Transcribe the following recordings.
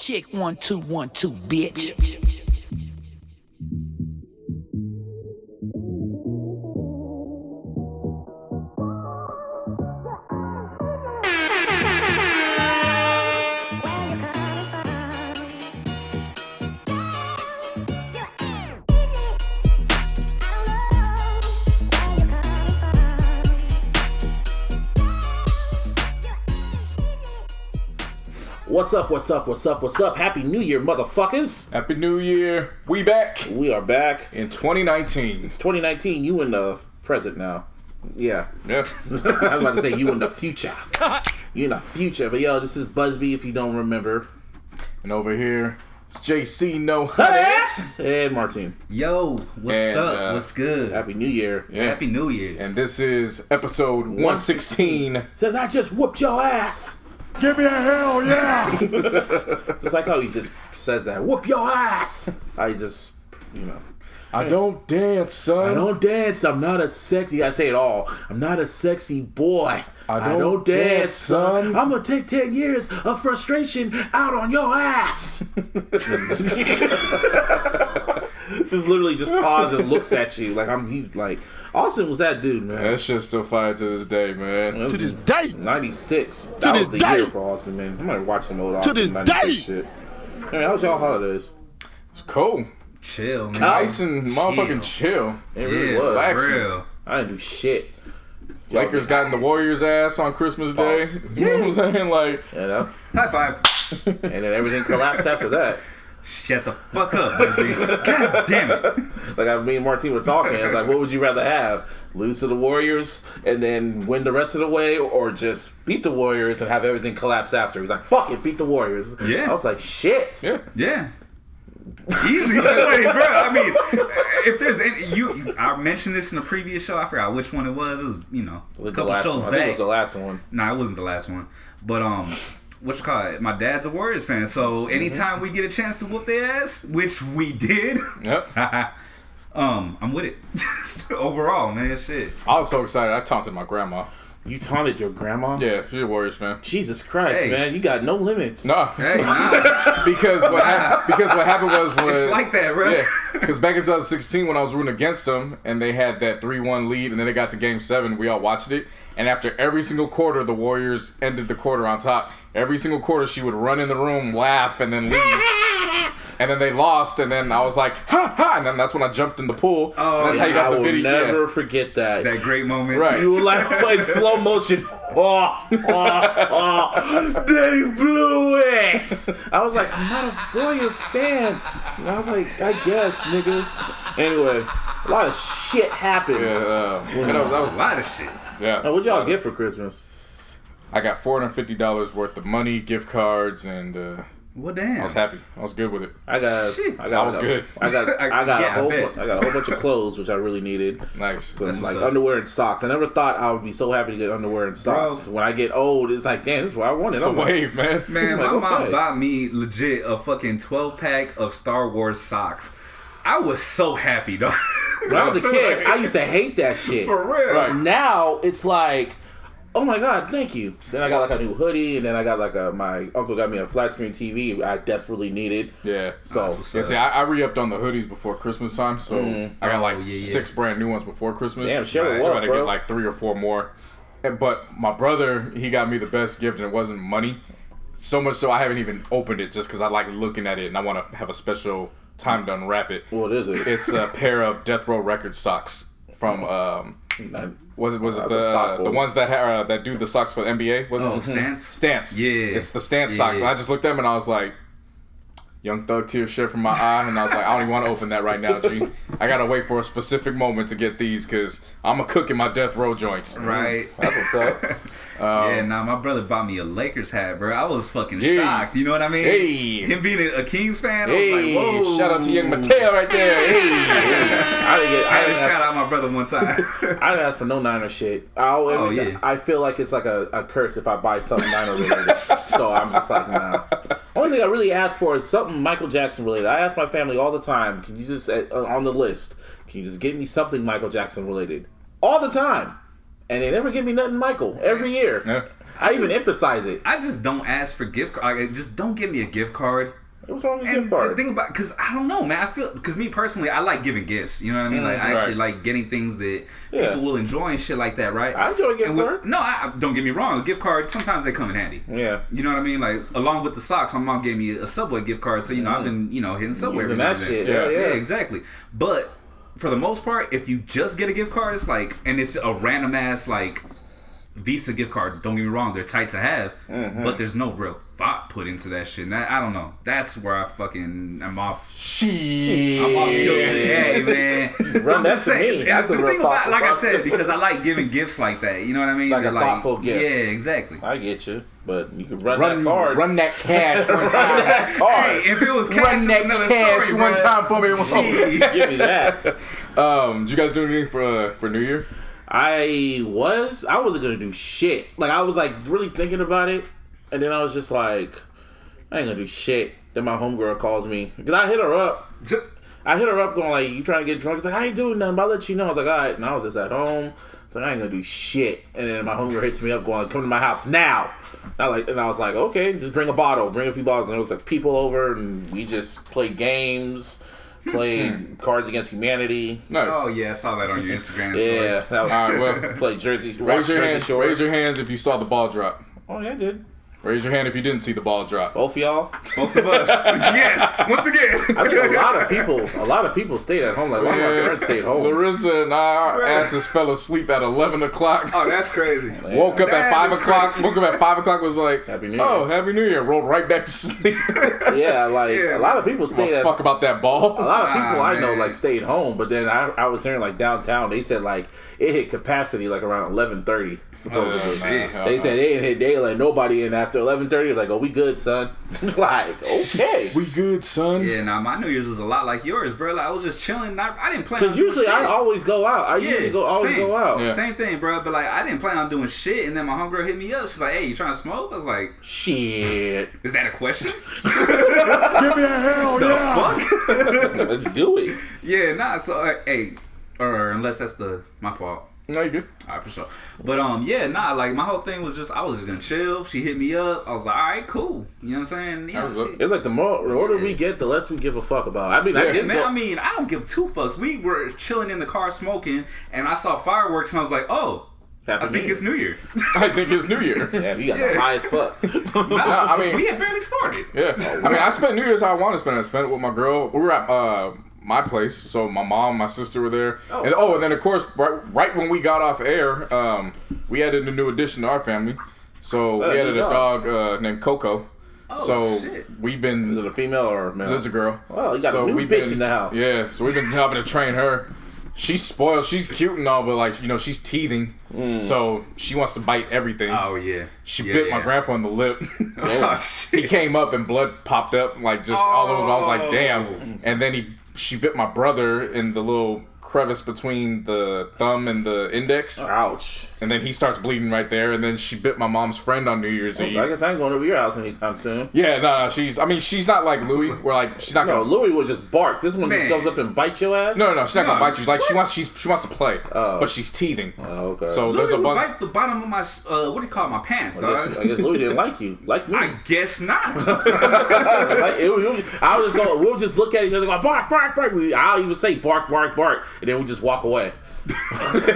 Check 1 2 1 2, bitch. What's up? Happy New Year, motherfuckers. Happy New Year. We back. We are back. In 2019. It's 2019. You in the present now. Yeah. Yep. I was about to say you in the future. You in the future. But yo, this is Busby if you don't remember. And over here, it's JC No Huddits. And Martin. Yo, what's up? What's good? Happy New Year. Yeah. Happy New Year. And this is episode 116. Says I just whooped your ass. Give me a hell yeah! Just like how he just says that. Whoop your ass! I just, I don't dance, son. I don't dance. I'm not a sexy. I say it all. I'm not a sexy boy. I don't dance, son. I'm going to take 10 years of frustration out on your ass. Just literally just pauses and looks at you. He's like, Austin was that dude, man. That shit's still fire to this day, man. To this day. 96. That was the year for Austin, man. I'm going to watch some old Austin 96 shit. Hey, how was y'all holidays? It's cool. Chill, man. Nice and motherfucking chill. It really was. Relaxing. Real. I didn't do shit. Lakers got in the Warriors' ass on Christmas Day. Awesome. You know what I'm saying? Like, High five. And then everything collapsed after that. Shut the fuck up, Busby. God damn it. Like me and Martin were talking. I was like, what would you rather have? Lose to the Warriors and then win the rest of the way, or just beat the Warriors and have everything collapse after? He's like, fuck it, beat the Warriors. Yeah. I was like, shit. Yeah. Easy. Like, bro, I mean, if there's any, I mentioned this in the previous show. I forgot which one it was. It was, a couple shows back. I think it was the last one. Nah, it wasn't the last one. But, what you call it? My dad's a Warriors fan, so anytime we get a chance to whoop their ass, which we did, yep. I'm with it. Overall, man, shit. I was so excited. I taunted my grandma. You taunted your grandma? Yeah, she's a Warriors fan. Jesus Christ, Hey. man. You got no limits. No. Hey, nah. because what happened was when... It's like that, bro. Yeah, because back in 2016 when I was rooting against them and they had that 3-1 lead and then they got to Game 7, we all watched it. And after every single quarter, the Warriors ended the quarter on top. Every single quarter, she would run in the room, laugh, and then leave. And then they lost, and then I was like, ha, ha, and then that's when I jumped in the pool. Oh, and that's how you got the video. I will never forget that. That great moment. Right. You were like slow motion. They blew it. I was like, I'm not a Warrior fan. And I was like, I guess, nigga. Anyway, a lot of shit happened. Yeah, that was A lot of shit. Yeah. Now, what'd y'all get for Christmas? I got $450 worth of money, gift cards, and Well, damn. I was happy. I was good with it. I got good. I got Yeah, a whole bunch of clothes which I really needed. Nice. So it's like what's up. underwear and socks. I never thought I would be so happy to get underwear and socks. Bro. When I get old, it's like, damn, this is what I wanted. It's the I'm like, wave, man. Man, Like, my mom okay. bought me legit a fucking 12-pack of Star Wars socks. I was so happy, dog. when I was a kid, I used to hate that shit. For real. Right. Now it's like, oh my god, thank you. Then I got like a new hoodie, and then I got like my uncle got me a flat screen TV I desperately needed. Yeah. So Yeah, see, I re-upped on the hoodies before Christmas time, so I got like yeah. 6 brand new ones before Christmas. Damn, share it So I up, had to bro. get like 3 or 4 more. But my brother, he got me the best gift, and it wasn't money. So much so I haven't even opened it just because I like looking at it, and I want to have a special time to unwrap it. what is it? It's a pair of Death Row Records socks from was it the ones that do the socks for the NBA? Was it Stance? Stance? Yeah. It's the Stance Yeah. socks. And I just looked at them and I was like, Young Thug tears shed from my eye, and I was like, I don't even want to open that right now, G. I gotta wait for a specific moment to get these because I'm a cook in my Death Row joints. Right. That's what's up. My brother bought me a Lakers hat, bro. I was fucking shocked. You know what I mean? Hey. Him being a Kings fan, I Hey, was like, whoa. shout out to Young Mateo right there. Hey. I didn't Shout out my brother one time. I didn't ask for no Niner shit. Yeah. I feel like it's like a curse if I buy something Niner related. So I'm just like, nah. Only thing I really asked for is something Michael Jackson related. I ask my family all the time, can you just, on the list, can you just give me something Michael Jackson related? All the time. And they never give me nothing Michael, every year. Yeah. I even emphasize it. I just don't ask for gift card. Just don't give me a gift card. What's wrong with And gift card? the thing about, because I don't know, man. I feel, because me personally, I like giving gifts. You know what I mean? Like I actually like getting things that people will enjoy and shit like that, right? I enjoy a gift card. No, don't get me wrong. Gift cards sometimes they come in handy. Yeah. You know what I mean? Like along with the socks, my mom gave me a Subway gift card, so I've been hitting Subway Using every that now and then. shit. Yeah, exactly. But for the most part, if you just get a gift card, it's like, and it's a random ass like Visa gift card. Don't get me wrong, they're tight to have, but there's no real thought put into that shit. And I don't know. That's where I'm off. Shit. I'm off guilty. Hey, man. Run that to me. That's a real thoughtful like I process. said, because I like giving gifts like that. You know what I mean? Like a thoughtful gift. Yeah, exactly. I get you, but you can run that card. Run that cash one time. that card. Hey, if it was cash, Run that another cash story, one bruh. time for me. Jeez. Give me that. Did you guys do anything for New Year? I wasn't gonna do shit. Like I was like really thinking about it, and then I was just like, I ain't gonna do shit. Then my homegirl calls me because I hit her up. Going like, you trying to get drunk? It's like, I ain't doing nothing, but I'll let you know. I was like, all right. And I was just at home. So I ain't gonna do shit. And then my homegirl hits me up going, come to my house now. And I was like, okay, just bring a few bottles. And it was like people over, and we just played games. Played Cards Against Humanity. Nice. Oh yeah, I saw that on your Instagram story. Yeah, that was All right, well, played Jersey. raise your Jersey hands. Shore. Raise your hands if you saw the ball drop. Oh yeah, I did. Raise your hand if you didn't see the ball drop. Both of y'all. Both of us. Yes. Once again. I think a lot of people stayed at home. Like one of my friends stayed home. Larissa and our asses fell asleep at 11 o'clock. Oh, that's crazy. Woke up at 5 o'clock. crazy. Woke up at 5 o'clock. Was like, Happy New Year. oh, Happy New Year. Rolled right back to sleep. Yeah, like a lot of people stayed at. Fuck about that ball. A lot of people I know man. like stayed home, but then I was hearing like downtown. They said like it hit capacity like around 11:30. Supposedly, they said they didn't hit daylight. Nobody in after 11:30. Like, oh, we good, son. Like, okay, We good, son. Yeah, now my New Year's was a lot like yours, bro. Like, I was just chilling. I didn't plan on because doing usually shit. I always go out. I usually always go out. Yeah. Same thing, bro. But like, I didn't plan on doing shit. And then my homegirl hit me up. She's like, "Hey, you trying to smoke?" I was like, Shit, "Is that a question?" Give me a hell yeah. let's do it. Yeah, nah. So, hey, or unless that's my fault. No, you good. All right, for sure. But yeah, nah. Like my whole thing was just I was just gonna chill. She hit me up. I was like, all right, cool. You know what I'm saying? It's like the older we get, the less we give a fuck about. I mean, I don't give two fucks. We were chilling in the car smoking, and I saw fireworks, and I was like, oh. I think it's New Year. I think it's New Year. Yeah, you got the high as fuck. No, I mean, we had barely started. Yeah. I mean, I spent New Year's how I want to spend it. I spent it with my girl. We were at my place, so my mom, my sister were there. And then of course, right when we got off air, we added a new addition to our family. So we added a dog named Coco. Shit. We've been. Is it a female or a male? It's a girl. Well, you got a new bitch in the house. Yeah, so we've been helping to train her. She's spoiled. She's cute and all, but like she's teething, so she wants to bite everything. Oh yeah. She bit my grandpa on the lip. Oh shit. He came up and blood popped up like just all over. I was like, damn. And then she bit my brother in the little crevice between the thumb and the index. Ouch. And then he starts bleeding right there. And then she bit my mom's friend on New Year's Eve. So I guess I ain't going over your house anytime soon. Yeah, no, she's not like Louie. Where like she's not. No, Louie would just bark. This one just goes up and bite your ass. No, she's not gonna bite you. Like she wants to play, Oh. but she's teething. Oh, okay. So Louis there's a would bunch. bite the bottom of my what do you call it, my pants, I dog? guess Louie didn't like you, like me. I guess not. We'll just look at each other and go bark, bark, bark. I'll even say bark, bark, bark, and then we just walk away.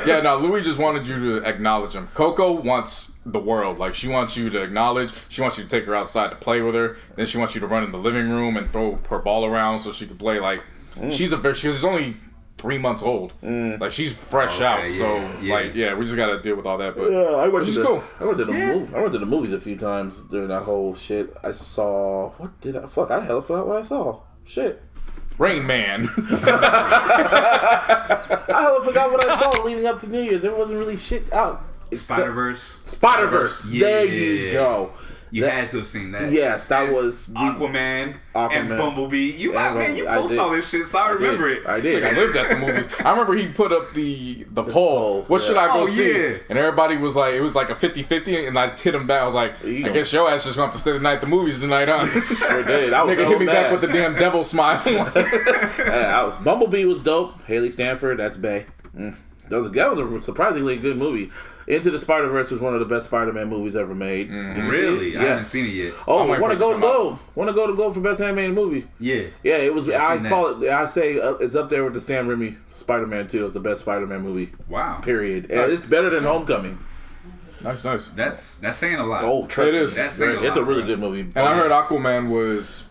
Yeah, no, Louis just wanted you to acknowledge him. Coco wants the world. Like, she wants you to acknowledge. She wants you to take her outside to play with her. Then she wants you to run in the living room and throw her ball around so she can play. Like, she's only 3 months old. Like, she's fresh out. So, we just got to deal with all that. But I she's cool. I went to the movies a few times during that whole shit. I saw, I hella forgot what I saw. Shit. Rain Man. I hella forgot what I saw leading up to New Year's. There wasn't really shit out. Spider-Verse. There you go. You had to have seen that. Yes, that was Aquaman and Bumblebee. You post all this shit, so I remember it. I did. I lived at the movies. I remember he put up the poll. What should I go see? Yeah. And everybody was like, it was like a 50-50, and I hit him back. I was like, I guess your ass just gonna have to stay the night at the movies tonight, huh? Sure did. I was Nigga hit me back with the damn devil smile. Bumblebee was dope. Haley Stanford, that's bae. That was a surprisingly good movie. Into the Spider-Verse was one of the best Spider-Man movies ever made. Really? I haven't seen it yet. Oh, want to go to Globe? Want to go to Globe for best animated movie? Yeah. Yeah, it was. I call it. I say it's up there with the Sam Raimi Spider-Man 2. It's the best Spider-Man movie. Wow. Period. And it's better than Homecoming. Nice. That's saying a lot. Oh, trust me. That's saying a lot. It's a really good movie. And I heard Aquaman was.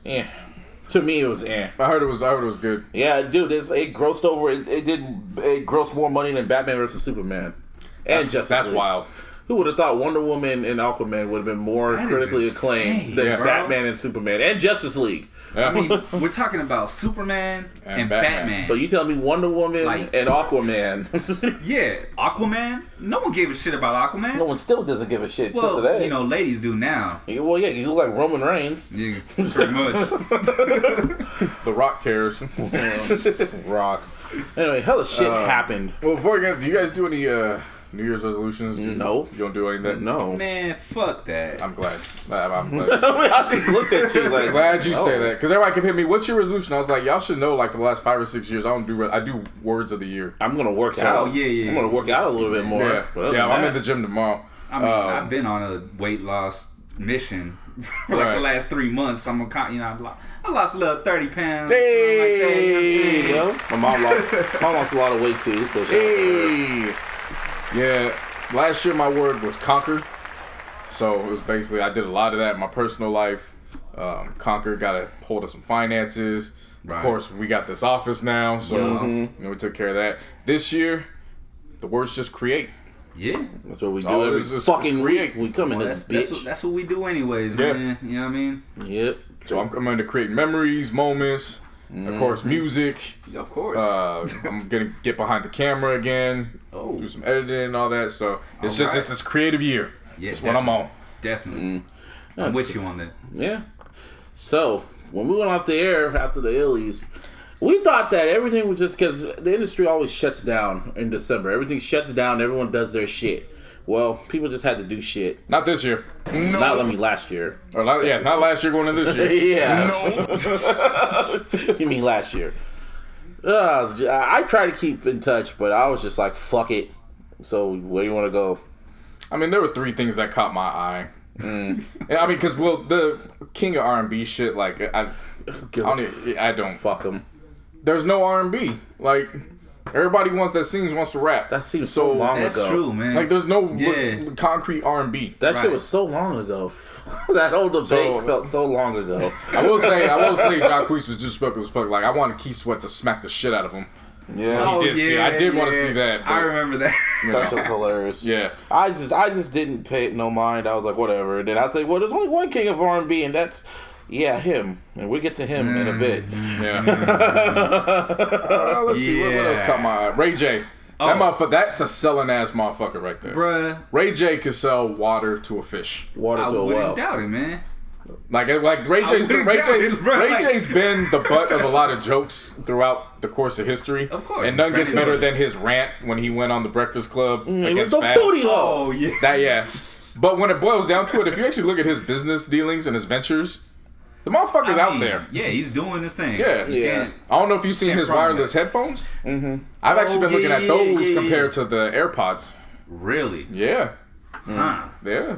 To me, it was eh. I heard it was good. Yeah, dude, it grossed over. It grossed more money than Batman vs Superman, and Justice That's League. wild. Who would have thought Wonder Woman and Aquaman would have been more critically acclaimed than Batman and Superman and Justice League? Yeah. I mean, we're talking about Superman and Batman. But you tell me Wonder Woman and Aquaman. Yeah, Aquaman? No one gave a shit about Aquaman. No one still doesn't give a shit well, till today. You know, ladies do now. Well, yeah, you look like Roman Reigns. Yeah, pretty much. The Rock cares. Rock. Anyway, hella shit happened. Well, before we get, do you guys do any New Year's resolutions? No. You don't do any of that? No. Man, fuck that. I'm glad. I'm glad. I just looked at you like, glad you say that, because everybody can hit me. What's your resolution? I was like, y'all should know. Like for the last 5 or 6 years, I do words of the year. I'm gonna work out. Yeah. I'm gonna work out a little bit more. Yeah, I'm in the gym tomorrow. I mean, I've been on a weight loss mission for like the last 3 months. I lost a little 30 pounds. Hey, like that, my mom lost a lot of weight too. So yeah. Last year my word was conquer. So it was basically I did a lot of that in my personal life. Conquer, got a hold of some finances. Right. Of course, we got this office now, so we took care of that. This year, the word's just create. Yeah, that's what we do every fucking week. We come in this bitch. That's what we do anyways, man. You know what I mean? Yep. So I'm going to create memories, moments, of course, music. Of course. I'm going to get behind the camera again, do some editing and all that. So it's it's this creative year. Yeah, that's what I'm on. Definitely. I'm with you on that. Yeah. So when we went off the air after the Illies, we thought that everything was just because the industry always shuts down in December. Everything shuts down. Everyone does their shit. Well, people just had to do shit. Not this year. No. Not last year. Or not last year going into this year. Yeah. No. You mean last year? I try to keep in touch, but I was just like, fuck it. So where do you want to go? I mean, there were 3 things that caught my eye. I mean, because the king of R&B shit, like I don't fuck him. There's no R&B. Like everybody wants to rap. That seems so long ago. That's true, man. Like there's no concrete R&B. That shit was so long ago. That whole debate felt so long ago. I will say, Jacquees was disrespectful as fuck. Like I wanted Keith Sweat to smack the shit out of him. Yeah, I did want to see that. I remember that. That shit was hilarious. Yeah, I just didn't pay no mind. I was like, whatever. And then I say, well, there's only one king of R&B, and that's him. And we'll get to him in a bit. Yeah. Let's see what else caught my eye. Ray J. That motherfucker. That's a selling ass motherfucker right there, bruh. Ray J could sell water to a fish. Water to a well. I wouldn't doubt it, man. Like Ray J's been the butt of a lot of jokes throughout the course of history. Of course. And none gets better than his rant when he went on the Breakfast Club against the Fab. booty hole. Oh yeah. But when it boils down to it, if you actually look at his business dealings and his ventures, the motherfucker's out there. Yeah, he's doing this thing. Yeah. I don't know if you've seen his wireless headphones. Mm-hmm. I've actually been looking at those compared to the AirPods. Really? Yeah. Huh. Yeah,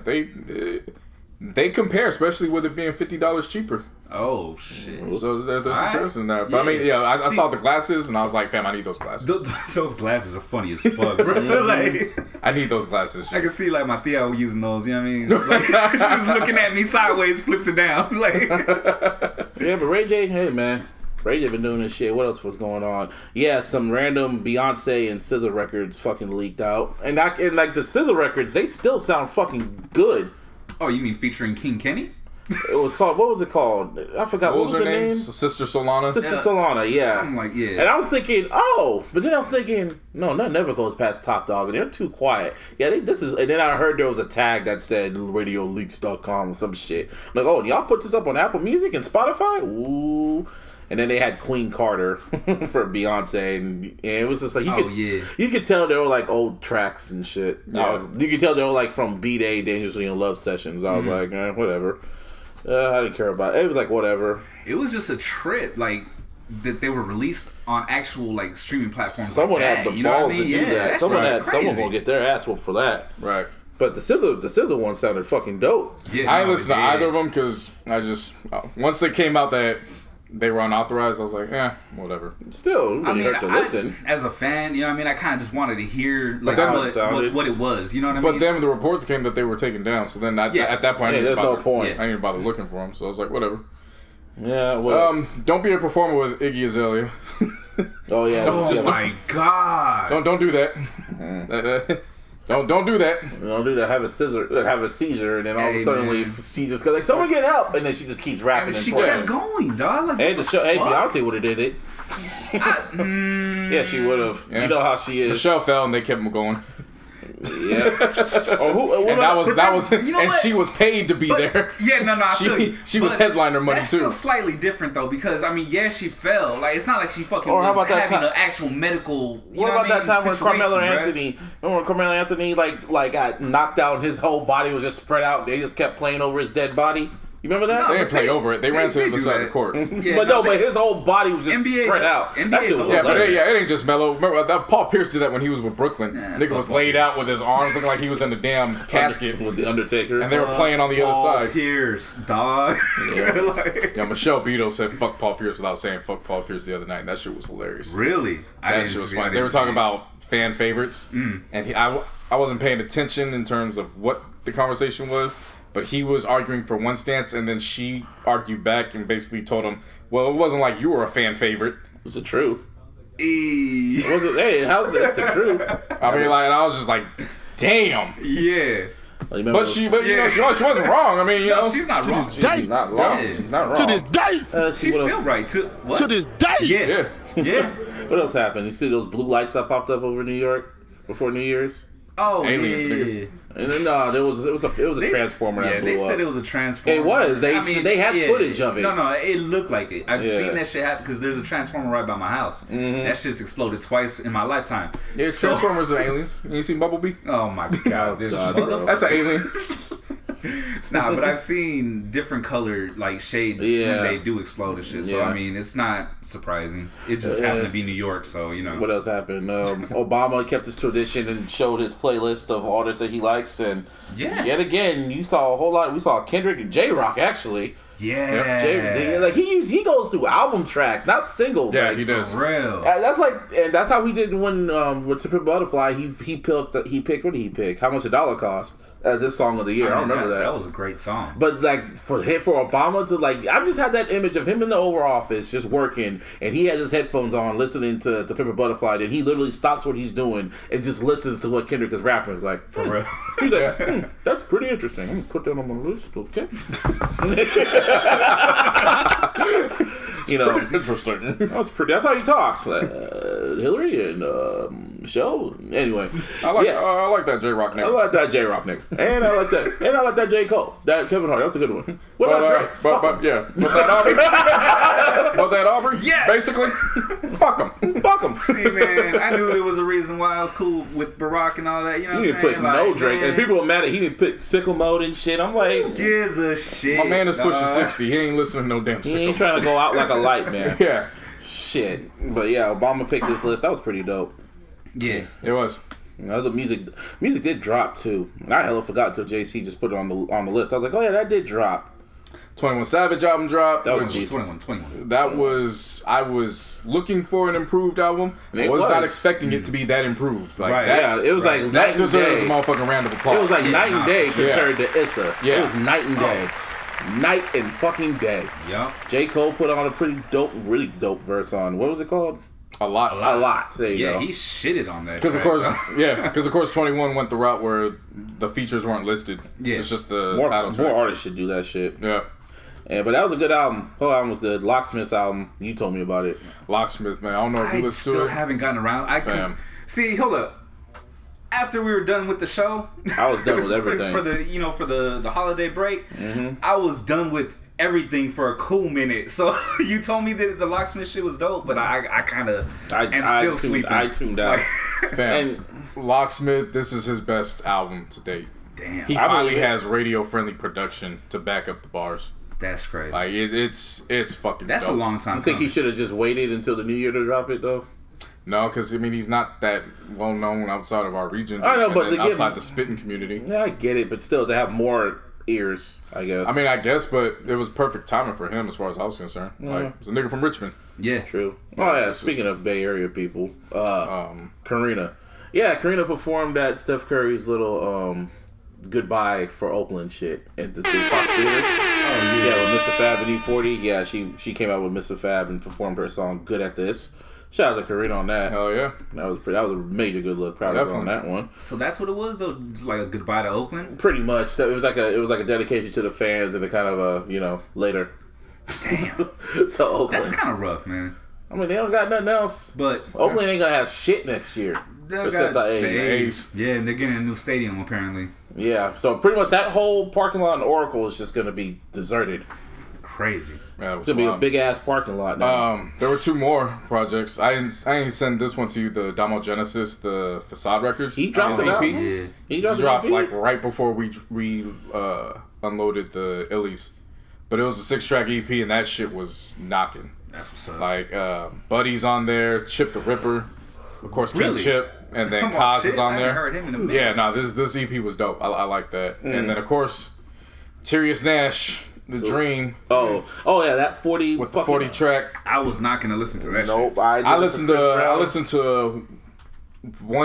they compare, especially with it being $50 cheaper. Oh shit! So there's comparison there. But I saw the glasses and I was like, fam, I need those glasses. Those glasses are funny as fuck, bro. Like, I need those glasses. I can see like my Theo using those. You know what I mean? Like, she's just looking at me sideways, flips it down. Like, yeah, but Ray J, hey man, Ray J been doing this shit. What else was going on? Yeah, some random Beyonce and SZA records fucking leaked out, and like the SZA records, they still sound fucking good. Oh, you mean featuring King Kenny? It was called. What was it called? I forgot. What was her name? Sister Solana. Sister Solana. Yeah. Something like And I was thinking, but then I was thinking, no, that never goes past Top Dog, and they're too quiet. Yeah, And then I heard there was a tag that said RadioLeaks.com or some shit. I'm like, oh, y'all put this up on Apple Music and Spotify? Ooh. And then they had Queen Carter for Beyonce, and it was just like you could tell they were like old tracks and shit. Yeah. You could tell they were like from B-Day, Dangerously in Love sessions. I was like, whatever. I didn't care about it. It was like whatever. It was just a trip. Like that they were released on actual like streaming platforms. Someone like had that, the you know what I balls to mean? do Yeah, that. Someone gonna get their ass whooped for that. Right. But the SZA one sounded fucking dope. Yeah, I didn't listen to either of them because I just once they came out that they were unauthorized, I was like, whatever. Still, it really hurt to listen. As a fan, you know what I mean? I kind of just wanted to hear like what it was, you know what I mean? But then the reports came that they were taken down, so then at that point, there's no point. I didn't even bother looking for them, so I was like, whatever. Yeah, well. Don't be a performer with Iggy Azalea. Oh yeah. Oh my god. Don't do that. Don't do that. Don't do that. Have a seizure, and then all of a sudden she just goes like, "Someone get help!" And then she just keeps rapping and she playing. kept going, dog. Like, hey, Beyonce would have did it. Yeah, she would have. Yeah. You know how she is. Michelle fell and they kept him going. Yeah. That was you know and she was paid to be there. Yeah, no, I feel you. She was headliner money that's too. That's still slightly different though, because I mean, she fell. Like it's not like she fucking was having an actual medical. What about that time when Carmelo Anthony? Remember when Carmelo Anthony like got knocked out and his whole body was just spread out? They just kept playing over his dead body. You remember that? They didn't play over it. They ran to the other side of the court. Yeah, but his whole body was just spread out. That shit was it ain't just mellow. Remember that Paul Pierce did that when he was with Brooklyn. Nigga was laid out with his arms looking like he was in the damn casket with the Undertaker, and they were playing on the other side. Paul Pierce, dog. Yeah, Michelle Beadle said "fuck Paul Pierce" without saying "fuck Paul Pierce" the other night. And that shit was hilarious. Really? That shit was funny. They were talking about fan favorites, and I wasn't paying attention in terms of what the conversation was. But he was arguing for one stance, and then she argued back and basically told him, well, it wasn't like you were a fan favorite. It was the truth. Hey, how's this the truth? I mean, like, I was just like, damn. Yeah. But she wasn't wrong. I mean, you know. She's not wrong. She's not wrong. Yeah. She's not wrong. To this day. She's still right. To this day. Yeah. What else happened? You see those blue lights that popped up over New York before New Year's? Oh, aliens, yeah. nigga. And then, no, it was a transformer that blew up. They said it was a transformer. It was. They had footage of it. No, it looked like it. I've seen that shit happen because there's a transformer right by my house. Mm-hmm. That shit's exploded twice in my lifetime. Yeah, transformers are aliens. You ain't seen Bumblebee? Oh my god, that's an alien. Nah, but I've seen different colored like shades when they do explode and shit. So I mean, it's not surprising. It just happened to be New York, so you know. What else happened? Obama kept his tradition and showed his playlist of artists that he likes, and yet again, you saw a whole lot. We saw Kendrick and J-Rock actually. Yeah, like he goes through album tracks, not singles. Yeah, like, he does. For real. That's how he did when with Triple Butterfly. He picked. What did he pick? How Much a Dollar Cost as his song of the year. I don't remember that. That was a great song. But like for Obama to I just had that image of him in the Oval Office just working, and he has his headphones on listening to Pimp a Butterfly. Then he literally stops what he's doing and just listens to what Kendrick is rapping. It's like for real. He's like, that's pretty interesting. I'm gonna put that on my list, okay? You know, interesting. That's how he talks. Hillary and Michelle. Anyway, I like that J-Rock nigga. I like that J-Rock nigga, and I like that J. Cole. That Kevin Hart. That's a good one. What about Drake? But that Aubrey. Yes. Basically, fuck him. Fuck him. See, man, I knew there was a reason why I was cool with Barack and all that. You know what I'm saying? He didn't put no Drake, and people were mad at he didn't put sickle mode and shit. I'm like, who gives a shit? My man is pushing 60. He ain't listening to no damn sickle. He ain't trying to go out like a light, man. Yeah. Shit. But yeah, Obama picked this list. That was pretty dope. Yeah, it was. That was music did drop too. And I hella forgot until JC just put it on the list. I was like, oh yeah, that did drop. 21 Savage album dropped. That was 21. That was, I was looking for an improved album. I was not expecting it to be that improved. Like right. That, it was like night that and deserves day. a motherfucking round of applause. It was like night and day compared to Issa. Yeah. It was night and day. Night and fucking day. Yep. J. Cole put on a pretty dope, really dope verse on, what was it called? A lot. There you go. Yeah, he shitted on that. Because of course 21 went the route where the features weren't listed. Yeah. It's just the title track. More artists should do that shit. Yeah. But that was a good album. The whole album was good. Locksmith's album, you told me about it. Locksmith, man. I don't know if you listened to it. I still haven't gotten around. See, hold up. After we were done with the show, I was done with everything for the holiday break. Mm-hmm. I was done with everything for a cool minute. So you told me that the Locksmith shit was dope, but I kind of am still sleeping. I tuned out. Fam, Locksmith, this is his best album to date. Damn. He finally has radio-friendly production to back up the bars. That's crazy. Like it's fucking. That's dope. a long time. You think he should have just waited until the new year to drop it though? No, because I mean he's not that well known outside of our region. I know, but outside the spitting community. Yeah, I get it, but still, to have more ears, I guess. I mean, I guess, but it was perfect timing for him as far as I was concerned. Like, it's a nigga from Richmond. Yeah, true. Oh yeah, speaking of Bay Area people, Karina. Yeah, Karina performed at Steph Curry's little goodbye for Oakland shit at the Fox Theater. Oh yeah, with Mr. Fab and E40. Yeah, she came out with Mr. Fab and performed her song "Good at This." Shout out to Karina on that. Hell yeah, that was a major good look. Proud of her on that one. So that's what it was though, just like a goodbye to Oakland. Pretty much. It was like a dedication to the fans and a kind of a later. Damn, to Oakland. That's kind of rough, man. I mean, they don't got nothing else. But Oakland ain't gonna have shit next year. Except the A's. Yeah, and they're getting a new stadium apparently. Yeah, so pretty much that whole parking lot in Oracle is just gonna be deserted. Crazy. Yeah, it's gonna be a big ass parking lot now. There were 2 more projects. I didn't send this one to you. The Domo Genesis, the Facade Records. He dropped it out. Yeah. He dropped like right before we unloaded the Illies. But it was a 6-track EP, and that shit was knocking. That's what's up. Like Buddy's on there, Chip the Ripper, of course, King Chip, and then Kaz is on there. I haven't heard him in a minute. Yeah, no, this EP was dope. I like that. And then of course, Tyrius Nash. The Dream. Oh yeah, that 40 with the 40 track. I was not gonna listen to that. Nope, shit. I listened to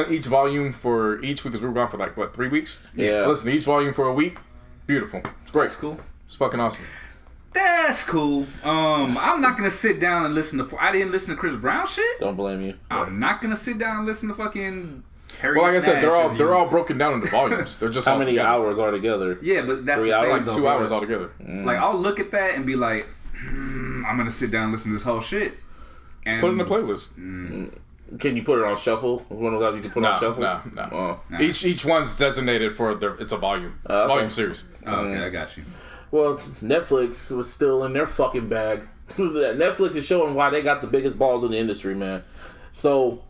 each volume for each week because we were gone for like 3 weeks. Yeah. I listened to each volume for a week. Beautiful. It's great. That's cool. It's fucking awesome. That's cool. I'm not gonna sit down and listen to. I didn't listen to Chris Brown shit. Don't blame you. I'm not gonna sit down and listen to fucking. Terry Well, like I said, Nash they're all broken down into volumes. They're just how all many together. hours are together? Yeah, but that's 3 the hours. thing, Like though, 2 hours altogether. Like I'll look at that and be like, I'm gonna sit down and listen to this whole shit. And Put it in the playlist. Can you put it on shuffle? One of them you can put on shuffle? No. Each one's designated for it's a volume. It's a volume series. Okay, I got you. Well, Netflix was still in their fucking bag. Netflix is showing why they got the biggest balls in the industry, man. So,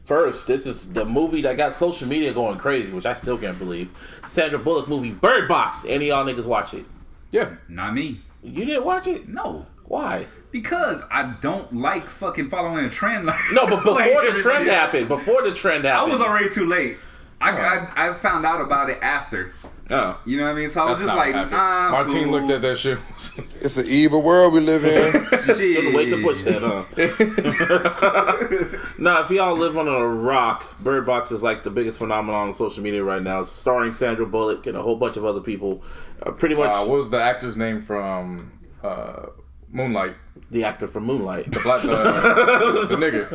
first, this is the movie that got social media going crazy, which I still can't believe. Sandra Bullock movie, Bird Box. Any of y'all niggas watch it? Yeah. Not me. You didn't watch it? No. Why? Because I don't like fucking following a trend. No, but before like the trend happened. I was already too late. I found out about it after. Oh. You know what I mean? So I was just like, Martine cool. looked at that shit. It's an evil world we live in. Couldn't wait to push that, huh? Nah, if y'all live under a rock, Bird Box is like the biggest phenomenon on social media right now. It's starring Sandra Bullock and a whole bunch of other people. Pretty much. What was the actor's name from Moonlight? The actor from Moonlight. The black, the nigga.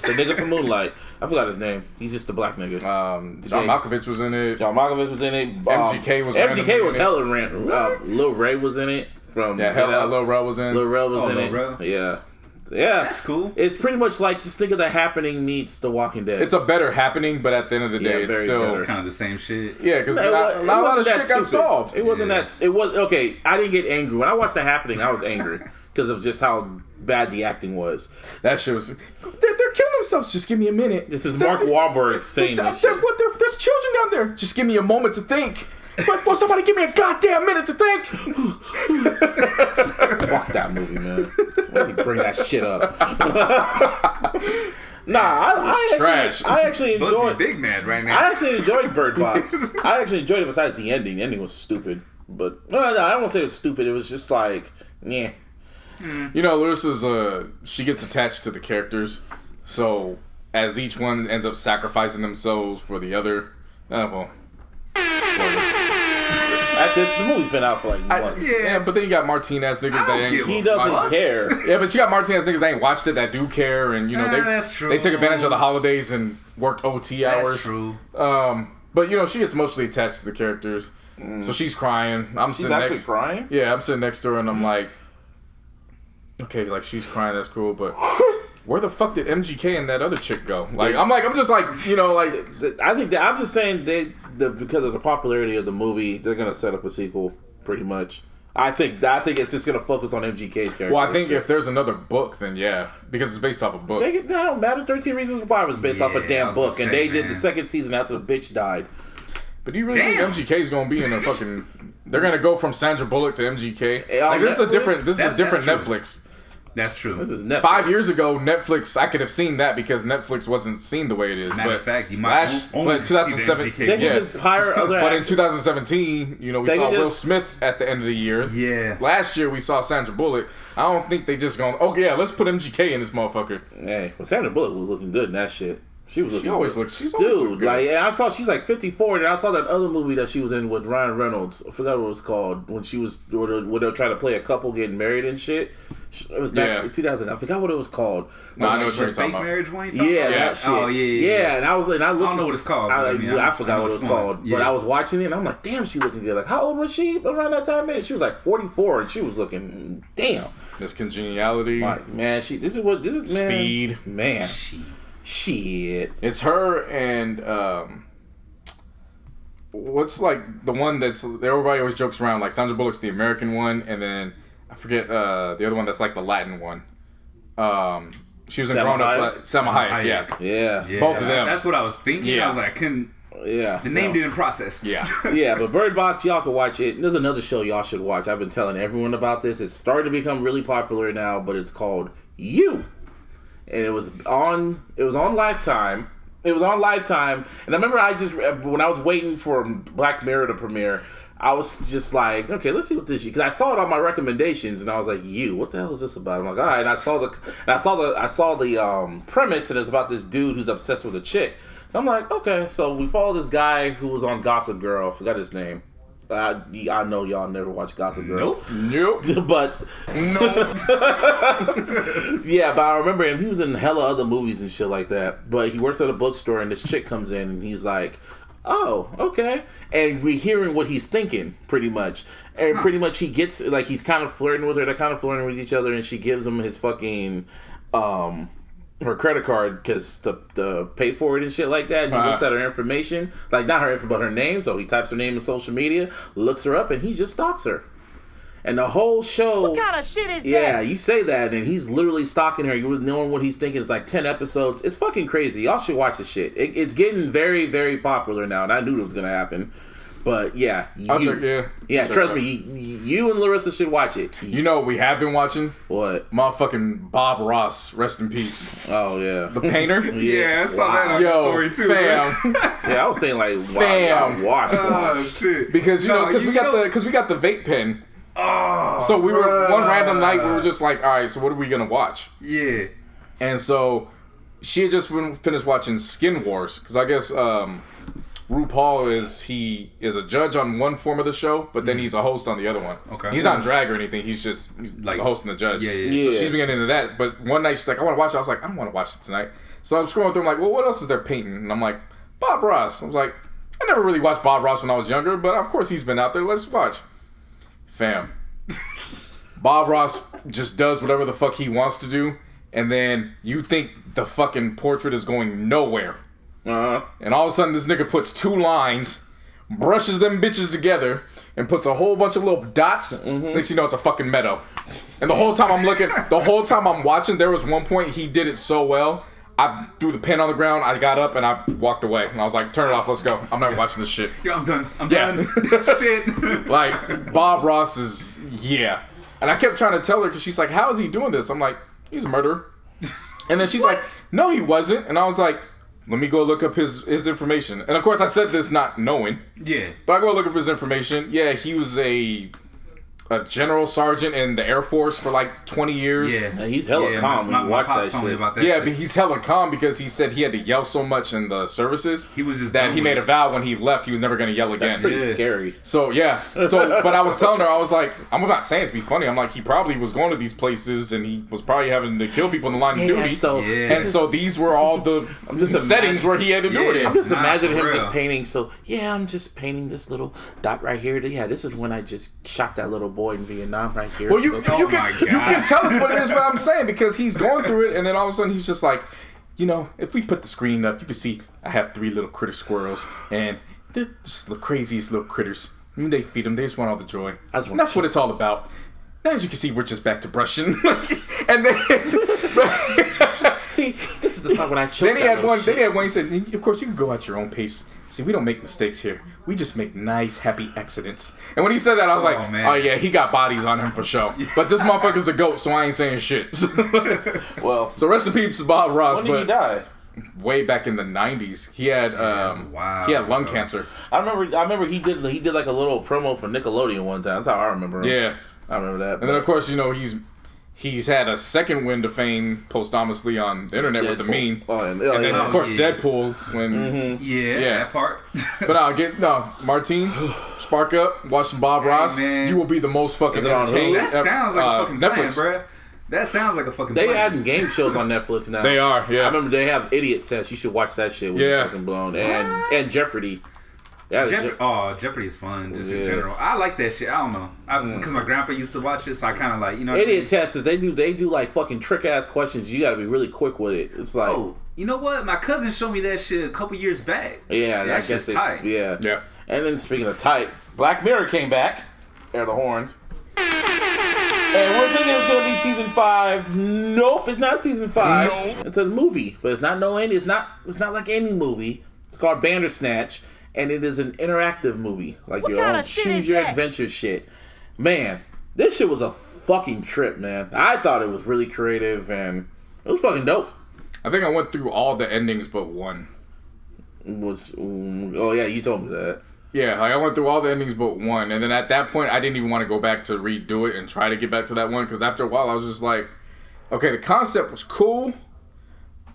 The nigga from Moonlight. I forgot his name. He's just the black nigga. John Malkovich was in it. John Malkovich was in it. MGK was hella random. Lil Ray was in it. Lil Rel was in. Lil Rel was in it. Rel. Yeah. That's cool. It's pretty much like, just think of The Happening meets The Walking Dead. It's a better Happening, but at the end of the day, it's still It's kind of the same shit. Yeah, because not a lot of shit got solved. It wasn't that. It was okay. I didn't get angry when I watched The Happening. I was angry because of just how bad the acting was. That shit was. They're killing themselves. Just give me a minute. This is Mark Wahlberg saying this shit. There's children down there. Just give me a moment to think. Will somebody give me a goddamn minute to think? Fuck that movie, man. Why did you bring that shit up? Nah, I actually enjoyed. Big mad right now. I actually enjoyed Bird Box. I actually enjoyed it. Besides the ending, the ending was stupid. But no, I don't want to say it was stupid. It was just like, yeah. You know, Larissa's she gets attached to the characters, so as each one ends up sacrificing themselves for the other. Well, That's it. The movie's been out for like months. Yeah, but then you got Martinez niggas that ain't. He doesn't care. Yeah, but you got Martinez niggas that ain't watched it that do care, and you know they take advantage of the holidays and work OT hours. That's true. But you know she gets mostly attached to the characters, so she's crying. She's actually crying. Yeah, I'm sitting next to her and I'm like, okay, like she's crying. That's cool, but. Where the fuck did MGK and that other chick go? I'm just like, you know, like. I think I'm just saying because of the popularity of the movie, they're gonna set up a sequel, pretty much. I think it's just gonna focus on MGK's character. Well, I think if there's another book, then yeah, because it's based off a book. That don't matter. 13 Reasons Why was based off a damn book, and they did the second season after the bitch died. But do you really think MGK's gonna be in a fucking They're gonna go from Sandra Bullock to MGK. On This is a different. That's true. Netflix. That's true. This is Netflix. 5 years ago, Netflix, I could have seen that because Netflix wasn't seen the way it is. Matter but of fact, you might only but see the 2007, MGK. They can just hire other But in actors. 2017, we They saw can Will just- Smith at the end of the year. Yeah. Last year we saw Sandra Bullock. I don't think they just going, oh yeah, let's put MGK in this motherfucker. Hey, well, Sandra Bullock was looking good in that shit. She was looking always good. looks- she's always looking Dude, good. like, I saw she's like 54, and I saw that other movie that she was in with Ryan Reynolds. I forgot what it was called. When she was, when they were trying to play a couple getting married and shit. It was back in 2000. I forgot what it was called. No, I know what you're Fake talking about. marriage one? You talking Yeah, about? that shit. Oh, yeah. And I looked. I don't know what it's called, but I forgot what it was called. Yeah. But I was watching it, and I'm like, damn, she looking good. Like, how old was she around that time? Man, she was like 44, and she was looking, damn. This congeniality. Like, man, this is man. Speed. Man. Shit. It's her and what's like the one that's everybody always jokes around, like Sandra Bullock's the American one, and then I forget the other one that's like the Latin one. She was in Salma Grown Ups. Hayek? Like, Salma Hayek, yeah. Yeah. Both of them. That's what I was thinking. Yeah. I was like, I couldn't. Yeah. The name didn't process. Yeah. Yeah, but Bird Box, y'all can watch it. There's another show y'all should watch. I've been telling everyone about this. It's starting to become really popular now, but it's called You. And it was on Lifetime. It was on Lifetime. And I remember when I was waiting for Black Mirror to premiere, I was just like, okay, let's see what this is. Because I saw it on my recommendations, and I was like, You, what the hell is this about? I'm like, all right. And I saw the premise, and it's about this dude who's obsessed with a chick. So I'm like, okay. So we follow this guy who was on Gossip Girl. I forgot his name. I know y'all never watched Gossip Girl. Nope. But yeah, but I remember him. He was in hella other movies and shit like that. But he works at a bookstore, and this chick comes in, and he's like, "Oh, okay." And we're hearing what he's thinking, pretty much. And pretty much he gets like he's kind of flirting with her. They're kind of flirting with each other, and she gives him his fucking her credit card because to pay for it and shit like that. And he looks at her information, like not her info, but her name. So he types her name in social media, looks her up, and he just stalks her. And the whole show, What kind of shit is that? yeah, you say that, and he's literally stalking her. You knowing what he's thinking. It's like 10 episodes. It's fucking crazy. Y'all should watch this shit. It's getting very, very popular now, and I knew it was gonna happen. But yeah, trust me, you and Larissa should watch it. You know what we have been watching? What? Motherfucking Bob Ross, rest in peace. Oh yeah, The painter? Yeah, I saw that on the story too. fam. yeah. I was saying like, wow, Fam. watch. Oh shit! Because we got the vape pen. Oh, so we were one random night we were just like, all right, so what are we gonna watch? Yeah. And so she had just finished watching Skin Wars because I guess RuPaul is a judge on one form of the show, but then he's a host on the other one. Okay. He's not drag or anything. He's like the host and the judge. Yeah. So she's been getting into that. But one night she's like, I want to watch it. I was like, I don't want to watch it tonight. So I'm scrolling through. I'm like, well, what else is there painting? And I'm like, Bob Ross. I was like, I never really watched Bob Ross when I was younger, but of course he's been out there. Let's watch. Fam. Bob Ross just does whatever the fuck he wants to do, and then you think the fucking portrait is going nowhere. And all of a sudden this nigga puts 2 lines, brushes them bitches together, and puts a whole bunch of little dots. Next thing you know, it's a fucking meadow. And the whole time I'm watching, there was one point he did it so well, I threw the pen on the ground, I got up, and I walked away. And I was like, turn it off, let's go. I'm not watching this shit. Yeah, I'm done. I'm Yeah. done. Shit. Like, Bob Ross is, yeah. And I kept trying to tell her, because she's like, how is he doing this? I'm like, he's a murderer. And then she's like, no, he wasn't. And I was like, let me go look up his information. And of course, I said this not knowing. Yeah. But I go look up his information. Yeah, he was a general sergeant in the Air Force for like 20 years. Yeah, he's hella calm when you watch that shit. Yeah, but he's hella calm because he said he had to yell so much in the services. He was just that he made a vow when he left he was never going to yell again. That's pretty scary. So yeah, but I was telling her, I was like, I'm not saying it to be funny. I'm like, he probably was going to these places and he was probably having to kill people in the line of duty. So these were all the settings where he had to do it in. I'm just imagining him just painting. So yeah, I'm just painting this little dot right here. Yeah, this is when I just shot that little boy in Vietnam right here. Well, you can tell it's what it is. What I'm saying because he's going through it, and then all of a sudden he's just like, you know, if we put the screen up, you can see I have 3 little critter squirrels, and they're just the craziest little critters. I mean, they feed them. They just want all the joy. And that's what it's all about. Now, as you can see, we're just back to brushing, and then see, this is the part when I choked. Then he had one. Then he had one. He said, "Of course, you can go at your own pace. See, we don't make mistakes here. We just make nice, happy accidents." And when he said that, I was like, man. "Oh yeah, he got bodies on him for sure." But this motherfucker's the GOAT, so I ain't saying shit. Well, so rest in peace to Bob Ross. when did he die? Way back in the '90s, he had he had lung cancer. I remember he did like a little promo for Nickelodeon one time. That's how I remember him. Yeah, I remember that. and then of course he's had a second wind of fame posthumously on the internet with the meme. Oh, and then of course Deadpool when that part. But Martine, spark up, watch some Bob Ross. Man. You will be the most fucking entertained. That sounds like a fucking Netflix. plan, bruh. That sounds like a fucking They plan. adding game shows on Netflix now. They are, yeah. I remember they have Idiot Test. You should watch that shit. When you're fucking blown. And Jeopardy. Yeah, Jeopardy is fun, just in general. I like that shit. I don't know, because my grandpa used to watch it, so I kind of like, you know. Idiot Test is they do like fucking trick ass questions. You got to be really quick with it. It's like, you know what? My cousin showed me that shit a couple years back. Yeah, that I guess they. tight. Yeah. And then speaking of tight, Black Mirror came back. Air the horns. And we're thinking it's gonna be season 5. Nope, it's not season 5. Nope. It's a movie, but it's not It's not like any movie. It's called Bandersnatch, and it is an interactive movie, like what your own choose your adventure shit. Man, this shit was a fucking trip, man. I thought it was really creative and it was fucking dope. I think I went through all the endings but one. Oh yeah, you told me that. Yeah, like I went through all the endings but one, and then at that point, I didn't even want to go back to redo it and try to get back to that one, because after a while, I was just like, okay, the concept was cool,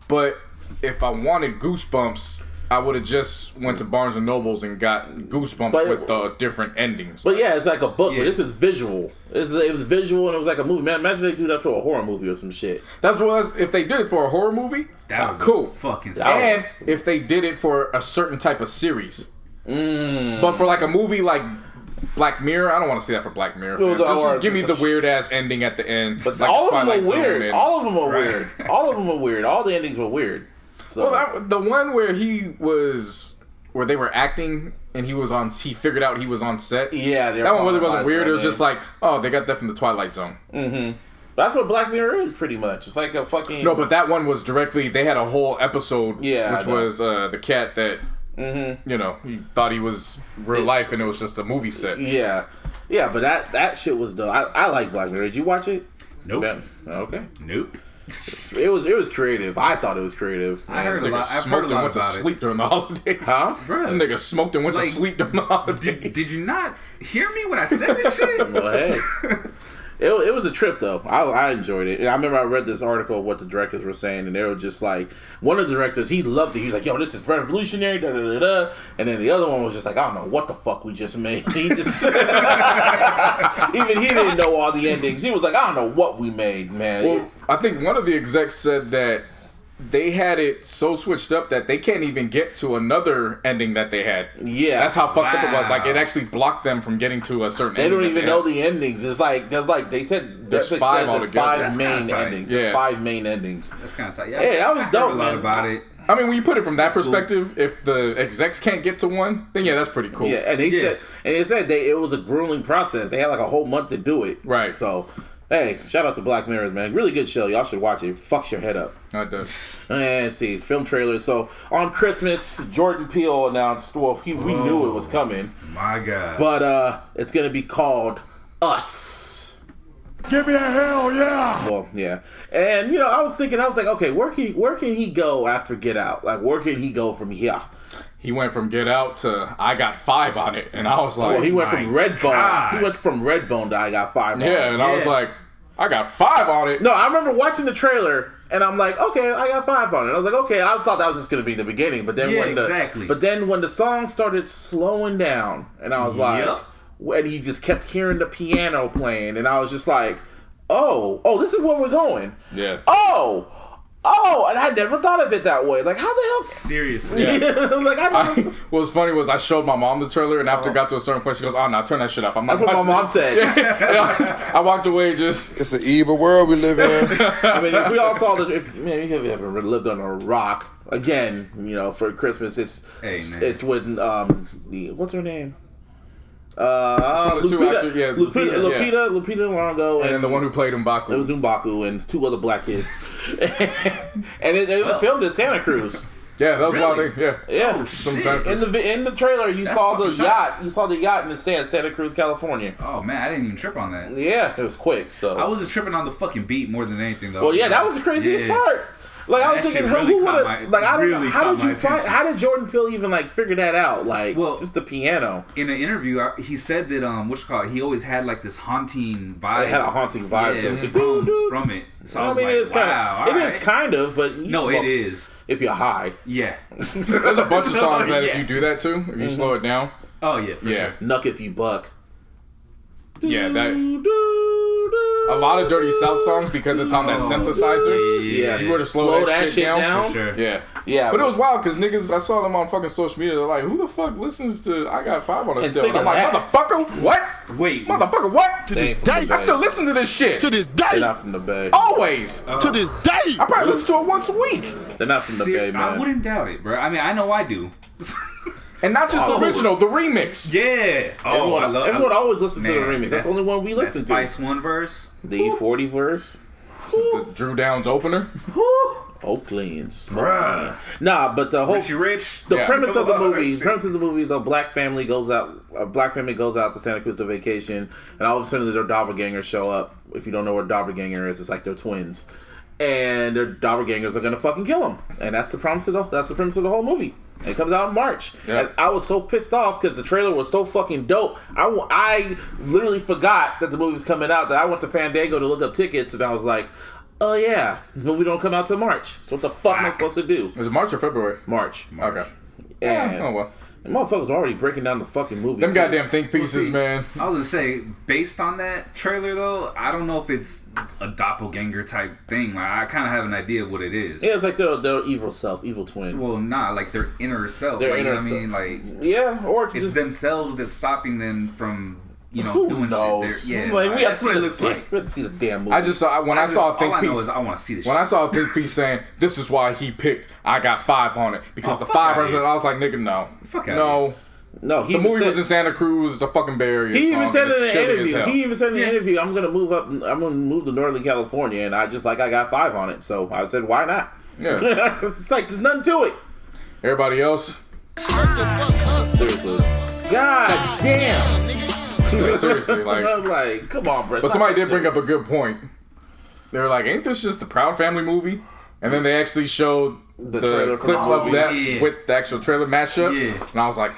but if I wanted Goosebumps, I would have just went to Barnes & Nobles and got Goosebumps with the different endings. But yeah, it's like a book, but this is visual. It was visual, and it was like a movie. Man, imagine they do that for a horror movie or some shit. If they did it for a horror movie, that would cool. Fucking sick. And if they did it for a certain type of series. But for like a movie like Black Mirror, I don't want to see that for Black Mirror. Just give me the weird ass ending at the end. But like all of them are weird. All of them are weird. All of them are weird. All the endings were weird. So the one where where they were acting and he figured out he was on set. Yeah, that one really wasn't weird. It was just like, oh, they got that from the Twilight Zone. Mm-hmm. That's what Black Mirror is, pretty much. It's like a fucking... No, but that one was directly... They had a whole episode, which was the cat that, mm-hmm. you know, he thought he was real life, and it was just a movie set. Yeah. Yeah, but that shit was dope. I like Black Mirror. Did you watch it? Nope. Yeah. Okay. Nope. It was creative. I thought it was creative. I heard a lot. I've heard a lot went to sleep during the holidays. Huh? This nigga smoked and went to sleep during the holidays. Did you not hear me when I said this shit? Well, hey. It was a trip, though. I enjoyed it. I remember I read this article of what the directors were saying, and they were just like, one of the directors, he loved it. He was like, yo, this is revolutionary, da-da-da-da. And then the other one was just like, I don't know what the fuck we just made. He just... Even he didn't know all the endings. He was like, I don't know what we made, man. Well, I think one of the execs said that they had it so switched up that they can't even get to another ending that they had. Yeah. That's how fucked up it was. Like, it actually blocked them from getting to a certain ending. They don't even know the endings. It's like, they said there's 5 altogether. There's 5 main endings. Yeah. There's 5 main endings. That's kind of tight. Yeah, that was dope, a lot about it. I mean, when you put it from that perspective, if the execs can't get to one, then yeah, that's pretty cool. Yeah, and they said it was a grueling process. They had like a whole month to do it. Right. So, hey, shout out to Black Mirror, man. Really good show. Y'all should watch it. It fucks your head up. It does. And see, film trailers. So, on Christmas, Jordan Peele announced, we knew it was coming. My God. But it's going to be called Us. Give me a hell yeah! Well, yeah. And, I was like, okay, where can he go after Get Out? Like, where can he go from here? He went from Get Out to I Got 5 on it, and I was like... Well, he went from Redbone. He went from Redbone to I Got 5 on it. Yeah, and I was like, I got 5 on it. No, I remember watching the trailer, and I'm like, okay, I got 5 on it. I was like, okay, I thought that was just going to be the beginning, but then when the song started slowing down, and I was like, and he just kept hearing the piano playing, and I was just like, oh, this is where we're going. Yeah. Oh, and I never thought of it that way. Like, how the hell? Seriously. Yeah. What's funny was I showed my mom the trailer, and after it got to a certain point, she goes, "Oh, no, turn that shit off." That's what my mom said. I walked away just... It's an evil world we live in. I mean, if we all saw if you ever lived on a rock, again, for Christmas, it's with, what's her name? the two actors, yeah, Lupita Nyong'o, and then the one who played M'Baku. It was M'Baku and two other black kids. And it was filmed in Santa Cruz. Yeah, that was Really? a lot of yeah. Yeah. Oh, shit. In the trailer, you saw the fucking yacht. You saw the yacht in the sand, Santa Cruz, California. Oh man, I didn't even trip on that. Yeah, it was quick. So I was just tripping on the fucking beat more than anything, though. well, yeah, that was the craziest part. Like I was That thinking, shit really who would caught have? my- Like I don't know. really How caught did you my find? attention. How did Jordan Peele even like figure that out? Like, Well, just the piano. In an interview, he said that he always had like this haunting vibe. It had a haunting vibe to it. From it. So I I was mean, like, it is kind wow, of. It alright. is kind of, but you No, smoke it is. if you're high. Yeah. There's a bunch of songs that if Yeah. you do that too, if you slow it down, Oh yeah. For yeah, Sure. Nuck if you buck. yeah, that. A lot of Dirty South songs because it's on that synthesizer. Yeah. If you were to slow that shit down, For sure. yeah. Yeah, But it was wild because niggas, I saw them on fucking social media. They're like, "Who the fuck listens to I Got 5 on it And still?" think And I'm of like, that. "Motherfucker, what? Wait. Motherfucker, what? They ain't from the I Bay. still listen to this shit. To this They're day. not from the Bay. Always. To this day. I probably listen to it once a week, They're not from the Bay, man. I wouldn't doubt it, bro. I mean, I know I do. and not just Oh. the original, the remix. Yeah. Oh, Everyone always listens to the Man, remix. That's the only one we listen that to. Spice One verse. The E40 verse. The Drew Downs opener. Oakland. Bruh. Nah, but the whole Richie Rich. the Yeah. premise of the Oh, movie, shit. the premise of the movie is a black family goes out to Santa Cruz to vacation, and all of a sudden their doppelgangers show up. If you don't know what a doppelganger is, it's like they're twins, and their doppelgangers are gonna fucking kill them, and that's the premise of the whole movie. It comes out in March, Yeah. and I was so pissed off because the trailer was so fucking dope. I literally forgot that the movie was coming out. That I went to Fandango to look up tickets, and I was like, "Oh yeah, the movie don't come out till March. So what the fuck am I supposed to do?" Is it March or February? March. Okay. And Oh well. the motherfuckers are already breaking down the fucking movie. Them too. goddamn think pieces, see, man. I was gonna say, based on that trailer though, I don't know if it's a doppelganger type thing. Like, I kind of have an idea of what it is. Yeah, it's like their evil self, evil twin. Well, not like their inner self. Their Like, inner you know what I mean? Like, Yeah, or it could it's just themselves that's stopping them from, who doing knows? shit. Yeah, Like, we have that's to what see it looks like. We have to see the damn movie. I just saw when I saw a think all I know piece. is I want to see this When shit. I saw a think piece saying this is why he picked I Got 5 on it because Oh, the fuck 5 outta person. here. I was like, nigga, no, Fuck outta no. no, he The even movie was in said, Santa Cruz, the fucking Bay Area. he even song, said and in it's an chilly as interview. hell. He even said in the interview, I'm gonna move to Northern California, and I got 5 on it. So I said, why not? Yeah. It's like there's nothing to it. Everybody else, Seriously. God damn. seriously, like. I was like, come on, bro. But somebody did bring up a good point. They were like, "Ain't this just the Proud Family movie?" And then they actually showed The the trailer for clips the of movie. that Yeah. with the actual trailer mashup. Yeah. And I was like,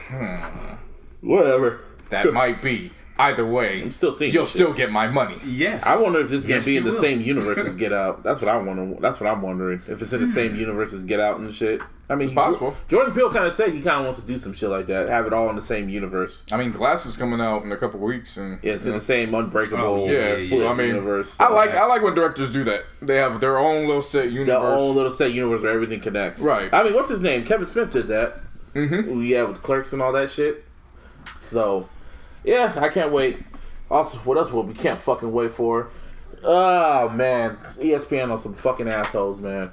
Whatever. that might be. Either way, I'm still seeing you'll this shit. still get my money. Yes. I wonder if this is gonna Yes, be in you the will. same universe as Get Out. That's what I wonder. That's what I'm wondering. If it's in the same universe as Get Out and shit. I mean, It's possible. Jordan Peele kind of said he kind of wants to do some shit like that. Have it all in the same universe. I mean, Glass is coming out in a couple weeks, and Yeah, it's in the same unbreakable Oh, yeah. split So I mean, universe. I like when directors do that. They have their own little set universe. their own little set universe where everything connects. Right. I mean, what's his name? Kevin Smith did that. Mm-hmm. Yeah, with Clerks and all that shit. So, yeah, I can't wait. Also, what else we can't fucking wait for? Oh, man. ESPN on some fucking assholes, man.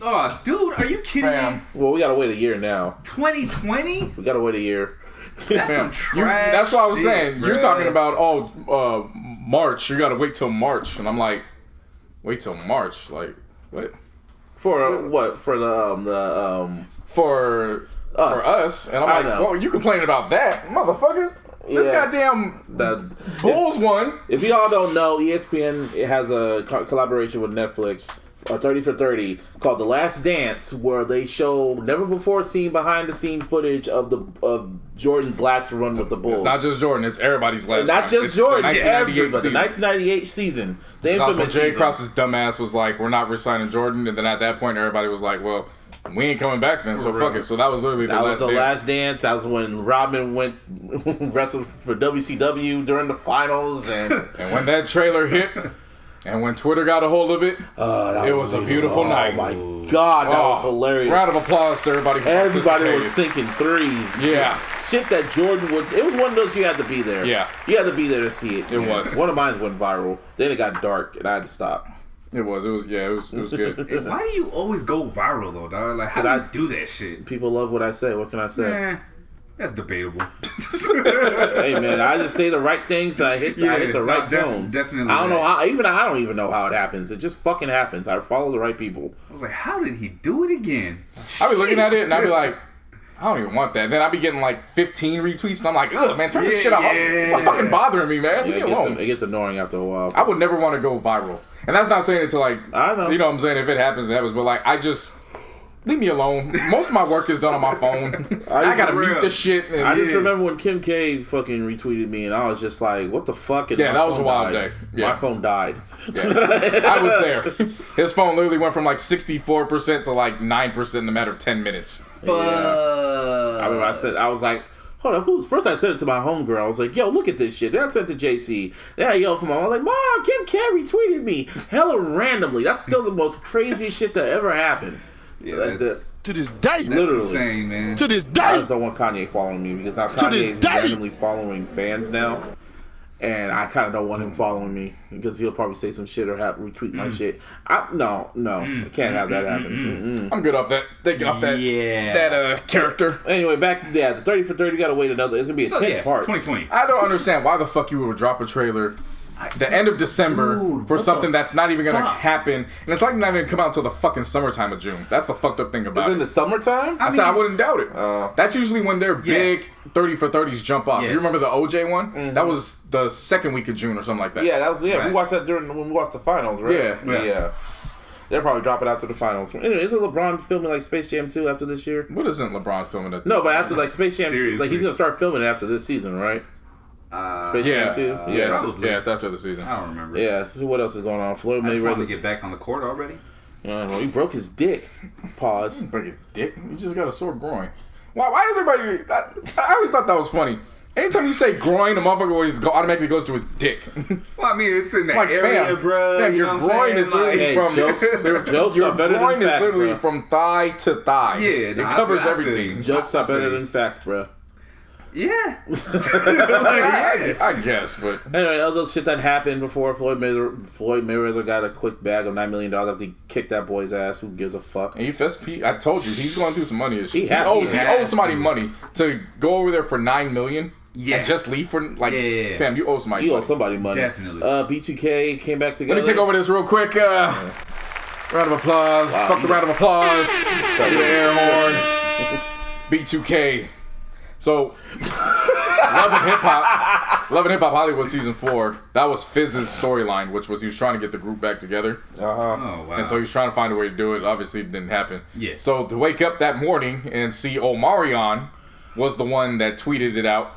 Oh, dude, are you kidding me? Fam. Well, we gotta wait a year now. 2020? We gotta wait a year. That's Fam, some trash. that's what I was shit, saying. You're bruh. talking about March. You got to wait till March, and I'm like, wait till March, like what? For what? For the For Us. us, and I'm I like, know. well, you complaining about that, motherfucker? This Yeah. goddamn the Bulls one. If y'all don't know, ESPN it has a collaboration with Netflix, 30 for 30, called The Last Dance, where they show never before seen behind the scene footage of Jordan's last run with the Bulls. It's not just Jordan; it's everybody's last. Not run. just It's Jordan, the 1998 everybody. The season. 1998 season, the That's when infamous Jay season. Cross's dumbass was like, "We're not resigning Jordan," and then at that point, everybody was like, "Well, we ain't coming back then, so For fuck real. it." So that was literally That was the dance. last dance. That was when Rodman went wrestled for WCW during the finals, and And when that trailer hit, and when Twitter got a hold of it, that it was a beautiful night. Oh my god, that was Oh, hilarious. Round of applause to everybody who Everybody was participated. thinking threes. Yeah. Just shit that Jordan would. It was one of those you had to be there. Yeah. You had to be there to see it. It was. One of mine went viral. Then it got dark, and I had to stop. It was good. Why do you always go viral though, dog? Like, how do I- you do that shit? People love what I say. What can I say? Eh. That's debatable. Hey man, I just say the right things and I hit the right tones. Definitely. I don't know how. I don't even know how it happens. It just fucking happens. I follow the right people. I was like, how did he do it again? I be looking at it and I be like, I don't even want that. Then I be getting like 15 retweets and I'm like, ugh, man, turn this shit off. It's fucking bothering me, man. Leave me alone. It gets annoying after a while. So. I would never want to go viral. And that's not saying it to like, I know. You know what I'm saying? If it happens, it happens. But like, I just, leave me alone. Most of my work is done on my phone. I gotta mute the shit. And, I just remember when Kim K fucking retweeted me and I was just like, what the fuck? And that was a wild day. Yeah. My phone died. Yeah. I was there. His phone literally went from like 64% to like 9% in a matter of 10 minutes. Yeah. I remember I was like, hold up, first I sent it to my homegirl. I was like, yo, look at this shit. Then I sent it to JC. Then I yelled for Mom. I was like, Mom, Kim K retweeted me. Hella randomly. That's still the most crazy shit that ever happened. Yeah, like to this day. Literally. That's insane, man. To this day. I just don't want Kanye following me because now Kanye is randomly following fans now. And I kind of don't want him following me because he'll probably say some shit or retweet my shit. No, I can't have that happen. I'm good off that. They get off that character. Anyway, back the 30 for 30. Got to wait another. It's gonna be a 10 parts. 2020. I don't understand why the fuck you would drop a trailer the end of December for something that's not even gonna happen, and it's like not even gonna come out until the fucking summertime of June. That's the fucked up thing about it. In the summertime? I said I wouldn't doubt it. That's usually when their big 30 for 30s jump off. You remember the OJ one? Mm-hmm. That was the second week of June or something like that. Yeah, that was Right. We watched that when we watched the finals, right? Yeah. They'll probably drop it after the finals. Anyway, isn't LeBron filming like Space Jam 2 after this year? What isn't LeBron filming it? No, but after like Space Jam 2, Seriously. like he's gonna start filming it after this season, right? Space Jam 2? Yeah, it's after the season. I don't remember. Yeah, so what else is going on? Floyd I just wanted to Mayweather. get back on the court already. He broke his dick. Pause. Break his dick? You just got a sore groin. Why does everybody... I always thought that was funny. Anytime you say groin, the motherfucker always automatically goes to his dick. Well, I mean, it's in that Like, area, bro. Fam, you your know what I'm groin saying? is literally Like, from... Jokes your are better groin than facts, is literally bro. from thigh to thigh. Yeah, it no, covers I feel everything. you. Jokes are better than facts, bro. Yeah. I guess, but... Anyway, other shit that happened before Floyd Mayweather got a quick bag of $9 million after he kicked that boy's ass. Who gives a fuck? And I told you, he's going through some money issues. He has owes somebody money to go over there for $9 million. Yeah. And just leave for like, fam, you owe somebody. You owe money. somebody money. Definitely. B2K came back together. Let me take over this real quick. Round of applause. Wow. Fuck the round of applause. Get the air horn. B2K. So, Love and Hip Hop Hollywood season 4. That was Fizz's storyline, which was he was trying to get the group back together. Oh, wow. And so he was trying to find a way to do it. Obviously, it didn't happen. Yeah. So to wake up that morning and see Omarion was the one that tweeted it out.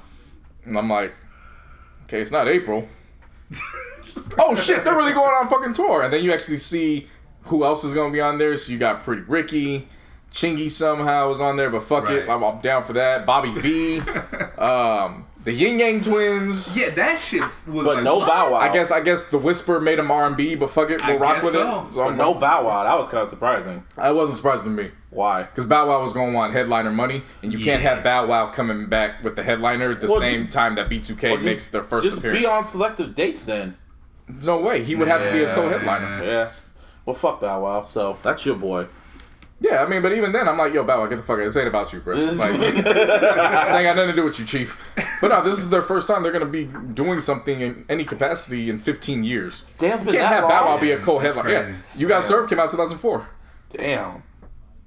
And I'm like, okay, it's not April. Oh shit, they're really going on fucking tour. And then you actually see who else is going to be on there. So you got Pretty Ricky. Chingy somehow was on there, but fuck it. I'm down for that. Bobby V. The Yin Yang Twins. Yeah, that shit was But like, no what? Bow Wow. I guess the Whisper made him R&B, but fuck it, we'll rock with so. it. But no Bow Wow. That was kind of surprising. That wasn't surprising to me. Why? Because Bow Wow was going to want headliner money, and you can't have Bow Wow coming back with the headliner at the same time that B2K makes their first appearance. Just be on selective dates then. There's no way. He would have to be a co-headliner. Yeah. Well, fuck Bow Wow. So that's your boy. Yeah, I mean, but even then, I'm like, yo, Bow Wow, get the fuck out. This ain't about you, bro. Like, this ain't got nothing to do with you, Chief. But no, this is their first time they're going to be doing something in any capacity in 15 years. Damn, it's You been can't have that Bow long. Wow be a co-headliner. Yeah, You Got Served came out 2004. Damn.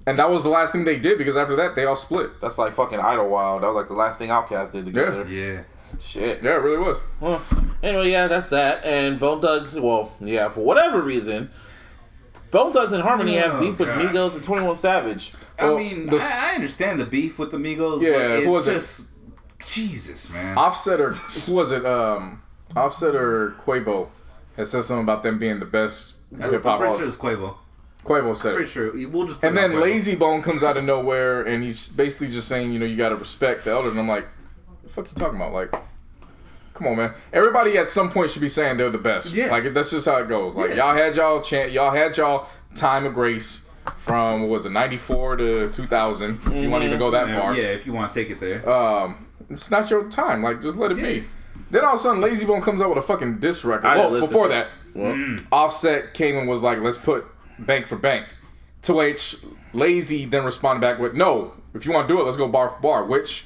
And that was the last thing they did because after that, they all split. That's like fucking Idlewild. That was like the last thing Outkast did together. Yeah. Shit. Yeah, it really was. Well, anyway, yeah, that's that. And Bone Thugs, well, yeah, for whatever reason, Bone Thugs and Harmony have beef with Migos and 21 Savage. Well, I mean, I understand the beef with the Migos, Yeah, but it's who was it? just... Jesus, man. Offset or who was it? Offset or Quavo had said something about them being the best hip hop I'm pretty sure artists. it's Quavo. Quavo said Pretty it. sure. We'll just put And it on then Quavo. Lazy Bone comes out of nowhere and he's basically just saying, you got to respect the elder. And I'm like, what the fuck you talking about? Like, come on, man. Everybody at some point should be saying they're the best. Yeah. Like, that's just how it goes. Like, y'all had y'all time of grace from, what was it, 94 to 2000. If you want to even go that far. Yeah, if you want to take it there. It's not your time. Like, just let it be. Then all of a sudden, Lazy Bone comes out with a fucking diss record. Well, before that, Offset came and was like, let's put bank for bank. To which Lazy then responded back with, no, if you want to do it, let's go bar for bar. Which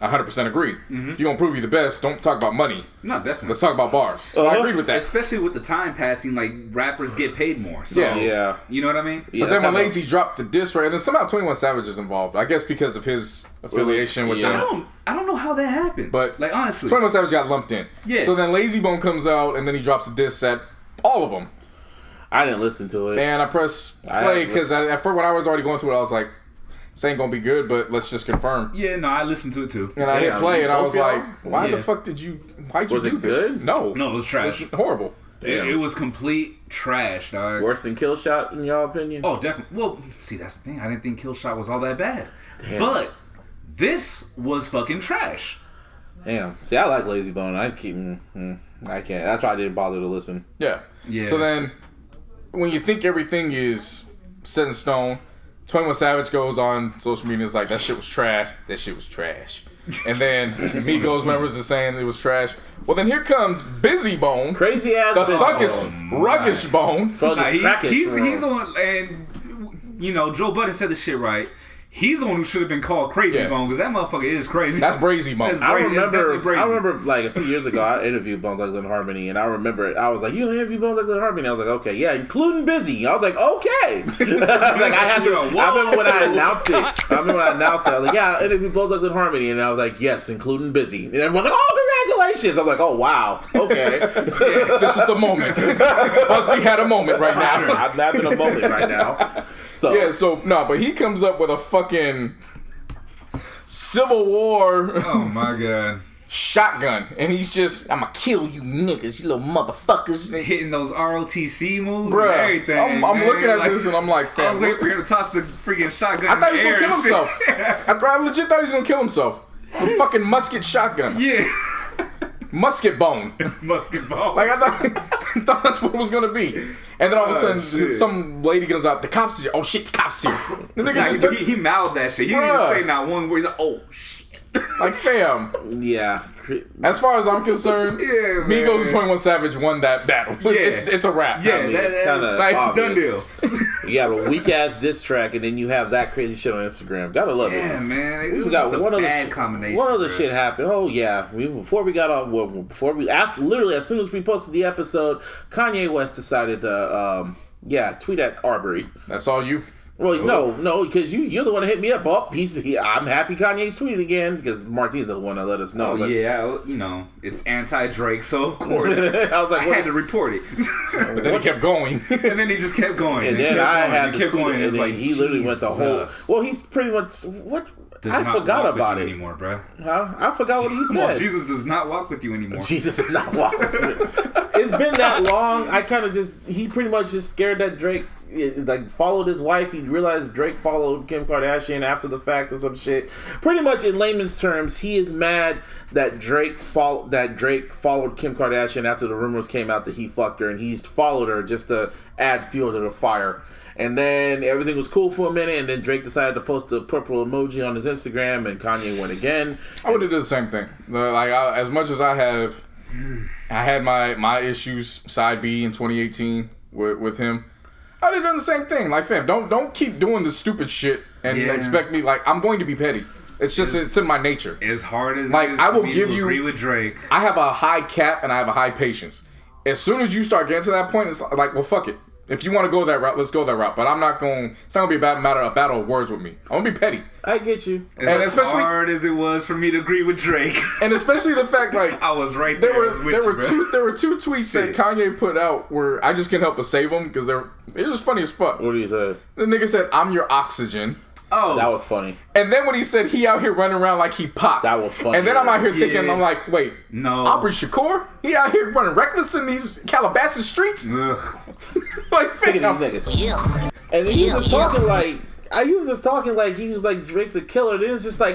100% agreed. If you're going to prove you the best, don't talk about money. No, definitely. Let's talk about bars. So I agreed with that. Especially with the time passing, like, rappers get paid more. So, Yeah. You know what I mean? Yeah, But then when Lazy dropped the diss, right, and then somehow 21 Savage is involved. I guess because of his affiliation with them. I don't know how that happened. But like, honestly, 21 Savage got lumped in. Yeah. So then Lazy Bone comes out, and then he drops a diss at all of them. I didn't listen to it. And I pressed play because at first when I was already going to it, I was like, this ain't gonna be good, but let's just confirm. Yeah, no, I listened to it too. And I hit play, and I was like, why'd Yeah. the fuck did you? Why'd you Was do it this? good? No, No, it was trash. It was horrible. It was complete trash, dog. Worse than Killshot, in your opinion? Oh, definitely. Well, see, that's the thing. I didn't think Killshot was all that bad. Damn. But this was fucking trash. Damn. See, I like Lazy Bone. I can't. That's why I didn't bother to listen. Yeah. Yeah. So then, when you think everything is set in stone, 21 Savage goes on social media and is like, that shit was trash. That shit was trash. And then Migos members are saying it was trash. Well, then here comes Busy Bone, Crazy ass. the Busy fuckest, Bone. ruggish Bone. From Nah, this crackish he's room. on, and you know, Joe Budden said the shit right. He's the one who should have been called Crazy Yeah. Bone because that motherfucker is crazy. That's Brazy Bone. That's I Brazy. That's definitely Brazy. remember like a few years ago I interviewed Bone Thugs and Harmony, and I remember I was like, you interviewed Bone Thugs and Harmony? I was like, okay, yeah, including Busy. I was like, okay. I was like, I had to. I remember when I announced it. I was like, yeah, I interviewed Bone Thugs and Harmony, and I was like, yes, including Busy. And everyone's like, oh, congratulations. I'm like, oh wow, okay. This is the moment. Busby had a moment right now. I'm having a moment right now. So Yeah, so, no, but he comes up with a fucking Civil War Oh my god. shotgun, and he's just, I'ma kill you niggas, you little motherfuckers. They hitting those ROTC moves Bruh, and everything. I'm man. looking at Like, this and I'm like, I was fam, waiting for him to toss the freaking shotgun. I thought he in was the gonna kill air himself. and I legit thought he was gonna kill himself. The fucking musket shotgun. shit. Yeah. Musket bone. Musket ball. Like, I thought that's what it was gonna be. And then all of a sudden, shit. some lady comes out, the cops is here. Oh shit, the cops here. The nigga Like, just he mouthed that shit. He didn't Bruh. even say not one word. He's like, oh shit. like, fam. yeah. As far as I'm concerned, Yeah, man. Migos and 21 Savage won that battle. Yeah. It's a wrap. Yeah, mean, that, it's that's kinda like obvious. done deal. You have a weak ass diss track, and then you have that crazy shit on Instagram. Gotta love Yeah, it. man. It We was forgot just a one other bad combination. One other bro. shit happened. Oh yeah, before we got on, after literally as soon as we posted the episode, Kanye West decided to tweet at Arbery. That's all you. Well, no, because you're the one that hit me up. Oh, I'm happy Kanye's tweeting again because Martin's the one that let us know. I Oh was like, yeah, you know, it's anti-Drake, so of course I was like, I had to report it. But then he kept going. And then he just kept going. and He then kept I going. had He to kept tweet going. it, It was and then like he literally went the whole. Jesus. Well, he's pretty much what Does I not forgot walk with about you it anymore, bro. Huh? I forgot what he Come on, said. Jesus does not walk with you anymore. Jesus is not walking. It's been that long. I kind of he pretty much just scared that Drake like followed his wife. He realized Drake followed Kim Kardashian after the fact or some shit. Pretty much in layman's terms, he is mad that Drake followed Kim Kardashian after the rumors came out that he fucked her, and he's followed her just to add fuel to the fire. And then everything was cool for a minute, and then Drake decided to post a purple emoji on his Instagram, and Kanye went again. I would have done the same thing. As much as I had my issues, side B in 2018 with him. I would have done the same thing. Like, fam, don't keep doing the stupid shit and expect me. Like, I'm going to be petty. It's just it's in my nature. As hard as Like, it is I for will me give to you. agree with Drake. I have a high cap and I have a high patience. As soon as you start getting to that point, it's like, well, fuck it. If you want to go that route, let's go that route. But I'm not going. It's not gonna be a battle of words with me. I'm gonna be petty. I get you. As especially- hard as it was for me to agree with Drake, And especially the fact, like, I was right there. there I was with you, bro. were two tweets Shit. that Kanye put out where I just can't help but save them because they're just funny as fuck. What do you say? The nigga said, "I'm your oxygen," Oh, That was funny. and then when he said he out here running around like he popped, That was funny. And then I'm out here thinking, Yeah. I'm like, wait, No. Aubrey Shakur, he out here running reckless in these Calabasas streets, Ugh. like, Sick fam, of these niggas. And he was just talking like. He was just talking like he was like Drake's a killer. Then it's just like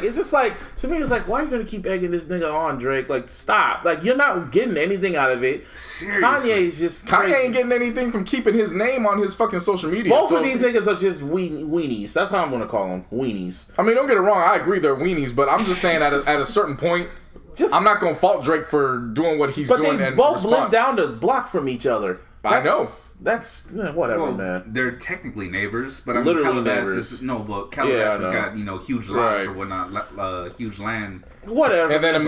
to me it's like, why are you gonna keep egging this nigga on, Drake? Like, stop. Like, you're not getting anything out of it. Seriously. Kanye's just crazy. Kanye ain't getting anything from keeping his name on his fucking social media. Both so- of these niggas are just weenies. That's how I'm gonna call them, weenies. I mean, don't get it wrong. I agree they're weenies, but I'm just saying at a certain point, Just I'm not gonna fault Drake for doing what he's but doing. they and both response. live down the block from each other. I know. That's whatever, man. They're technically neighbors, but I mean, Literally Calabasas neighbors. But Calabasas I got huge lots Right. or whatnot, huge land. Whatever. And then So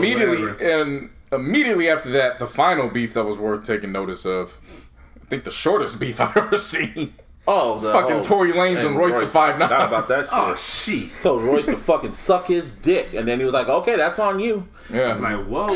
immediately after that, the final beef that was worth taking notice of. I think the shortest beef I've ever seen. Fucking Tory Lanez and Royce the 5'9". Forgot about that shit. Oh shit! Told Royce to fucking suck his dick, and then he was like, "Okay, that's on you." Yeah. It's like, whoa.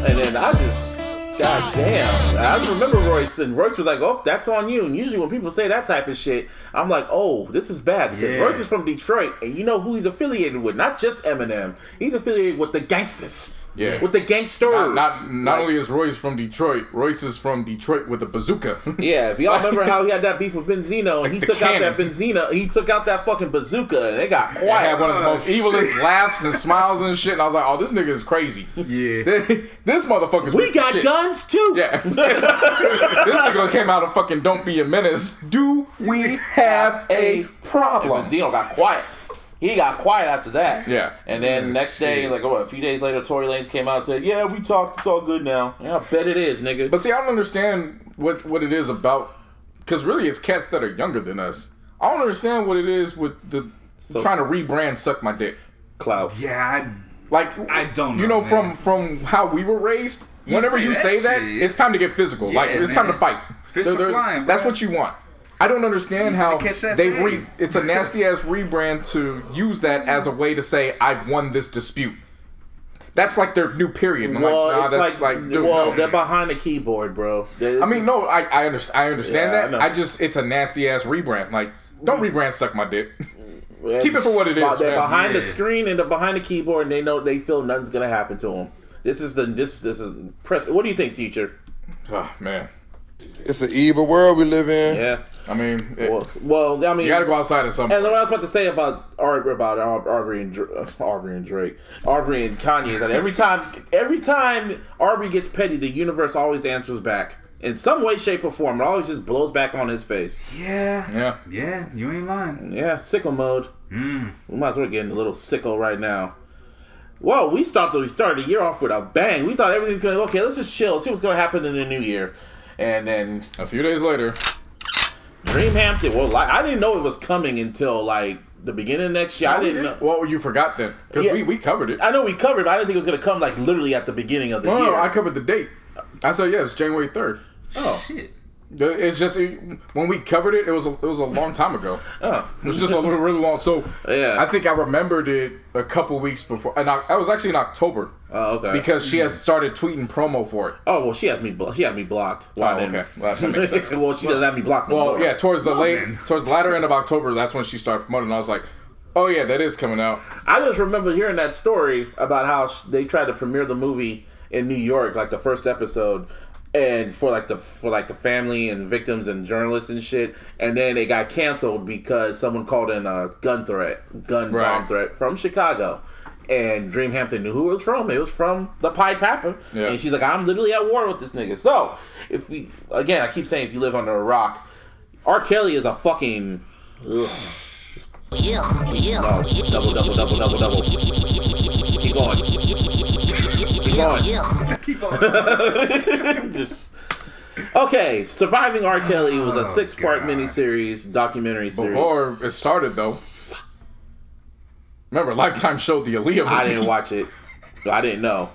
And then I just, goddamn, I remember Royce, and Royce was like, "Oh, that's on you." And usually when people say that type of shit, I'm like, "Oh, this is bad," because Royce is from Detroit, and you know who he's affiliated with? Not just Eminem. He's affiliated with the gangsters. Yeah. With the gangsters. Not only is Royce from Detroit, Royce is from Detroit with a bazooka. Yeah, if y'all remember how he had that beef with Benzino, and he took out that Benzino, he took out that fucking bazooka, and it got quiet. I had one of the most evilest laughs and smiles and shit, and I was like, "Oh, this nigga is crazy." Yeah. This motherfucker's We with got shit. guns too. Yeah. This nigga came out of fucking "Don't Be a Menace." Do we have a problem? Benzino got quiet. He got quiet after that. Yeah. And then next day, like a few days later, Tory Lanez came out and said, "Yeah, we talked. It's all good now." Yeah, I bet it is, nigga. But see, I don't understand what it is about, because really it's cats that are younger than us. I don't understand what it is with the trying to rebrand "Suck My Dick." Clout. Yeah, I don't know. You know, man. from how we were raised, whenever you say that, shit, it's time to get physical. Yeah, like it's man. time to fight. Fists are flying, That's bro. what you want. I don't understand how catch that they've fade. it's a nasty ass rebrand to use that as a way to say I've won this dispute. That's like their new period. I'm Well, like, nah, it's that's like, dude, no. they're behind the keyboard, bro. I mean, no, I understand Yeah, I that. know. It's a nasty ass rebrand. Like, don't rebrand "Suck My Dick." Yeah, Keep it for what it is, They're man. behind the Yeah. screen and they're behind the keyboard, and they feel nothing's gonna happen to them. This is press. What do you think, Future? Oh man, It's an evil world we live in. Yeah. I mean, Well, I mean, you gotta go outside at some And point. what I was about to say about Aubrey and Drake, Aubrey and Kanye, is that every time Aubrey gets petty, the universe always answers back in some way, shape, or form. It always just blows back on his face. Yeah, you ain't lying. Yeah, sickle mode. We might as well get in a little sickle right now. Well, we started the year off with a bang. We thought everything's gonna okay. Let's just chill, see what's gonna happen in the new year, and then A few days later, Dreamhampton. Well, I didn't know it was coming until like the beginning of next year. I didn't know. Well, you forgot then, because Yeah. we covered it. I know we covered it, but I didn't think it was gonna come like literally at the beginning of the year. No, I covered the date. I said, yeah, it's January 3rd. Oh, Shit. It's just when we covered it, it was a long time ago. oh, It was just a really long. So Yeah. I think I remembered it a couple weeks before, and I was actually in October oh, okay. because she has started tweeting promo for it. Oh well, she had me blocked. Well, I didn't- okay. Well, that makes sense. well, she doesn't have me blocked. no Well, more. yeah, towards the man. latter end of October, that's when she started promoting. And I was like, oh yeah, that is coming out. I just remember hearing that story about how they tried to premiere the movie in New York, like the first episode, and for the family and victims and journalists and shit, and then it got canceled because someone called in a gun bomb Right. threat from Chicago. And Dreamhampton knew who it was from. It was from the Pied Piper. Yeah. And she's like, I'm literally at war with this nigga. So, I keep saying if you live under a rock, R. Kelly is a fucking... Ugh. Double. Keep going. Keep going. Just... Okay, Surviving R. Kelly was a 6-part God. miniseries, documentary series. Before it started, though, remember Lifetime showed the Aaliyah movie. I didn't watch it. I didn't know.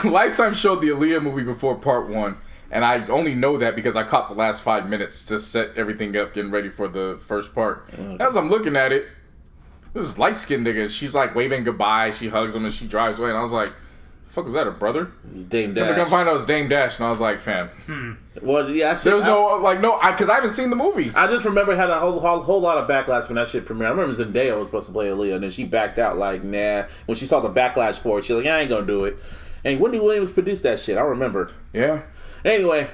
Lifetime showed the Aaliyah movie before part 1, and I only know that because I caught the last 5 minutes to set everything up, getting ready for the first part. As I'm looking at it, this light-skinned nigga, she's like waving goodbye, she hugs him, and she drives away, and I was like, fuck was that, her brother? It was Dame Then we Dash. come find out it was Dame Dash, and I was like, fam. Well, yeah, There was because I haven't seen the movie. I just remember it had a whole lot of backlash when that shit premiered. I remember Zendaya was supposed to play Aaliyah, and then she backed out like, nah. When she saw the backlash for it, she's like, I ain't gonna do it. And Wendy Williams produced that shit. I remember. Yeah. Anyway,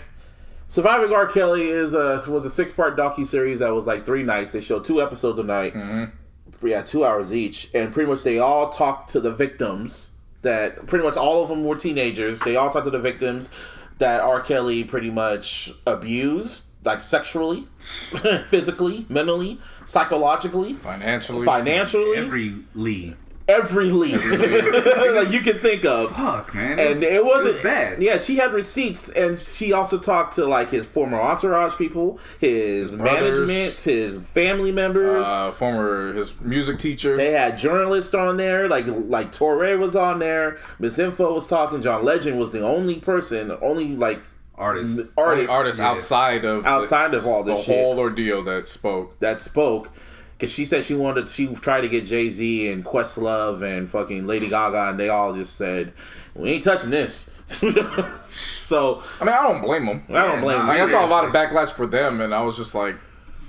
Surviving R. Kelly was a 6-part docu-series that was like 3 nights. They showed 2 episodes a night. Mm-hmm. Yeah, 2 hours each. And pretty much they all talked to the victims. That pretty much all of them were teenagers. They all talked to the victims that R. Kelly pretty much abused, like sexually, physically, mentally, psychologically, Financially. Every Lee. every leak like you can think of. Fuck, man. And it wasn't bad. Yeah, she had receipts, and she also talked to like his former entourage people, his management, his family members, his music teacher. They had journalists on there, like Torre was on there, Miss Info was talking, John Legend was the only person, artist outside of all this the whole ordeal that spoke. Because she said she tried to get Jay-Z and Questlove and fucking Lady Gaga, and they all just said, we ain't touching this. So I mean, I don't blame them. I saw a lot of backlash for them, and I was just like,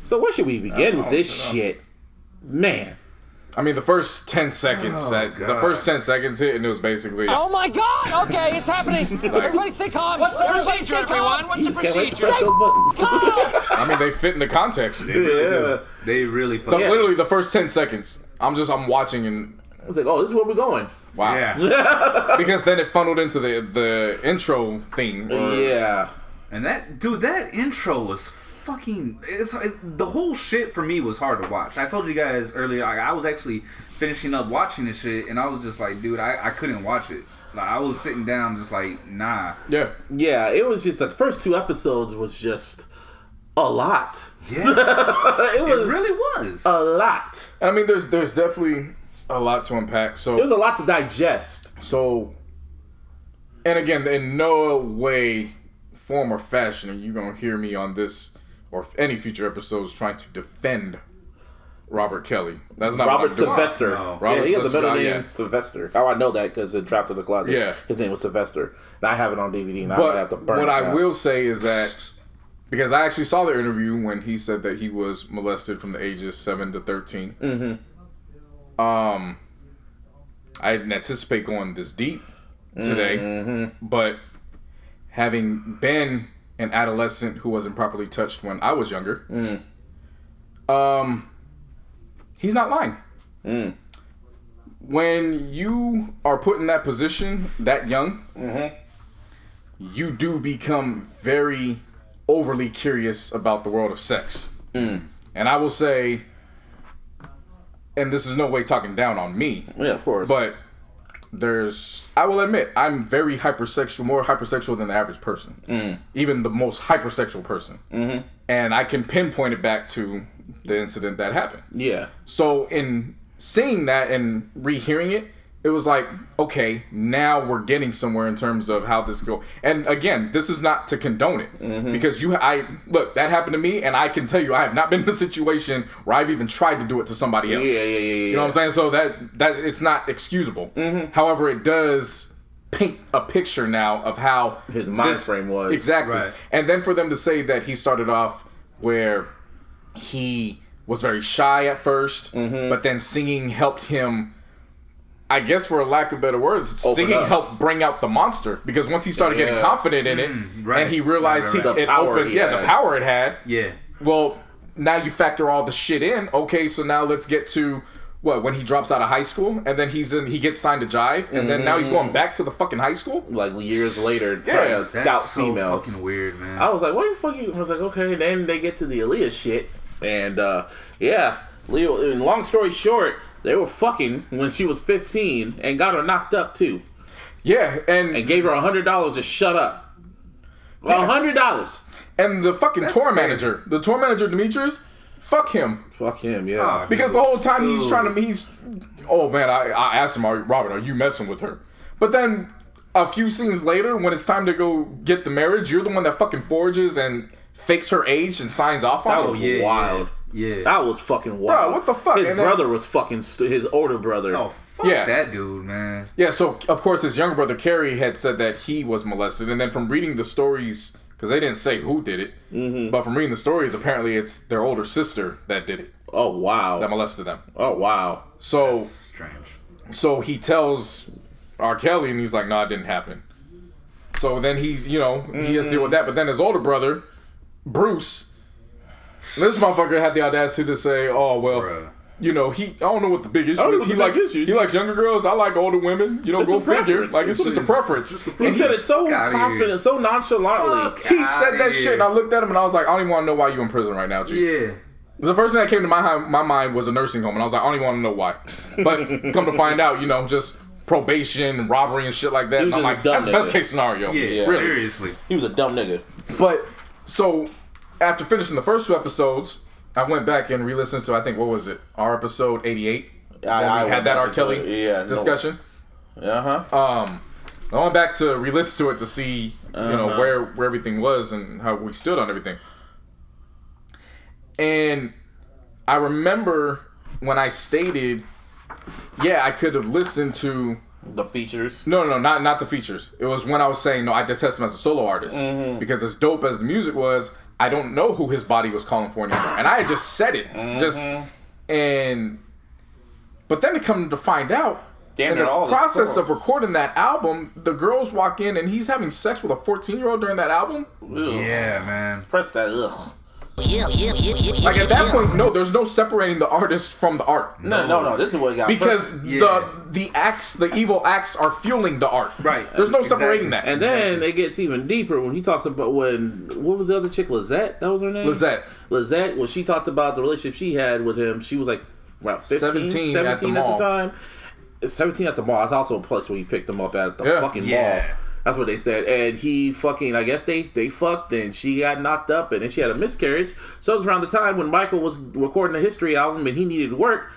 so where should we begin with this shit, man? I mean, the first 10 seconds hit, and it was basically, oh my god! Okay, it's happening. Everybody stay calm. What's the procedure, everyone? What's the procedure? I mean, they fit in the context. They really fucking. Literally, the first 10 seconds, I'm watching, and I was like, oh, this is where we're going. Wow. Yeah. Because then it funneled into the intro theme. Yeah. And that intro was fucking. The whole shit for me was hard to watch. I told you guys earlier, I was actually finishing up watching this shit, and I was just like, dude, I couldn't watch it. Like, I was sitting down just like, nah. Yeah. Yeah, it was just, the first 2 episodes was just a lot. Yeah. it really was. A lot. I mean, there's definitely a lot to unpack. So there's a lot to digest. So, and again, in no way, form, or fashion are you going to hear me on this or any future episodes trying to defend Robert Kelly. That's not Robert what I'm doing. Sylvester. No. He has the middle name Sylvester. Oh, I know that because in Trapped in the Closet, yeah, his name was Sylvester. And I have it on DVD, and I might have to burn it. What I will say is that, because I actually saw the interview when he said that he was molested from the ages 7 to 13. Mm-hmm. I didn't anticipate going this deep today, but having been an adolescent who wasn't properly touched when I was younger, he's not lying. When you are put in that position that young, you do become very overly curious about the world of sex. And I will say, and this is no way talking down on me. Yeah, of course. But I will admit, I'm very hypersexual, more hypersexual than the average person. Even the most hypersexual person. And I can pinpoint it back to the incident that happened. Yeah. So in seeing that and rehearing it, it was like, okay, now we're getting somewhere in terms of how this go. And again, this is not to condone it, because look, that happened to me, and I can tell you, I have not been in a situation where I've even tried to do it to somebody else. You know what I'm saying? So that it's not excusable. However, it does paint a picture now of how his mind frame was. Exactly. Right. And then for them to say that he started off where he was very shy at first, but then singing helped him, I guess for a lack of better words, singing helped bring out the monster. Because once he started getting confident in it, and he realized the power it had. Yeah. Well, now you factor all the shit in. Okay, so now let's get to when he drops out of high school, and then he gets signed to Jive, and then now he's going back to the fucking high school, like years later, trying to scout females. Fucking weird, man. I was like, what the fuck? I was like, okay. Then they get to the Aaliyah shit, and Leo. And long story short, they were fucking when she was 15 and got her knocked up too. Yeah, and gave her $100 to shut up. $100. And the fucking tour manager, Demetrius, fuck him. Fuck him, yeah. Because the whole time oh man, I asked him, Robert, are you messing with her? But then a few scenes later, when it's time to go get the marriage, you're the one that fucking forges and fakes her age and signs off on it. That was wild. Yeah. That was fucking wild. Bro, what the fuck? His brother was fucking his older brother. Oh, fuck that dude, man. Yeah, so of course his younger brother Kerry had said that he was molested, and then from reading the stories, because they didn't say who did it, but from reading the stories, apparently it's their older sister that did it. Oh, wow. That molested them. Oh, wow. So that's strange. So he tells R. Kelly, and he's like, no, it didn't happen. So then he's, he has to deal with that. But then his older brother, Bruce, this motherfucker had the audacity to say, oh, well, bruh. I don't know what the big issue is. He likes younger girls. I like older women. Go figure. Like, it's just a preference. He said it so confident, so nonchalantly. He said that shit, and I looked at him, and I was like, I don't even want to know why you in prison right now, G. Yeah. The first thing that came to my mind was a nursing home, and I was like, I don't even want to know why. But come to find out, just probation, robbery, and shit like that. And I'm like, that's the best case scenario. Yeah, really. Seriously. He was a dumb nigga. But, so, after finishing the first 2 episodes, I went back and re-listened to, I think, what was it? Our episode 88. I had that R. Kelly discussion. I went back to re-listen to it to see, where everything was and how we stood on everything. And I remember when I stated, I could have listened to the features. No, not the features. It was when I was saying, no, I detest him as a solo artist. Because as dope as the music was, I don't know who his body was calling for anymore. And I had just said it. But then it come to find out, in the process of recording that album, the girls walk in and he's having sex with a 14-year-old during that album. Yeah, man. Press that. Ugh. Like at that point, no, there's no separating the artist from the art. No. This is what you got. Because the acts, the evil acts, are fueling the art. Right. There's no separating that. And then it gets even deeper when he talks about what was the other chick? Lizette? That was her name. Lizette. When she talked about the relationship she had with him, she was like around 17 at the time. 17 at the mall. That's also a place where he picked them up at the fucking mall. That's what they said. And he fucking, I guess they fucked, and she got knocked up, and then she had a miscarriage. So it was around the time when Michael was recording the History album, and he needed work,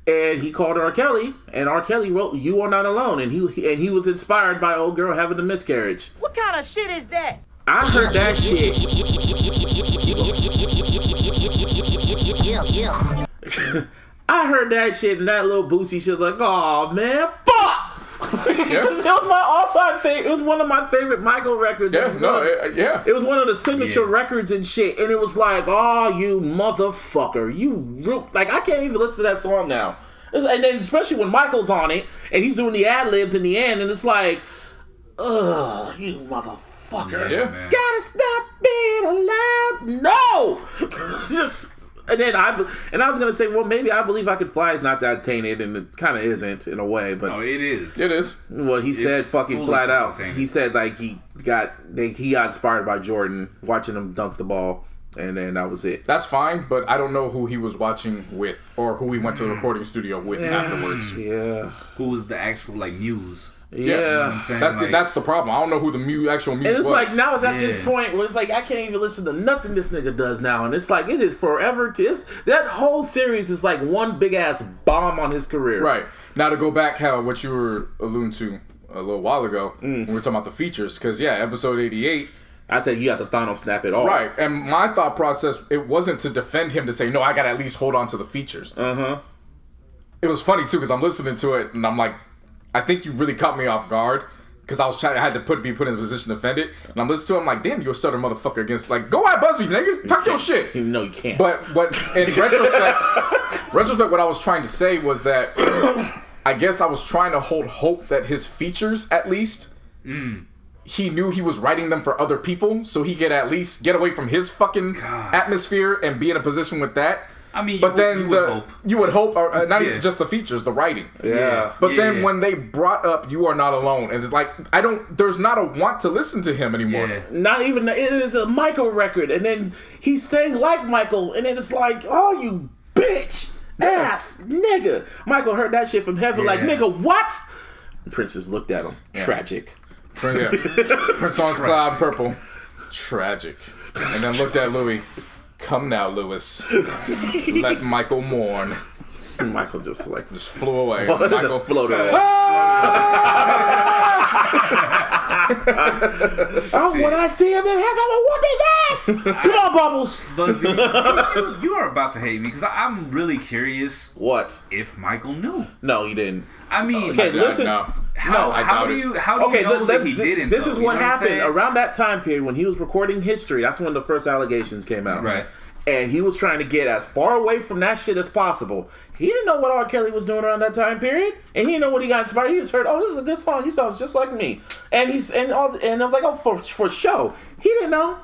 and he called R. Kelly, and R. Kelly wrote "You Are Not Alone," and he was inspired by old girl having a miscarriage. What kind of shit is that? I heard that shit. I heard that shit, and that little Boosie shit was like, oh man, fuck! It was my all-time thing. It was one of my favorite Michael records. It was one of the signature records and shit, and it was like, oh, you motherfucker, like I can't even listen to that song now. And then especially when Michael's on it and he's doing the ad libs in the end, and it's like, ugh, you motherfucker, gotta stop being allowed. No, just. And then I was gonna say, well, maybe I Believe I Could Fly is not that tainted, and it kind of isn't in a way, but no, it is. It is. Well, he said fucking flat out. Tainted. He said like he got inspired by Jordan, watching him dunk the ball, and then that was it. That's fine, but I don't know who he was watching with, or who he went to the recording studio with afterwards. Yeah. Who was the actual muse? Yeah, you know that's the problem. I don't know who the actual muse was. And it's like now it's at this point where it's like I can't even listen to nothing this nigga does now, and it's like it is forever. That whole series is like one big ass bomb on his career. Right now to go back, what you were alluding to a little while ago when we were talking about the features, because episode 88. I said you have to Thanos snap it all. Right, and my thought process, it wasn't to defend him to say no, I gotta at least hold on to the features. It was funny too because I'm listening to it and I'm like, I think you really caught me off guard because I had to be put in a position to defend it, and I'm listening to it. I'm like, damn, you're a stutter motherfucker against go at Busby, nigga, talk your shit. No, you can't. But in retrospect, what I was trying to say was that I guess I was trying to hold hope that his features, at least, he knew he was writing them for other people, so he could at least get away from his fucking atmosphere and be in a position with that. I mean, you would hope, or not even just the features, the writing. Yeah. But then when they brought up "You Are Not Alone," and it's like there's not a want to listen to him anymore. Yeah. Not even it is a Michael record, and then he sang like Michael, and then it's like, oh, you bitch ass nigga. Michael heard that shit from heaven, like nigga, what? Princess looked at him, tragic. Prince on his cloud, purple, tragic, and then looked at Louis. Come now, Lewis. Let Michael mourn. Michael just flew away. Michael just floated away. When I see him in heck, I'm gonna whoop his ass. Come on, Bubbles. Busby, you are about to hate me because I'm really curious. What? If Michael knew? No, he didn't. I mean, okay, listen. How do you know that he didn't? This is what happened around that time period when he was recording History. That's when the first allegations came out. Right. And he was trying to get as far away from that shit as possible. He didn't know what R. Kelly was doing around that time period, and he didn't know what he got inspired. He just heard, "Oh, this is a good song. He sounds just like me." And I was like, "Oh, for show." He didn't know.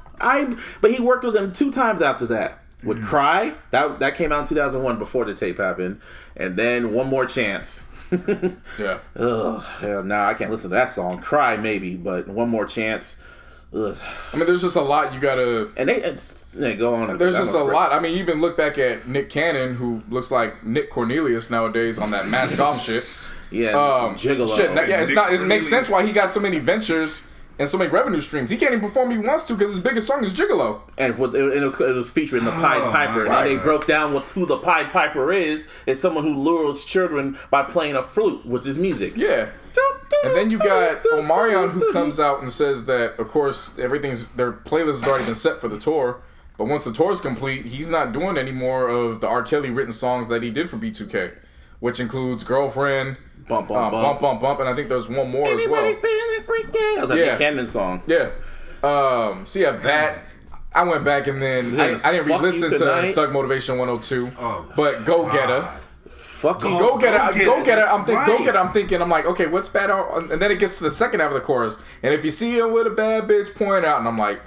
But he worked with him 2 times after that. With Cry, that came out in 2001 before the tape happened, and then One More Chance. Yeah. Ugh. Hell, nah, I can't listen to that song. Cry maybe, but One More Chance. Ugh. I mean, there's just a lot you gotta. And they go on. There's just a lot. I mean, you even look back at Nick Cannon, who looks like Nick Cornelius nowadays on that mask off shit. Yeah, Gigolo. Shit, it's not. It makes sense why he got so many ventures and so many revenue streams. He can't even perform if he wants to because his biggest song is Gigolo. And it was featuring the Pied Piper. And they broke down who the Pied Piper is. It's someone who lures children by playing a flute, which is music. Yeah. And then you got Omarion, who comes out and says that, of course, their playlist has already been set for the tour. But once the tour is complete, he's not doing any more of the R. Kelly written songs that he did for B2K, which includes Girlfriend, Bump, Bump, Bump, and I think there's one more as well. That was a Nick Cannon song. Yeah. So you have that. I went back and then I didn't re-listen to Thug Motivation 102, but Go Getter. Fucking Go Getter. I'm thinking, I'm like, okay, what's bad? And then it gets to the second half of the chorus, and if you see him with a bad bitch, point out, and I'm like,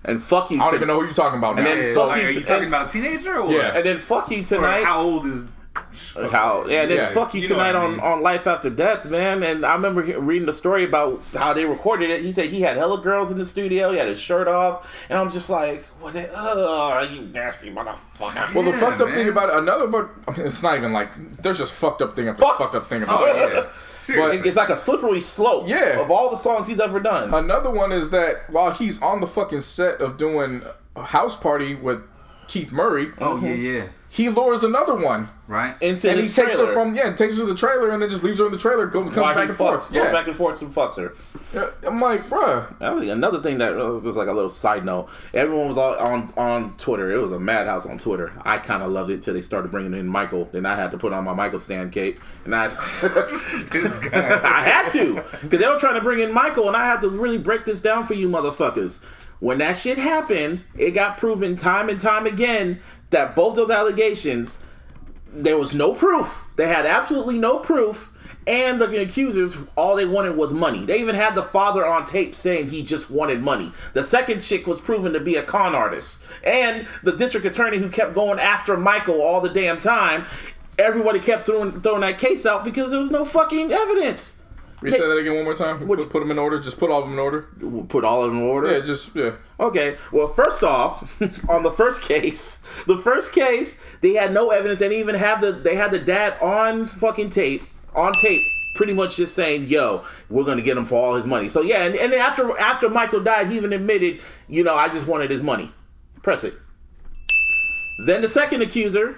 and fuck you. I don't even know who you're talking about now. And then are you talking about a teenager or what? Yeah. And then fuck you tonight. Or how old is? Fuck you tonight on Life After Death, man. And I remember reading the story about how they recorded it. He said he had hella girls in the studio. He had his shirt off, and I'm just like, what? You nasty motherfucker. Well, the fucked up thing about it, it's not even like there's just fucked up thing about it. But it's like a slippery slope of all the songs he's ever done. Another one is that while he's on the fucking set of doing a house party with Keith Murray, he lures another one into and he takes trailer. her from takes her to the trailer and then just leaves her in the trailer, comes back and forth. Goes back and forth and fucks her. Yeah, I'm like, bruh. I think another thing that was like a little side note. Everyone was all on Twitter. It was a madhouse on Twitter. I kind of loved it till they started bringing in Michael. Then I had to put on my Michael Stan cape, and I had to because they were trying to bring in Michael, and I had to really break this down for you motherfuckers. When that shit happened, it got proven time and time again that both those allegations, there was no proof. They had absolutely no proof. And the accusers, all they wanted was money. They even had the father on tape saying he just wanted money. The second chick was proven to be a con artist. And the district attorney who kept going after Michael all the damn time, everybody kept throwing that case out because there was no fucking evidence. Say that again one more time. Put them in order. Just put all of them in order. Put all of them in order? Yeah, Okay. Well, first off, on the first case, they had no evidence, and even they had the dad on fucking tape, pretty much just saying, "Yo, we're gonna get him for all his money." So yeah, and then after Michael died, he even admitted, I just wanted his money. Press it. Then the second accuser,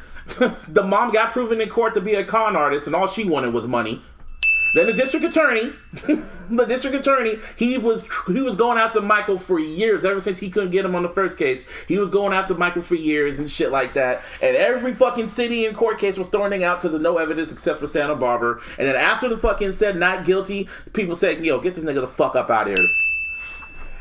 the mom got proven in court to be a con artist, and all she wanted was money. Then the district attorney, he was going after Michael for years. Ever since he couldn't get him on the first case, he was going after Michael for years and shit like that. And every fucking city in court case was throwing it out because of no evidence except for Santa Barbara. And then after the fucking said not guilty, people said, "Yo, get this nigga the fuck up out of here."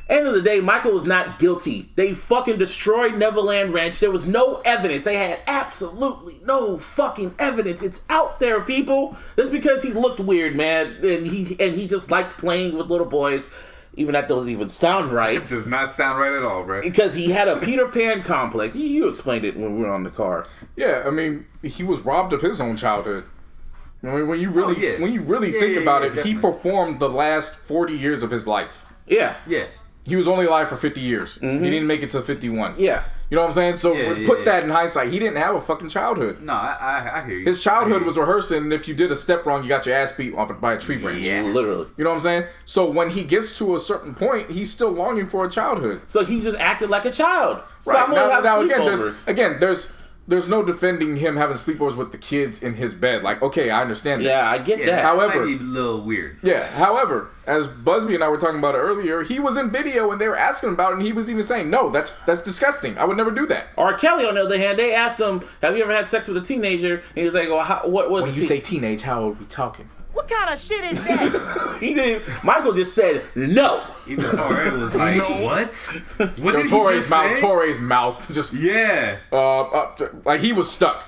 End of the day, Michael was not guilty. They fucking destroyed Neverland Ranch. There was no evidence. They had absolutely no fucking evidence. It's out there, people. That's because he looked weird, man. And he just liked playing with little boys. Even that doesn't even sound right. It does not sound right at all, bro. Because he had a Peter Pan complex. You explained it when we were on the car. Yeah, I mean, he was robbed of his own childhood. I mean, when you really think about it, definitely. he performed the last 40 years of his life. Yeah. He was only alive for 50 years. Mm-hmm. He didn't make it to 51. Yeah. You know what I'm saying? So put that in hindsight. He didn't have a fucking childhood. No, I hear you. His childhood was rehearsing, and if you did a step wrong, you got your ass beat off by a tree branch. Yeah, literally. You know what I'm saying? So when he gets to a certain point, he's still longing for a childhood. So he just acted like a child. So right. I'm gonna have sleepovers. There's no defending him having sleepovers with the kids in his bed. Like, okay, I understand that. Yeah, I get that. However, might be a little weird. Yeah. However, as Busby and I were talking about it earlier, he was in video and they were asking him about it, and he was even saying, "No, that's disgusting. I would never do that." R. Kelly, on the other hand, they asked him, "Have you ever had sex with a teenager?" And he was like, "Well, what was?" When you say teenage, how old are we talking? What kind of shit is that? He didn't. Michael just said no. Even Torre was like, "What? What did Torre's he just say?" Torre's mouth just like he was stuck.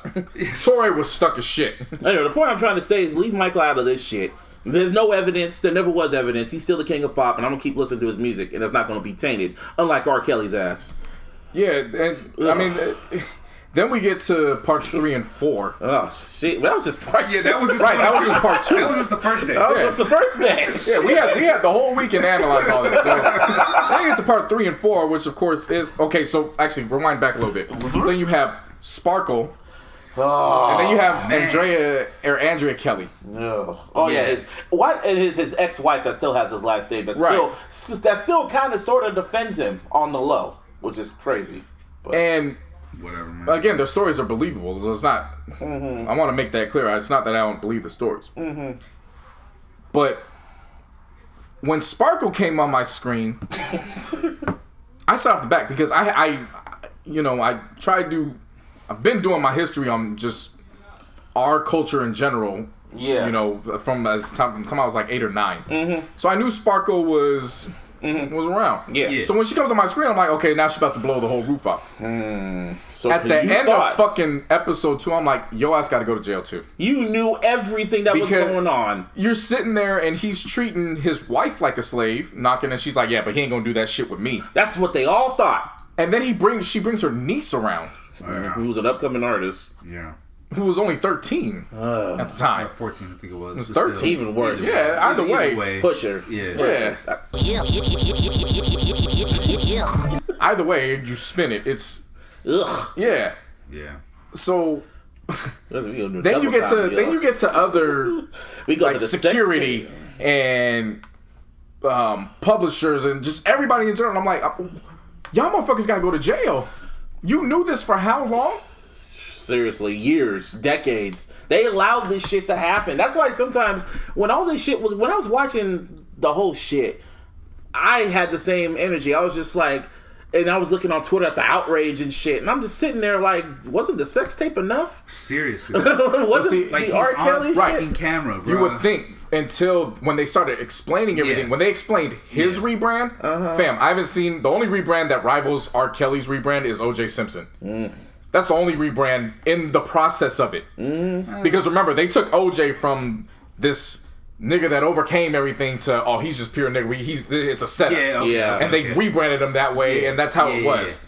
Torre was stuck as shit. Anyway, the point I'm trying to say is leave Michael out of this shit. There's no evidence. There never was evidence. He's still the king of pop, and I'm gonna keep listening to his music, and it's not gonna be tainted. Unlike R. Kelly's ass. Yeah, and I mean, Then we get to parts 3 and 4. Oh shit! That was just part. Yeah, that was just Right, that was just part 2. That was just the first day. That was just the first day. Yeah, we had the whole weekend to analyze all this. So then you get to part 3 and 4, which of course is okay. So actually, rewind back a little bit. So then you have Sparkle, and then you have Andrea Kelly. No. Oh yeah, his ex-wife that still has his last name, but Right. still kind of sort of defends him on the low, which is crazy. But. And Whatever, man. again, their stories are believable. So it's not. I want to make that clear. It's not that I don't believe the stories. But when Sparkle came on my screen, I sat off the back because I've been doing my history on just our culture in general. Yeah. You know, from the time I was like 8 or 9. So I knew Sparkle was around. Yeah. So when she comes on my screen, I'm like, okay, now she's about to blow the whole roof off. So At the end of fucking episode 2, I'm like, yo, ass got to go to jail too. you knew everything that was going on. You're sitting there and he's treating his wife like a slave, knocking, and she's like, yeah, but he ain't gonna do that shit with me. That's what they all thought. And then she brings her niece around, Who was an upcoming artist. Yeah. who was only 13 at the time. 14, I think it was. It was 13. Even worse. Yeah, either way. Pusher. Yeah. Either way, you spin it. It's Ugh. yeah. Yeah. So Then then you get to other we go like to the security and publishers and just everybody in general. And I'm like, y'all motherfuckers gotta go to jail. You knew this for how long? Seriously, years, decades. They allowed this shit to happen. That's why sometimes when all this shit when I was watching the whole shit, I had the same energy. I was just like, and I was looking on Twitter at the outrage and shit, and I'm just sitting there like, wasn't the sex tape enough? Seriously. Wasn't Like the R. Kelly shit? fucking camera, bro. You would think until when they started explaining everything. Yeah. When they explained his rebrand, fam, I haven't seen the only rebrand that rivals R. Kelly's rebrand is O.J. Simpson. That's the only rebrand in the process of it. Because remember, they took O.J. from this nigga that overcame everything to he's just pure nigga. It's a setup. And they rebranded him that way, and that's how it was.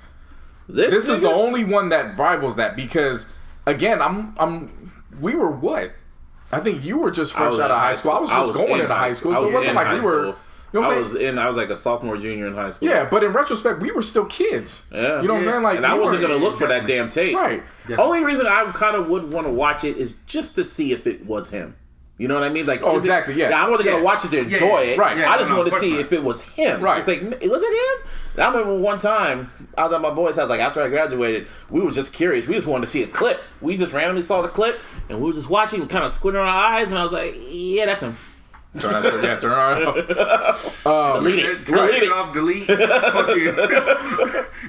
This is the only one that rivals that because again, we were what? I think you were just fresh out of high school. I was just going into high school, so it wasn't like we were. You know what I'm saying? I was like a sophomore, junior in high school. Yeah, but in retrospect, we were still kids. Yeah. You know what I'm saying? Like, and I wasn't gonna look for that damn tape. Right. Only reason I kind of would want to watch it is just to see if it was him. You know what I mean? Like, exactly. Yeah. I wasn't gonna watch it to enjoy it. Right. I just want to see if it was him. Right. Just like, was it him? I remember one time I was at my boy's house. Like after I graduated, we were just curious. We just wanted to see a clip. We just randomly saw the clip, and we were just watching, kind of squinting our eyes, and I was like, "Yeah, that's him." Turn it off. Delete it. Delete it. Off, delete. Fucking.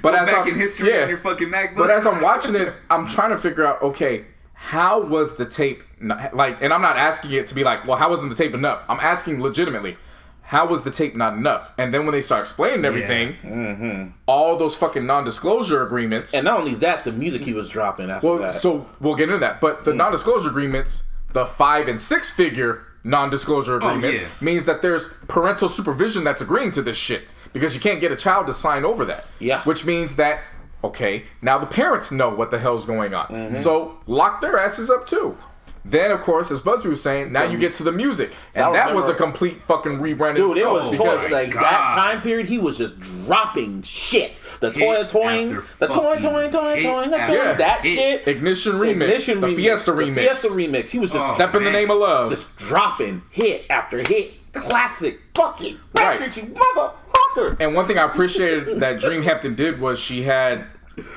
But as back I'm in history on your fucking MacBook. But as I'm watching it, I'm trying to figure out, okay, how was the tape like? And I'm not asking it to be like, well, how wasn't the tape enough? I'm asking legitimately, how was the tape not enough? And then when they start explaining everything, all those fucking non-disclosure agreements, and not only that, the music he was dropping after that. So we'll get into that. But the non-disclosure agreements, the 5- and 6-figure non-disclosure agreements means that there's parental supervision that's agreeing to this shit because you can't get a child to sign over that. Yeah. Which means that, okay, now the parents know what the hell's going on. So lock their asses up too. Then, of course, as Busby was saying, now you get to the music. And that was a complete fucking rebrand. Dude, it was like that time period, he was just dropping shit. The toying, that shit. Ignition remix. The Fiesta remix. He was just Step in the Name of Love. Just dropping hit after hit. Classic fucking record, you motherfucker. And one thing I appreciated that Dream Hampton did was she had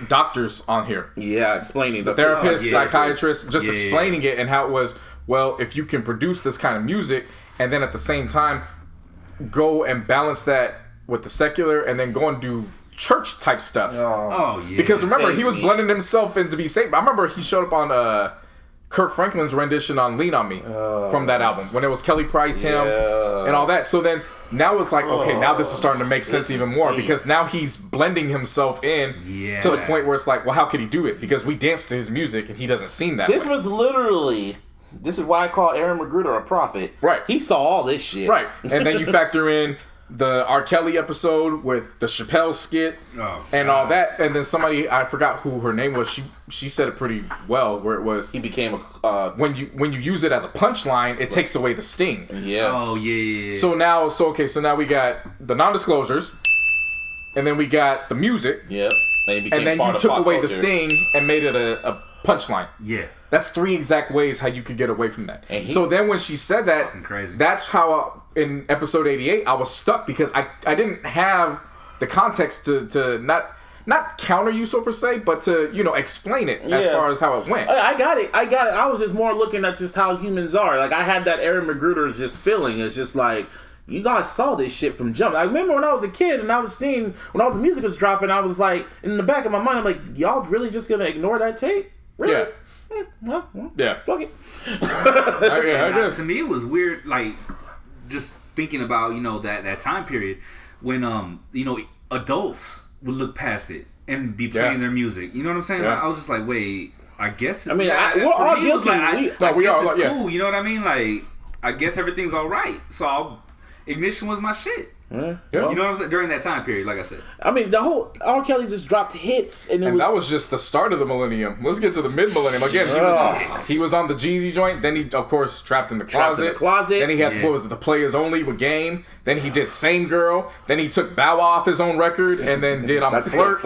doctors on here. Yeah, explaining the therapists, psychiatrists, just explaining it and how it was, well, if you can produce this kind of music and then at the same time go and balance that with the secular and then go and do church type stuff. Because remember, he was blending himself in to be saved. I remember he showed up on Kirk Franklin's rendition on Lean On Me from that album when it was Kelly Price, him, and all that. So then now it's like, okay, now this is starting to make sense even more because now he's blending himself in to the point where it's like, well, how could he do it? Because we dance to his music and he doesn't seem that This way. was literally, this is why I call Aaron Magruder a prophet. Right. He saw all this shit. Right. And then you factor in the R. Kelly episode with the Chappelle skit and all that, and then somebody, I forgot who her name was, she said it pretty well, where it was, he became a when you use it as a punchline, it takes away the sting. Yes. Oh yeah. So now we got the non-disclosures, and then we got the music. Yep. And then you took away the sting and made it a punchline. Yeah. That's 3 exact ways how you could get away from that. So then when she said that, crazy. That's how in episode 88 I was stuck, because I didn't have the context to not counter you so per se, but to explain it as far as how it went. I got it. I was just more looking at just how humans are. Like, I had that Aaron McGruder's just feeling. It's just like, you guys saw this shit from jump. I remember when I was a kid and I was seeing, when all the music was dropping, I was like, in the back of my mind, I'm like, y'all really just gonna ignore that tape? Really? Yeah. Well, Yeah. fuck it. I guess. To me, it was weird, like, just thinking about, that time period when, adults would look past it and be playing their music. You know what I'm saying? Yeah. I was just like, wait, I guess. I mean, we're all guilty. We are, it's yeah. cool. You know what I mean? Like, I guess everything's all right. So Ignition was my shit. Yeah. You know what I'm saying? During that time period, like I said. I mean, the whole R. Kelly just dropped hits, and that was just the start of the millennium. Let's get to the mid-millennium. Again, he was on the Jeezy joint. Then he, of course, Trapped in the Closet. Then he had, what was it, the Players Only with Game. Then he did Same Girl. Then he took Bow Wow off his own record, and then did I'm a Flirt.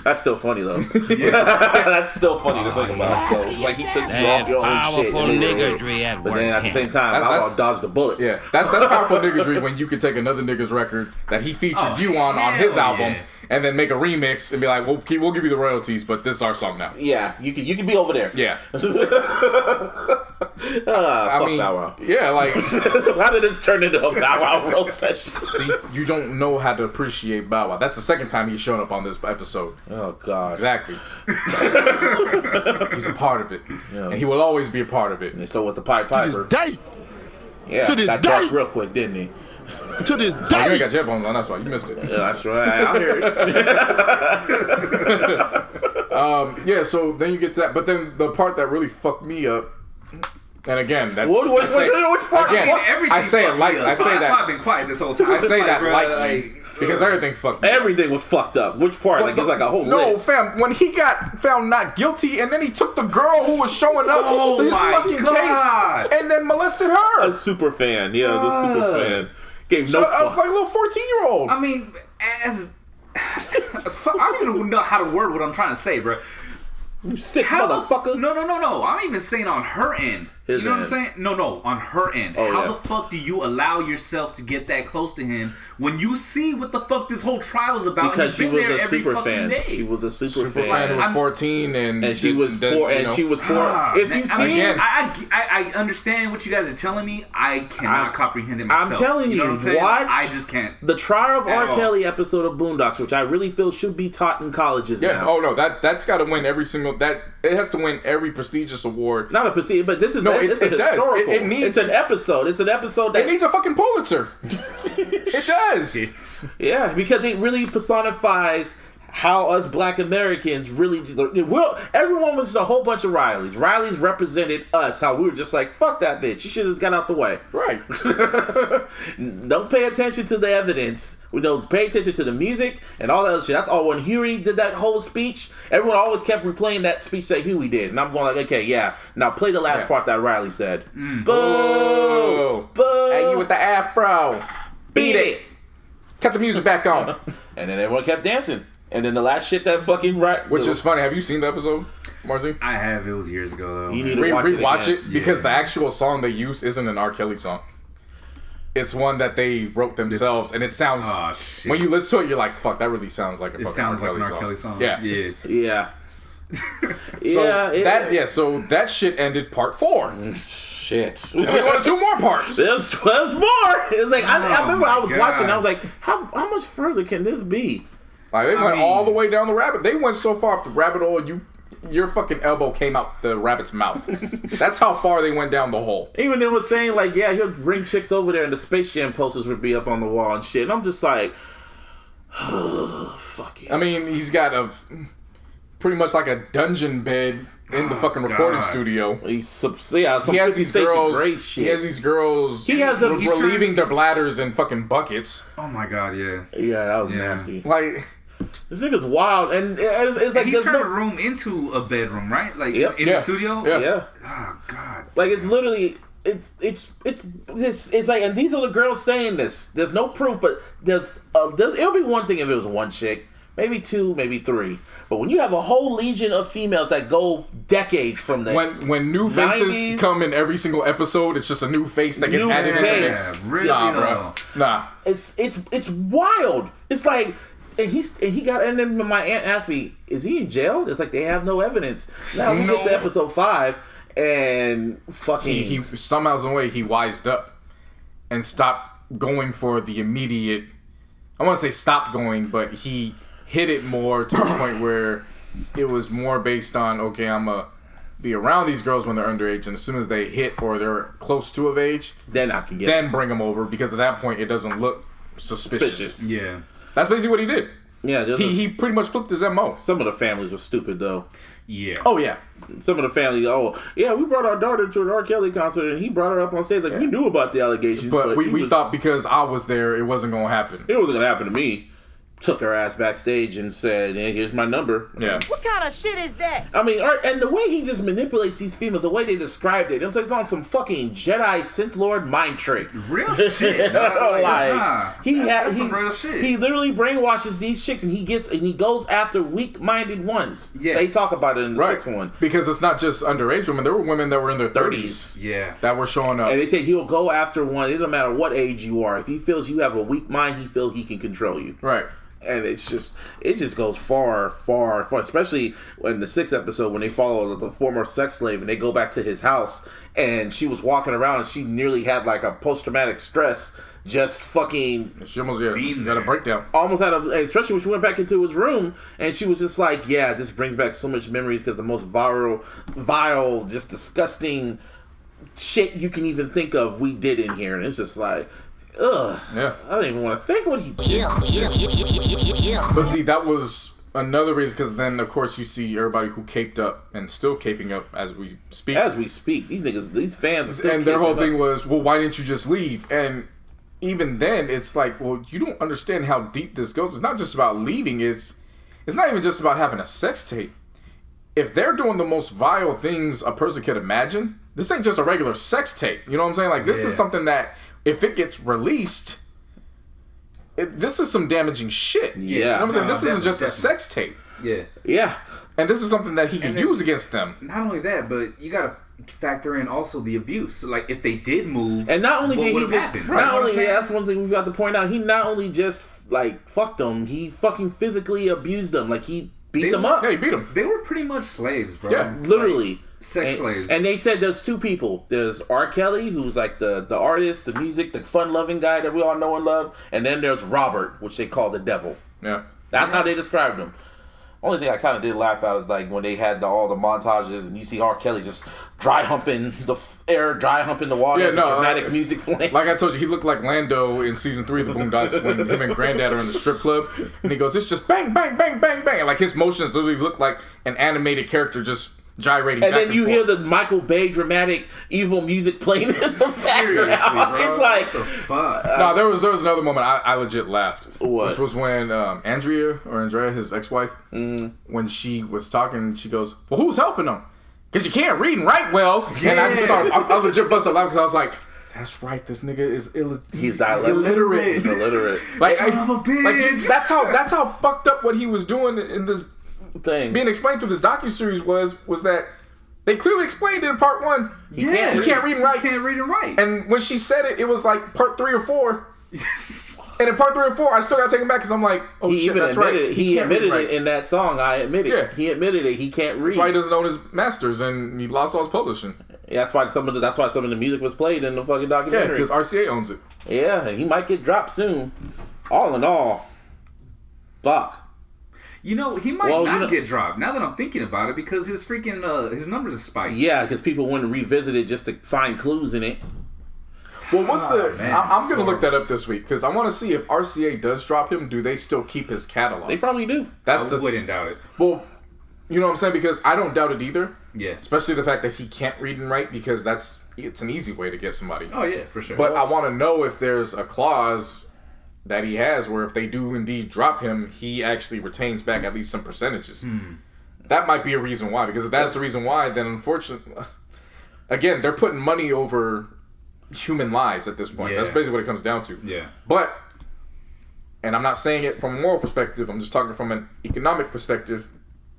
That's still funny, though. That's still funny to think about. So it's like he took you off your own shit. But then at the same time, Bow Wow dodged the bullet. Yeah, that's powerful niggasry when you could take another nigga's record that he featured you on his album, and then make a remix and be like, we'll give you the royalties, but this is our song now. Yeah, you can be over there. Yeah. I mean, Bow Wow. Yeah, like how did this turn into a Bow Wow roast session? See, you don't know how to appreciate Bow Wow. That's the second time he's shown up on this episode. Oh God. Exactly. He's a part of it, and he will always be a part of it. And so was the Pied Piper. To this day. Yeah, to this got day. dark real quick, didn't he? To this Oh, you day. ain't got headphones on, that's why you missed it. Yeah, that's right. I heard it. Yeah, so then you get to that, but then the part that really fucked me up, and again, that's which part? Again, I say it like I say That's why that I've been quiet this whole time. I say that bro, lightly because everything fucked me. Everything was fucked up. Which part? Like, it's like a whole list. No, fam. When he got found not guilty, and then he took the girl who was showing up to his fucking case, and then molested her. A super fan. Yeah, the super fan. Gave no fucks. Like a little 14-year-old. I mean, I don't even know how to word what I'm trying to say, bro. You sick motherfucker. No. I'm even saying on her end. His you know end. what I'm saying? No, on her end. Oh, How yeah. the fuck do you allow yourself to get that close to him when you see what the fuck this whole trial's about? Because she You've been was there a every super fucking fan. day. She was a super fan who fan. was 14 And she was four. And she was four. If you see, again, I understand what you guys are telling me. I cannot comprehend it myself. I'm telling you, know what I'm saying? watch I just can't. the Trial of R. all. Kelly episode of Boondocks, which I really feel should be taught in colleges yeah. now. Oh no, that's got to win every single It has to win every prestigious award. Not a procedure, but this is it's a it does. historical. It needs- it's an episode. It's an episode that It needs a fucking Pulitzer. It does. yeah, because it really personifies how us Black Americans really. Everyone was just a whole bunch of Rileys. Rileys represented us. How we were just like, fuck that bitch. You should have just got out the way. Right. Don't pay attention to the evidence. We don't pay attention to the music and all that other shit. That's all. When Huey did that whole speech, everyone always kept replaying that speech that Huey did, and I'm going like, okay, yeah. Now play the last part that Riley said. Boo! Boo! Hey, you with the afro. Beat it! Cut the music back on. And then everyone kept dancing. And then the last shit that fucking Which is funny. Have you seen the episode, Marzi? I have. It was years ago though. You need to Rewatch it it because the actual song they used isn't an R. Kelly song. It's one that they wrote themselves, and it sounds. Oh, shit. When you listen to it, you're like, "Fuck, that really sounds like a fucking sounds R. like Kelly an R. Kelly song. Yeah, Yeah. Yeah. So that shit ended part 4. Shit. And we wanted 2 more parts. There's more. It's like I remember I was God. watching. I was like, how much further can this be? Like they went mean- all the way down the rabbit. They went so far up the rabbit hole, your fucking elbow came out the rabbit's mouth. That's how far they went down the hole. Even they was saying like, yeah, he'll bring chicks over there, and the Space Jam posters would be up on the wall and shit. And I'm just like, oh, fuck yeah. I mean, he's got pretty much like a dungeon bed in the fucking recording studio. He has these girls. He has these girls. He has them relieving their bladders in fucking buckets. Oh my god, yeah. Yeah, that was nasty. Like, this nigga's wild, and it's like he turned a room into a bedroom, right? Like in the studio. Yeah. Oh god. Like it's literally. It's like, and these are the girls saying this. There's no proof, but it'll be one thing if it was one chick, maybe two, maybe three. But when you have a whole legion of females that go decades from that, when new faces 90s, come in every single episode, it's just a new face that gets added into this. Really? Nah. It's wild. It's like, and then my aunt asked me, "Is he in jail?" It's like they have no evidence. Now we get to episode 5. And fucking he somehow, some way, he wised up and stopped going for the immediate. I want to say stopped going, but he hit it more to the point where it was more based on, okay, I'm gonna be around these girls when they're underage, and as soon as they hit or they're close to of age, then I can bring them over, because at that point it doesn't look suspicious. Yeah, that's basically what he did. Yeah, he pretty much flipped his MO. Some of the families were stupid though. Yeah. Oh yeah. Some of the family, we brought our daughter to an R. Kelly concert, and he brought her up on stage. Like, we knew about the allegations, but we thought because I was there, it wasn't gonna happen. It wasn't gonna happen to me. Took her ass backstage and said, "Hey, here's my number." Yeah. What kind of shit is that? I mean, and the way he just manipulates these females, the way they described it was like it's on some fucking Jedi Sith Lord mind trick. Real shit. That's some real shit. He literally brainwashes these chicks, and he goes after weak-minded ones. Yeah. They talk about it in the 6th one. Because it's not just underage women. There were women that were in their 30s. Yeah. That were showing up. And they said he'll go after one. It doesn't matter what age you are. If he feels you have a weak mind, he feels he can control you. Right. And it just goes far, far, far. Especially in the 6th episode when they follow the former sex slave and they go back to his house, and she was walking around and she nearly had like a post-traumatic stress. Just fucking. She almost got a breakdown. Almost had especially when she went back into his room, and she was just like, "Yeah, this brings back so much memories because the most vile, just disgusting shit you can even think of we did in here," and it's just like. Ugh. Yeah. I don't even want to think what he did. But see, that was another reason, because then, of course, you see everybody who caped up and still caping up as we speak. These niggas, these fans are still and their whole thing up. was, well, why didn't you just leave? And even then, it's like, well, you don't understand how deep this goes. It's not just about leaving. It's not even just about having a sex tape. If they're doing the most vile things a person could imagine, this ain't just a regular sex tape. You know what I'm saying? Like, this is something that, if it gets released, this is some damaging shit. Yeah. You know what I'm saying? This isn't just a sex tape. Yeah. Yeah. And this is something that he can use against them. Not only that, but you gotta factor in also the abuse. So, like, if they did move, and not only did he just, happen? that's one thing we've got to point out. He not only just like fucked them, he fucking physically abused them. Like he beat them up. Yeah, he beat them. They were pretty much slaves, bro. Yeah, literally. Like, sex slaves. And they said there's two people. There's R. Kelly, who's like the artist, the music, the fun-loving guy that we all know and love. And then there's Robert, which they call the devil. Yeah. That's how they described him. Only thing I kind of did laugh at is like when they had all the montages and you see R. Kelly just dry humping the air, dry humping the water, dramatic music playing. Like I told you, he looked like Lando in season 3 of the Boondocks when him and Granddad are in the strip club, and he goes, "It's just bang, bang, bang, bang, bang," and like his motions literally look like an animated character just gyrating. And back then you hear the Michael Bay dramatic evil music playing in the background. It's like, what the fuck? No, there was another moment I legit laughed. What? Which was when Andrea, his ex-wife, when she was talking, she goes, "Well, who's helping him? Because you can't read and write well." Yeah. And I just started, I legit busted laughing because I was like, "That's right, this nigga is he's illiterate. He's illiterate. Like, Son of a bitch. that's how fucked up what he was doing in this thing. Being explained through this docu-series was that they clearly explained it in part 1. He can't read and write. He can't read and write. And when she said it, it was like part 3 or 4. And in part 3 or 4, I still got taken back because I'm like, oh he shit, even that's admitted right. it. He admitted it in that song. I admit it. Yeah. He admitted it. He can't read. That's why he doesn't own his masters and he lost all his publishing. Yeah, that's why some of the music was played in the fucking Yeah, documentary. because RCA owns it. Yeah, he might get dropped soon. All in all, fuck. You know, he might not get dropped now that I'm thinking about it because his freaking his numbers are spiked. Yeah, because people want to revisit it just to find clues in it. Well, what's the... man, I'm going to look that up this week because I want to see if RCA does drop him, do they still keep his catalog? They probably do. That's I wouldn't doubt it. Well, you know what I'm saying? Because I don't doubt it either. Yeah. Especially the fact that he can't read and write, because it's an easy way to get somebody. Oh yeah, for sure. But I want to know if there's a clause that he has where if they do indeed drop him, he actually retains back at least some percentages. That might be a reason why, because if that's the reason why, then unfortunately, again, they're putting money over human lives at this point. Yeah. That's basically what it comes down to. Yeah. But, and I'm not saying it from a moral perspective, I'm just talking from an economic perspective.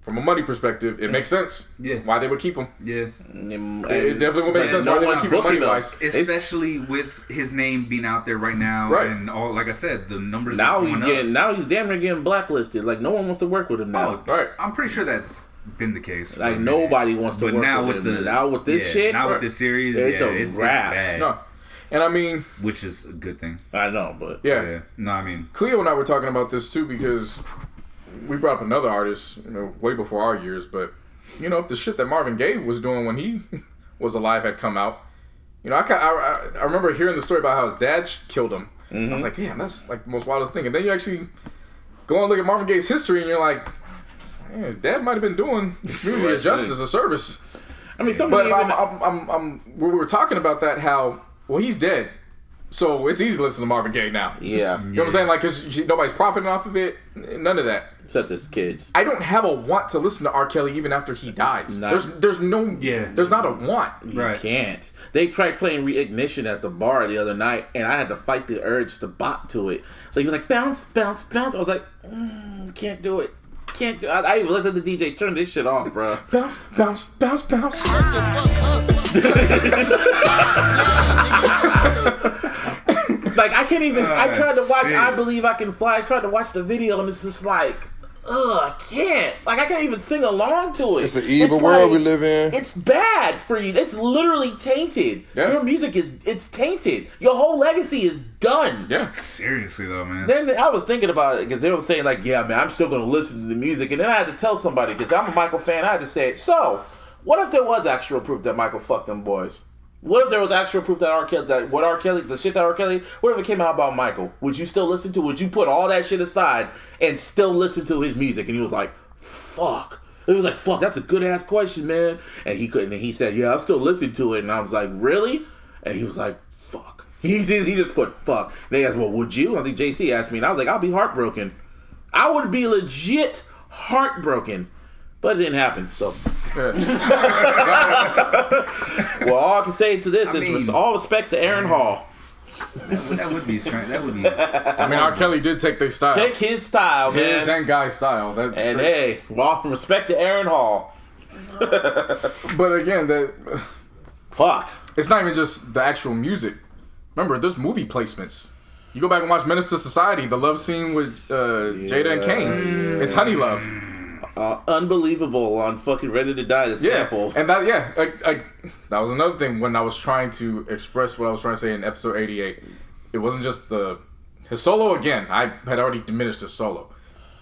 From a money perspective, it makes sense. Yeah. Why they would keep him. Yeah. It definitely would make sense no why they would one's keep him booking money-wise. Especially with his name being out there right now, Right. and all, like I said, the numbers Now are he's going getting. Now he's damn near getting blacklisted. Like no one wants to work with him now. up. Right. I'm pretty sure that's been the case. for Like a minute. nobody wants to But work now with with him. Now with this shit, now with this series, it's a it's wrap. bad. No. And I mean, Which is a good thing. I know, but yeah. No, I mean, Cleo and I were talking about this too, because we brought up another artist, way before our years, but if the shit that Marvin Gaye was doing when he was alive had come out, I remember hearing the story about how his dad killed him. I was like, damn, that's like the most wildest thing. And then you actually go and look at Marvin Gaye's history, and you're like, man, his dad might have been doing community a justice, a service. I mean, somebody. But we were talking about that, how he's dead. So it's easy to listen to Marvin Gaye now. Yeah. You know what I'm saying? Like, because nobody's profiting off of it. None of that. Except his kids. I don't have a want to listen to R. Kelly even after he dies. There's not a want. You can't. They tried playing Reignition at the bar the other night, and I had to fight the urge to bop to it. Like, he was like, bounce, bounce, bounce. I was like, can't do it. Can't do it. I even looked at the DJ, turn this shit off, bro. Bounce, bounce, bounce, bounce. Like, I can't even. I tried to watch I Believe I Can Fly. I tried to watch the video, and it's just like, I can't. Like, I can't even sing along to it. It's an evil world we live in. It's bad for you. It's literally tainted. Yeah. Your music it's tainted. Your whole legacy is done. Yeah. seriously though, man. Then I was thinking about it because they were saying like, yeah, man, I'm still going to listen to the music. And then I had to tell somebody, because I'm a Michael fan, I had to say it. So, what if there was actual proof that Michael fucked them boys? What if there was actual proof that the shit that R. Kelly, whatever came out about Michael, would you still listen to? Would you put all that shit aside and still listen to his music? And he was like, fuck. It was like, fuck, that's a good ass question, man. And he couldn't. And he said, yeah, I'll still listen to it. And I was like, really? And he was like, fuck. He just put fuck. And they asked, well, would you? I think JC asked me, and I was like, I'll be heartbroken. I would be legit heartbroken. But it didn't happen, so. Well, all I can say to this is all respects to Aaron Hall. That would be strange. That would be. I mean, R. Kelly did take their style. Take his style, man. His and Guy's style. That's and great. hey, well, respect to Aaron Hall. But again, Fuck. it's not even just the actual music. Remember, there's movie placements. You go back and watch Menace to Society, the love scene with Jada and Kane. It's Honey Love. Unbelievable on fucking Ready to Die, the sample. And that, that was another thing when I was trying to express what I was trying to say in episode 88. It wasn't just his solo again. I had already diminished his solo.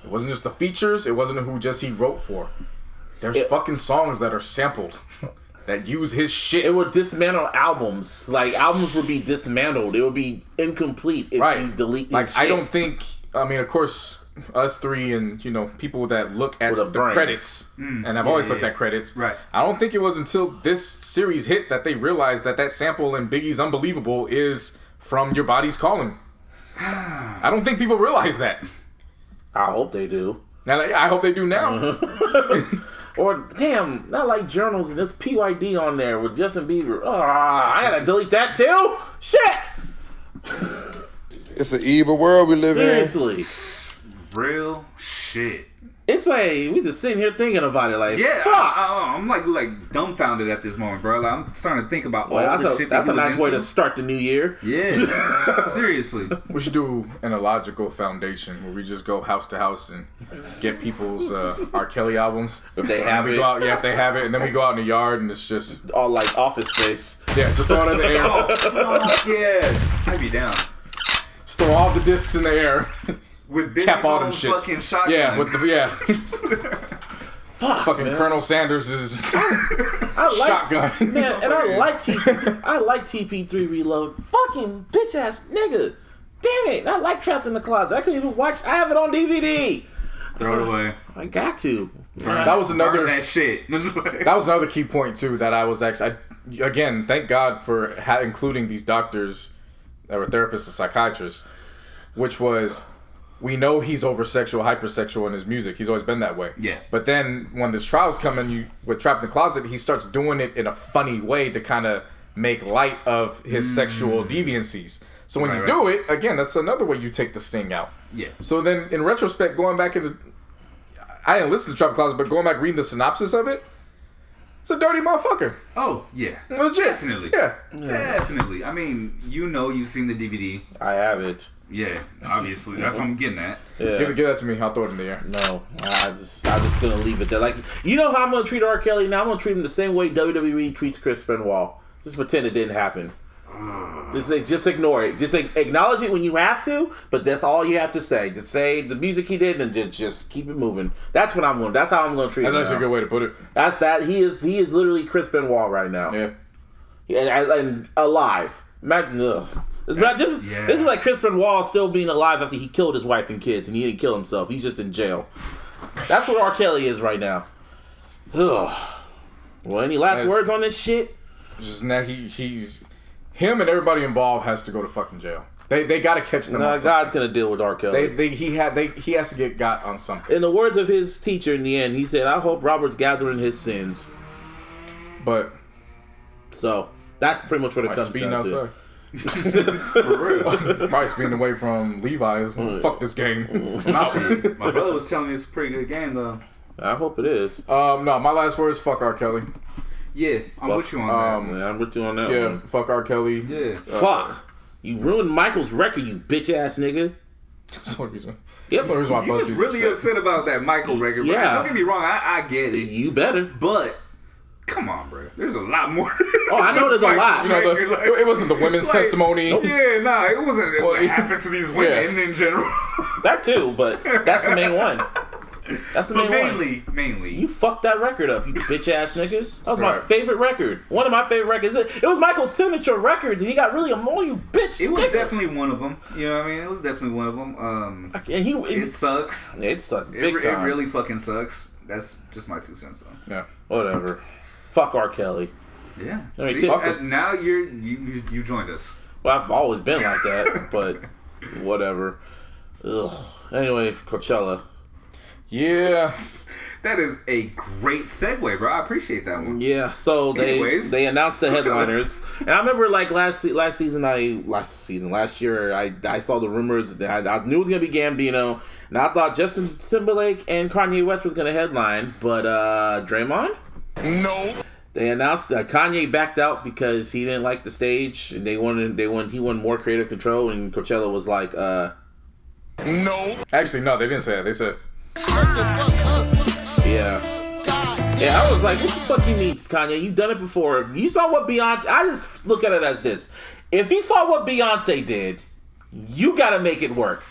It wasn't just the features. It wasn't who just he wrote for. There's fucking songs that are sampled that use his shit. It would dismantle albums. Like, albums would be dismantled. It would be incomplete if you delete his shit. I don't think, I mean, of course, us three and, people that look at the credits and have always looked at credits. Right. I don't think it was until this series hit that they realized that sample in Biggie's Unbelievable is from Your Body's Calling. I don't think people realize that. I hope they do. Now, I hope they do now. Or, damn, not like Journals and this PYD on there with Justin Bieber. I gotta delete that too? Shit! It's an evil world we live in. Seriously. Real shit. It's like, we just sitting here thinking about it like, Yeah, fuck! I'm like dumbfounded at this moment, bro. Like, I'm starting to think about all the shit that's that a nice way to start the new year. Yeah, seriously. We should do an iLLogical foundation where we just go house to house and get people's R. Kelly albums. If they have it. If they have it. And then we go out in the yard and it's just... all like Office Space. Yeah, just throw it in the air. Oh, yes. I'd be down. Just throw all the discs in the air. With Big Cap all them Bone's shits. fucking shotgun. Yeah, with the Fuck, fucking man. Colonel Sanders' shotgun. Man, and I like TP3 Reload. Fucking bitch ass nigga. Damn it. I like Trapped in the Closet. I couldn't even watch. I have it on DVD. Throw it away. I got to. That was another Burn that shit. That was another key point too that I was actually. Again, thank God for including these doctors that were therapists and psychiatrists, which was. We know he's over-sexual, hypersexual in his music. He's always been that way. Yeah. But then when this trial's coming, with Trapped in the Closet, he starts doing it in a funny way to kind of make light of his sexual deviancies. So when you do it, again, that's another way you take the sting out. Yeah. So then, in retrospect, going back into... I didn't listen to Trapped in the Closet, but going back reading the synopsis of it, it's a dirty motherfucker. Oh, yeah. Legit. Definitely. Yeah. Definitely. I mean, you've seen the DVD. I have it. Yeah, obviously. That's what I'm getting at. Yeah. Give that to me. I'll throw it in the air. No, I'm just gonna leave it there. Like, you know how I'm gonna treat R. Kelly now? I'm gonna treat him the same way WWE treats Chris Benoit. Just pretend it didn't happen. Just ignore it. Just acknowledge it when you have to, but that's all you have to say. Just say the music he did and just keep it moving. That's what I'm going. That's how I'm going to treat him. That's actually a good way to put it. That's that. He is literally Chris Benoit right now. Yeah. And alive. Imagine, this is like Chris Benoit still being alive after he killed his wife and kids, and he didn't kill himself. He's just in jail. That's what R. Kelly is right now. Ugh. Well, any last words on this shit? Just now, he's him and everybody involved has to go to fucking jail. They got to catch them. God's gonna deal with R. Kelly. He has to get got on something. In the words of his teacher, in the end, he said, "I hope Robert's gathering his sins." But so that's pretty much what it comes down to. For real. Probably speeding away from Levi's. Fuck this game. My brother was telling me it's a pretty good game, though. I hope it is. No, my last words, fuck R. Kelly. Yeah, I'm with you on that. Yeah, I'm with you on that Yeah, one. fuck R. Kelly. Yeah. Fuck. You ruined Michael's record, you bitch ass nigga. That's one reason. Yep. That's one reason why You're just really upset about that Michael record, bro. Yeah. Don't get me wrong, I get it. You better. But, come on, bro. There's a lot more. Oh, I know there's a lot. You know, it wasn't the women's testimony. Yeah, nah, it wasn't what it happened to these women in general. That too, but that's the main one. That's the main one. Mainly. You fucked that record up, you bitch ass nigga. That was my favorite record. One of my favorite records. It was Michael's signature records, and he got really annoying, you bitch. It was definitely one of them. You know what I mean? It was definitely one of them. It sucks. It sucks big time. It really fucking sucks. That's just my 2 cents, though. Yeah. Whatever. Fuck R. Kelly. Yeah. I mean, See, now you joined us. Well, I've always been like that, but whatever. Ugh. Anyway, Coachella. Yeah. That is a great segue, bro. I appreciate that one. Yeah, so they announced the headliners, and I remember like last year I saw the rumors that I knew it was gonna be Gambino, and I thought Justin Timberlake and Kanye West was gonna headline, but Draymond? No. They announced that Kanye backed out because he didn't like the stage, and he wanted more creative control, and Coachella was like, No. Actually, no, they didn't say that. They said, yeah, I was like, what the fuck you mean, Kanye? You've done it before. If you saw what Beyonce... I just look at it as this. If you saw what Beyonce did, you gotta make it work.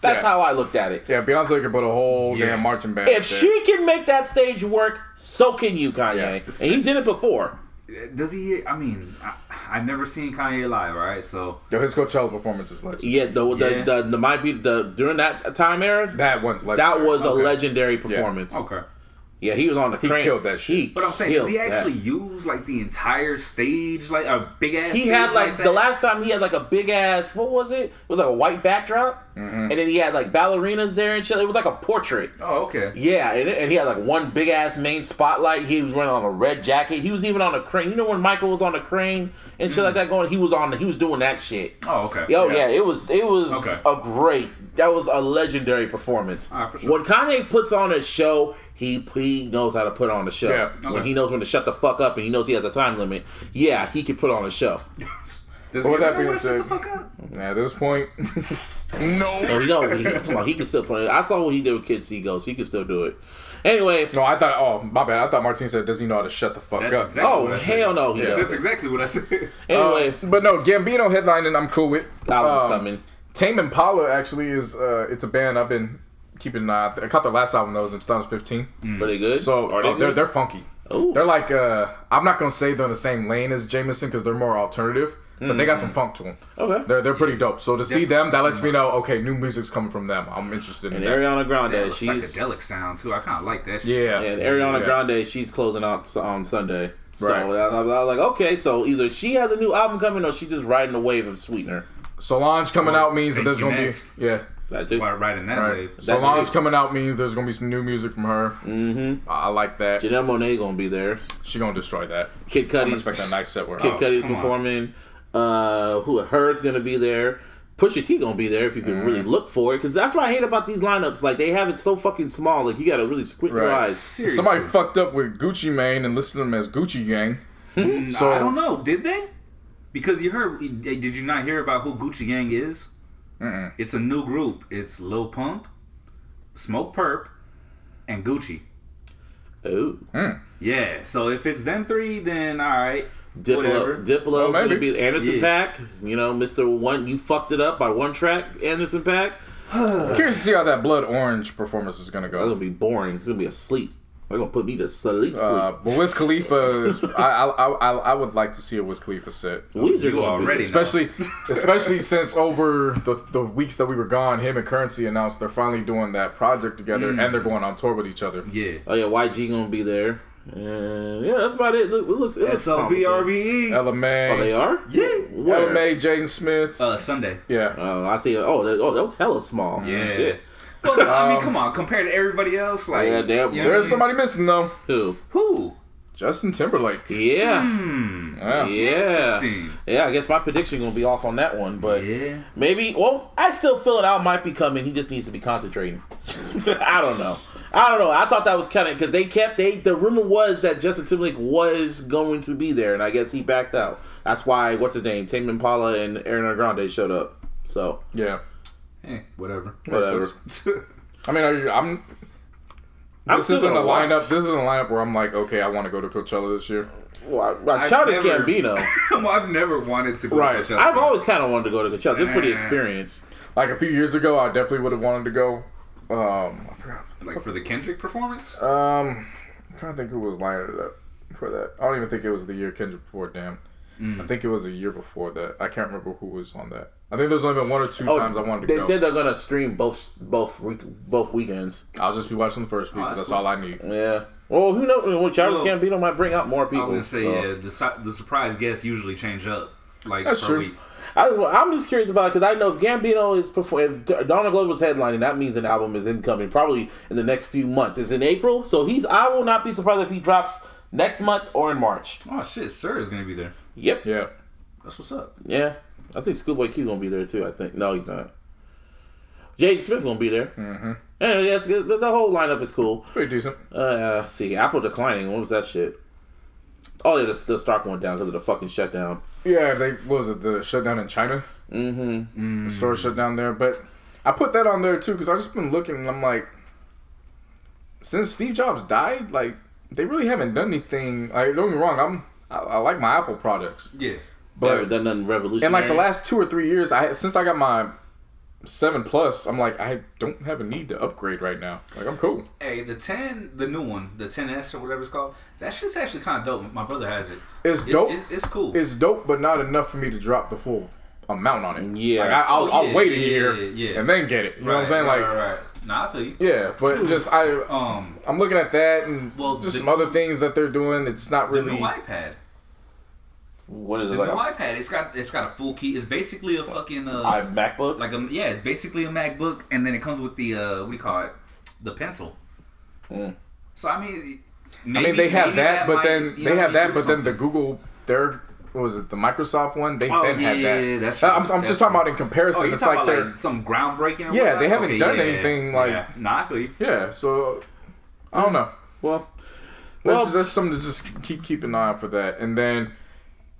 That's how I looked at it. yeah, Beyonce could put a whole damn marching band. If she can make that stage work, so can you, Kanye. Yeah. And he did it before. Does he? I mean, I've never seen Kanye live, right? So Yo, his Coachella performance is legendary. Yeah, the might be during that time era. That one's legendary. That was a legendary performance. okay. Yeah, he was on the crane. He killed that shit. But I'm saying, does he actually use like the entire stage, like a big ass? He had like the last time he had like a big ass. What was it? It was like a white backdrop, and then he had like ballerinas there and shit. It was like a portrait. Oh, okay. Yeah, and he had like one big ass main spotlight. He was running on a red jacket. He was even on a crane. You know when Michael was on the crane and shit like that going? He was doing that shit. Oh, okay. Yeah, it was a great. That was a legendary performance. For sure. When Kanye puts on a show, he knows how to put on a show. Yeah. Okay. When he knows when to shut the fuck up and he knows he has a time limit, yeah, he can put on a show. Does With that really being said, shut the fuck up? at this point, No, come on, he can still play. I saw what he did with Kid Seagull, so he can still do it. Anyway. no, I thought. Oh, my bad. I thought Martin said, "Does he know how to shut the fuck That's up?" exactly what I said. Hell no, he doesn't. That's exactly what I said. Anyway, But no, Gambino headlining, I'm cool with. album's coming. Tame Impala actually is. It's a band I've been keeping. I caught their last album that was in 2015. Pretty good. So Are they good? they're funky. Ooh. They're like I'm not gonna say they're in the same lane as Jameson because they're more alternative. but they got some funk to them. Okay. They're pretty dope. So to see them, that lets me know, okay, new music's coming from them. I'm interested in And that. Ariana Grande, That she's psychedelic sound too. I kind of like that shit. Yeah. and Ariana Grande, she's closing out on Sunday. So Right. I was like, okay, so either she has a new album coming or she's just riding the wave of Sweetener. Solange coming out means that there's going to Next. be... Yeah. That too. While riding that Right. wave. Solange too. coming out means there's going to be some new music from her. Mm-hmm. I like that. Janelle Monáe gonna be there. She going to destroy that. Kid I'm Cudi's expecting a nice set with Kid her. Cudi's come on. performing. Her's gonna be there. Pusha T gonna be there if you can really look for it, because that's what I hate about these lineups. Like, they have it so fucking small. Like, you gotta really squint your Right. eyes. Seriously. Somebody fucked up with Gucci Mane and listed them as Gucci Gang. So I don't know. Did they? Because you heard. Did you not hear about who Gucci Gang is? Mm-mm. It's a new group. It's Lil Pump, Smoke Perp, and Gucci. Oh, Yeah. So if it's them three, then all right. Whatever. Diplo's Well, gonna maybe. be Anderson Yeah. Paak. You know, Mr. One, you fucked it up by one track, Anderson Paak. I'm curious to see how that Blood Orange performance is going to That's gonna go. be boring. It's gonna be asleep. They're gonna put me to sleep. But Wiz Khalifa, I would like to see a Wiz Khalifa set. Weezer You gonna already be. know. Especially since over the weeks that we were gone, him and Currency announced they're finally doing that project together and they're going on tour with each other. Yeah. Oh yeah, YG gonna be there. And yeah, that's about it. It looks promising. SLBRBE. Oh, they are? Yeah. Where? LMA, Jaden Smith. Sunday. Yeah. I see. That was hella small. Yeah. Shit. Well, I mean, come on. Compared to everybody else, like, Yeah, damn. you know There's what somebody missing though. Who? Who? Justin Timberlake. Yeah. Yeah. Yeah. Interesting. Yeah, I guess my prediction gonna be off on that one, but Yeah. maybe. Well, I still feel it out might be coming. He just needs to be concentrating. I don't know. I thought that was kind of because the rumor was that Justin Timberlake was going to be there, and I guess he backed out. That's why what's his name, Tame Impala and Ariana Grande showed up. So Yeah. Whatever. whatever. I mean, this still isn't a gonna watch. lineup. This isn't a lineup where I'm like, okay, I want to go to Coachella this year. Well, Childish never- Gambino. I've never wanted to go Right. to Coachella. I've always kind of wanted to go to Coachella just for the experience. Like a few years ago, I definitely would have wanted to go. I forgot. Like for the Kendrick performance? I'm trying to think who was lining it up for that. I don't even think it was the year Kendrick before. Damn. I think it was a year before that. I can't remember who was on that. I think there's only been one or two times I wanted to They go. said they're gonna stream both weekends. I'll just be watching the first week because that's all I need. Yeah. Well, who knows? Well, Childish Well, Gambino might bring out more I people. was gonna say, so. the surprise guests usually change up. Like, That's per true. week. I'm just curious about it because I know if Gambino is performing. If Donald Glover's headlining, that means an album is incoming probably in the next few months. It's in April, so I will not be surprised if he drops next month or in March. Oh shit, Sir is gonna be there. Yep. Yeah. That's what's up. Yeah. I think Schoolboy Q gonna be there too. I think no, he's not. Jake Smith gonna be there. Mm-hmm. And yes, the whole lineup is cool. Pretty decent. See, Apple declining. What was that shit? Oh yeah, the stock went down because of the fucking shutdown. Yeah, what was it, the shutdown in China? Mm-hmm. The store shut down there. But I put that on there too because I just been looking and I'm like, since Steve Jobs died, like, they really haven't done anything. Like, don't get me wrong, I like my Apple products. Yeah. But done nothing revolutionary. In like the last 2 or 3 years, since I got my 7 Plus, I'm like, I don't have a need to upgrade right now. Like, I'm cool. Hey, the 10, the new one, the 10S or whatever it's called, that shit's actually kind of dope. My brother has it. It's dope. It's cool. It's dope, but not enough for me to drop the full amount on it. Yeah. Like, I'll wait a year yeah. and then get it. You know what I'm saying? Like, right. Nah, I feel you. yeah, but just I'm looking at that and just some other things that they're doing. It's not The really. new iPad. what is it The like? new iPad. It's got a full key. It's basically a fucking MacBook. like it's basically a MacBook, and then it comes with the what do you call it? The pencil. So I mean, they have that, but might, then you they know, have that, do but then the something. Google, what was it, the Microsoft one? They Oh, then had yeah, that. that's true. I'm That's just talking true. about in comparison. you It's talking like about, they're some groundbreaking. Or Yeah, they whatnot? haven't done anything, like- Yeah. Nah, I feel you. yeah. So I don't know. well, That's something to just keep an eye out for that. And then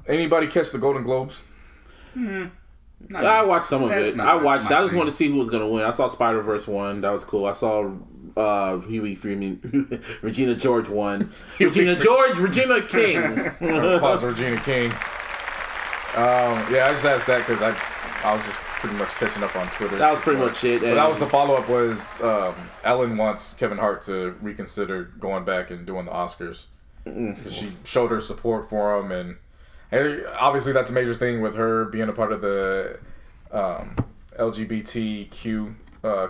anybody catch the Golden Globes? I watched some of That's it. not I watched. my I just thing. want to see who was gonna win. I saw Spider-Verse one. That was cool. I saw Huey Freeman, Regina George won. Regina King. Pause Regina King. Yeah, I just asked that because I was just pretty much catching up on Twitter. That was pretty much it. But that was the follow-up was Ellen wants Kevin Hart to reconsider going back and doing the Oscars. She showed her support for him, and And obviously, that's a major thing with her being a part of the LGBTQ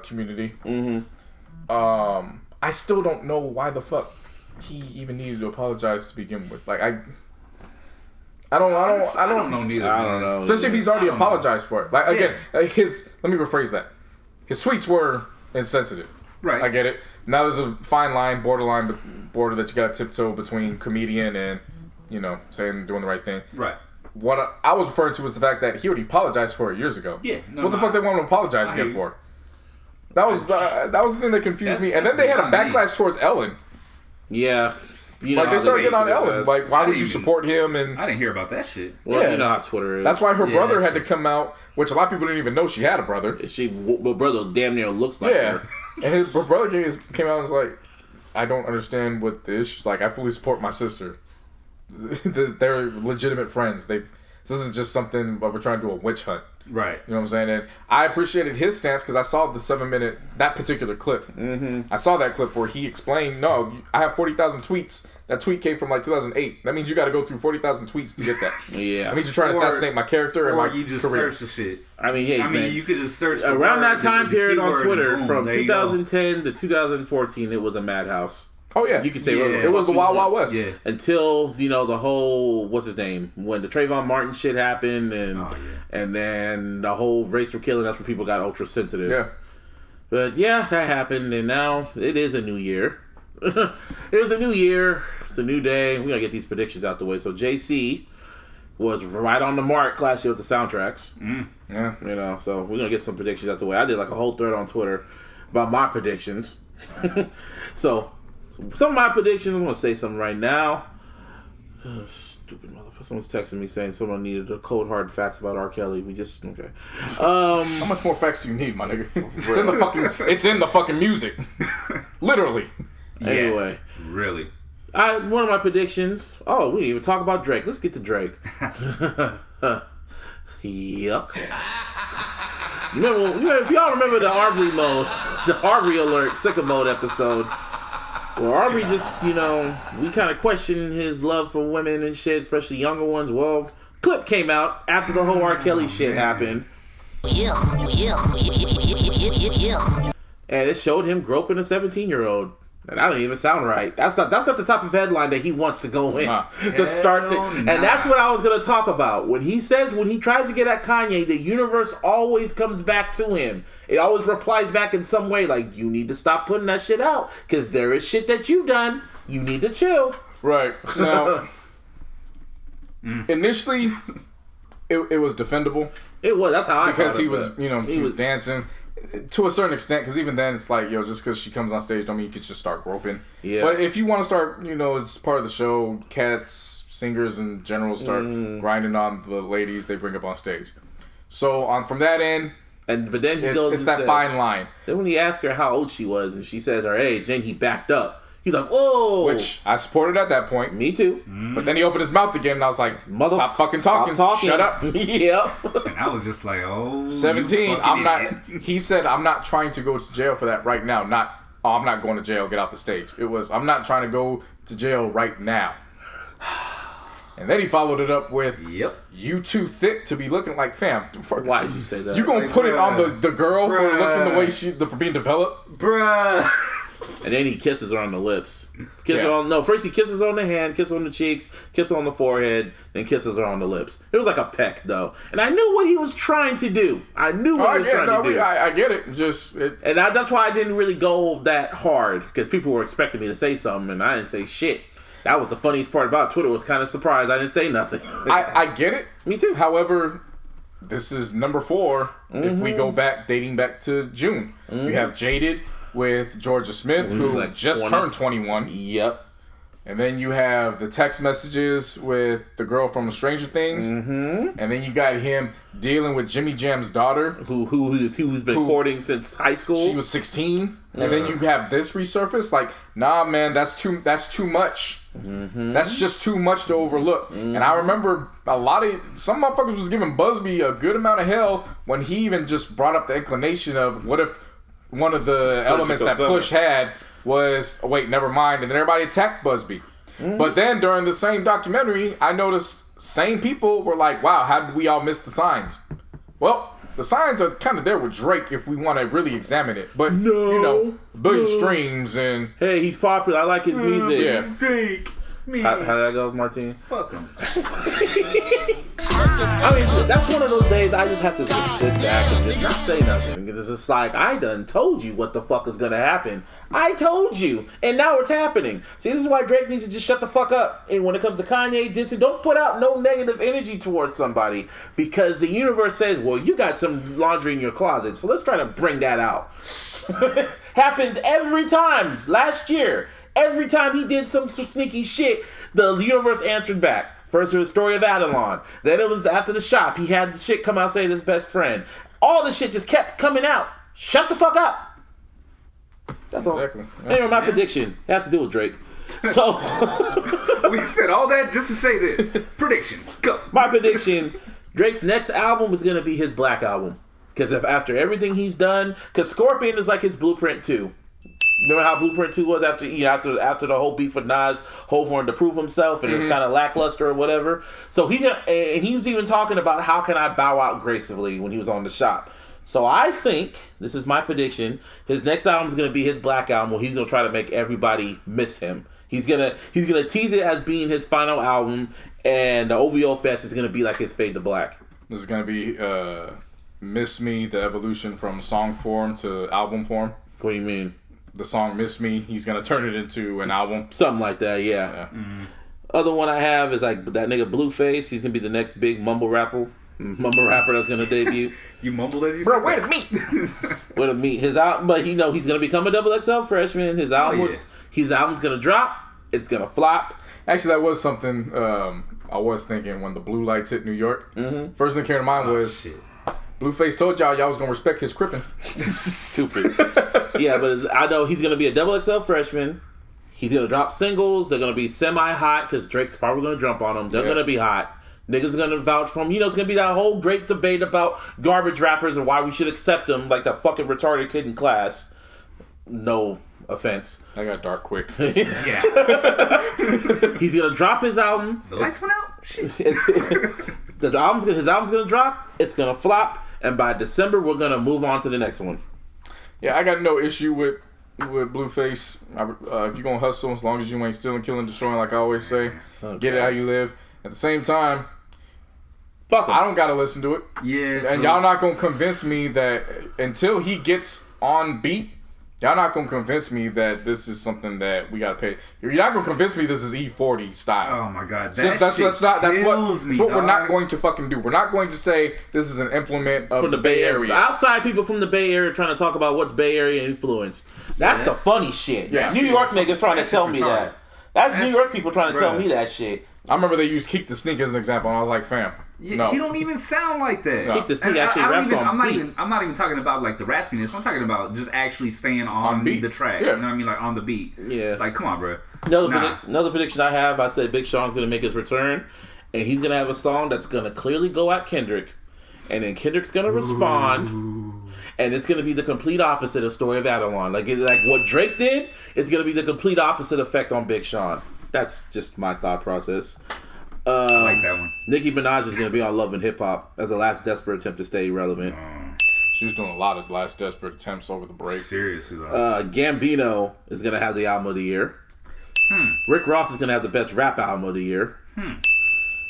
community. I still don't know why the fuck he even needed to apologize to begin with. Like, I don't know neither. I don't know. Especially if he's already apologized for it. Like, again, let me rephrase that. His tweets were insensitive. Right. I get it. Now there's a fine line, border that you got to tiptoe between comedian and, doing the right thing. Right. What I was referring to was the fact that he already apologized for it years ago. Yeah. No, what the fuck they want him to apologize again for? That was the thing that confused me. And then they had a backlash towards Ellen. Yeah. They started getting on Ellen. Like, why would you support him? And I didn't hear about that shit. Well, you know how Twitter is. That's why her brother had to come out, which a lot of people didn't even know she had a brother. Her brother damn near looks like her. And her brother came out and was like, I don't understand what the issue. Like, I fully support my sister. They're legitimate friends. This isn't just something where we're trying to do a witch hunt. Right. You know what I'm saying? And I appreciated his stance because I saw the 7-minute, that particular clip. I saw that clip where he explained, no, I have 40,000 tweets. That tweet came from like 2008. That means you got to go through 40,000 tweets to get that. Yeah. That means you're trying to assassinate my character and my career. Or you just search the shit. I mean, you could just search around that time period on Twitter, boom, from 2010 to 2014, it was a madhouse. Oh yeah, you could say it was the Wild Wild West. Yeah. Until the whole what's his name when the Trayvon Martin shit happened and then the whole race for killing. That's when people got ultra sensitive. Yeah. But yeah, that happened, and now it is a new year. It was a new year. It's a new day. We gotta get these predictions out the way. So JC was right on the mark last year with the soundtracks. Yeah. So we're gonna get some predictions out the way. I did like a whole thread on Twitter about my predictions. So. Some of my predictions, I'm going to say something right now. Stupid motherfucker. Someone's texting me saying someone needed the cold hard facts about R. Kelly. Okay. How much more facts do you need, my nigga? It's in the fucking music. Literally. Anyway. Really? One of my predictions. Oh, we didn't even talk about Drake. Let's get to Drake. Yuck. If y'all remember the Aubrey alert, sicko mode episode. Well, Aubrey just, we kind of questioned his love for women and shit, especially younger ones. Well, clip came out after the whole R. Kelly shit happened. And it showed him groping a 17-year-old. And that don't even sound right. That's not the type of headline that he wants to go in to start. And that's what I was going to talk about. When he tries to get at Kanye, the universe always comes back to him. It always replies back in some way, like, you need to stop putting that shit out because there is shit that you've done. You need to chill. Right. Now, initially, it was defendable. It was. That's how I because he was, he was dancing. To a certain extent, because even then it's like, just because she comes on stage don't mean you could just start groping. Yeah. But if you want to start, it's part of the show, cats, singers in general start grinding on the ladies they bring up on stage. So from that end, but then it's that fine line. Then when he asked her how old she was and she said her age, then he backed up. He's like, whoa! Which I supported at that point. Me too. But then he opened his mouth again and I was like, stop fucking talking. Shut up. Yep. And I was just like, 17. He said, I'm not trying to go to jail for that right now. I'm not going to jail, get off the stage. It was, I'm not trying to go to jail right now. And then he followed it up with, you too thick to be looking like fam. Why did you say that? You gonna put it on the girl for looking the way for being developed? Bruh. And then he kisses her on the lips. First he kisses her on the hand, kisses her on the cheeks, kisses her on the forehead, then kisses her on the lips. It was like a peck, though. And I knew what he was trying to do. I get it. And that's why I didn't really go that hard, because people were expecting me to say something, and I didn't say shit. That was the funniest part about Twitter, was kind of surprised I didn't say nothing. I get it. Me too. However, this is number 4 if we go dating back to June. We have Jaded with Georgia Smith, who like just turned 21. Yep. And then you have the text messages with the girl from Stranger Things. And then you got him dealing with Jimmy Jam's daughter. Who's been courting since high school. She was 16. And then you have this resurface. Like, nah, man, that's too much. That's just too much to overlook. And I remember some motherfuckers was giving Busby a good amount of hell when he even just brought up the inclination of what if one of the elements that Push had was, never mind, and then everybody attacked Busby. But then during the same documentary, I noticed same people were like, wow, how did we all miss the signs? Well, the signs are kind of there with Drake if we want to really examine it. But, billion streams and... Hey, he's popular. I like his music. Yeah. Drake. How did that go, Martine? Fuck him. I mean, that's one of those days I just have to just sit back and just not say nothing. It's just like, I done told you what the fuck is gonna happen. I told you, and now it's happening. See, this is why Drake needs to just shut the fuck up. And when it comes to Kanye dissing, don't put out no negative energy towards somebody, because the universe says, well, you got some laundry in your closet, so let's try to bring that out. Happened every time last year. Every time he did some sneaky shit, the universe answered back. First it was the story of Adelon. Then it was after the shop. He had the shit come out saying his best friend. All the shit just kept coming out. Shut the fuck up. That's all. Exactly. Anyway, my prediction has to do with Drake. So We said all that just to say this. Predictions. Go. my prediction, Drake's next album is going to be his Black album. Because if after everything he's done, because Scorpion is like his Blueprint 2. Remember how Blueprint 2 was after the whole beef with Nas, Hov wanted to prove himself, and it was kind of lackluster or whatever. So he was even talking about how can I bow out gracefully when he was on the shop. So I think, this is my prediction, his next album is going to be his Black album, where he's going to try to make everybody miss him. He's gonna tease it as being his final album, and the OVO Fest is going to be like his Fade to Black. This is going to be Miss Me, the evolution from song form to album form. What do you mean? The song Miss Me, he's going to turn it into an album. Something like that, yeah. Mm-hmm. Other one I have is like that nigga Blueface. He's going to be the next big mumble rapper that's going to debut. You mumbled as you Bro, said. where to meet? Where to meet his album, but he's going to become a XXL freshman. His album, his album's going to drop. It's going to flop. Actually, that was something I was thinking when the blue lights hit New York. Mm-hmm. First thing that came to mind was... Shit. Blueface told y'all was gonna respect his crippin'. Stupid. Yeah, but I know he's gonna be a XXL freshman. He's gonna drop singles. They're gonna be semi-hot because Drake's probably gonna jump on them. They're gonna be hot. Niggas are gonna vouch for him. It's gonna be that whole great debate about garbage rappers and why we should accept them like the fucking retarded kid in class. No offense. I got dark quick. Yeah. He's gonna drop his album. The lights went out? Shit. His album's gonna drop. It's gonna flop. And by December, we're gonna move on to the next one. Yeah, I got no issue with Blueface. If you're gonna hustle, as long as you ain't stealing, killing, destroying, like I always say, get it how you live. At the same time, Fuck him. I don't gotta listen to it. Yeah. And y'all not gonna convince me that until he gets on beat, y'all not gonna convince me that this is something that we gotta pay. You're not gonna convince me this is E40 style. Oh my god, That's what we're not going to fucking do. We're not going to say this is an implement of from the Bay Area. Outside people from the Bay Area trying to talk about what's Bay Area influence. That's the funny shit. Yeah. New York niggas trying to tell me that. That's New York people trying to tell me that shit. I remember they used Keek the Sneak as an example, and I was like, fam, no. He don't even sound like that. Keek the Sneak actually raps on beat. I'm not even talking about like the raspiness. I'm talking about just actually staying on beat. the track. Yeah. You know what I mean? Like on the beat. Yeah. Like, come on, bro. Another prediction I have, I said Big Sean's going to make his return, and he's going to have a song that's going to clearly go at Kendrick, and then Kendrick's going to respond, and it's going to be the complete opposite of Story of Adelon. Like what Drake did is going to be the complete opposite effect on Big Sean. That's just my thought process. I like that one. Nicki Minaj is going to be on Love and Hip Hop as a last desperate attempt to stay relevant. She was doing a lot of last desperate attempts over the break. Seriously, though. Gambino is going to have the album of the year. Rick Ross is going to have the best rap album of the year.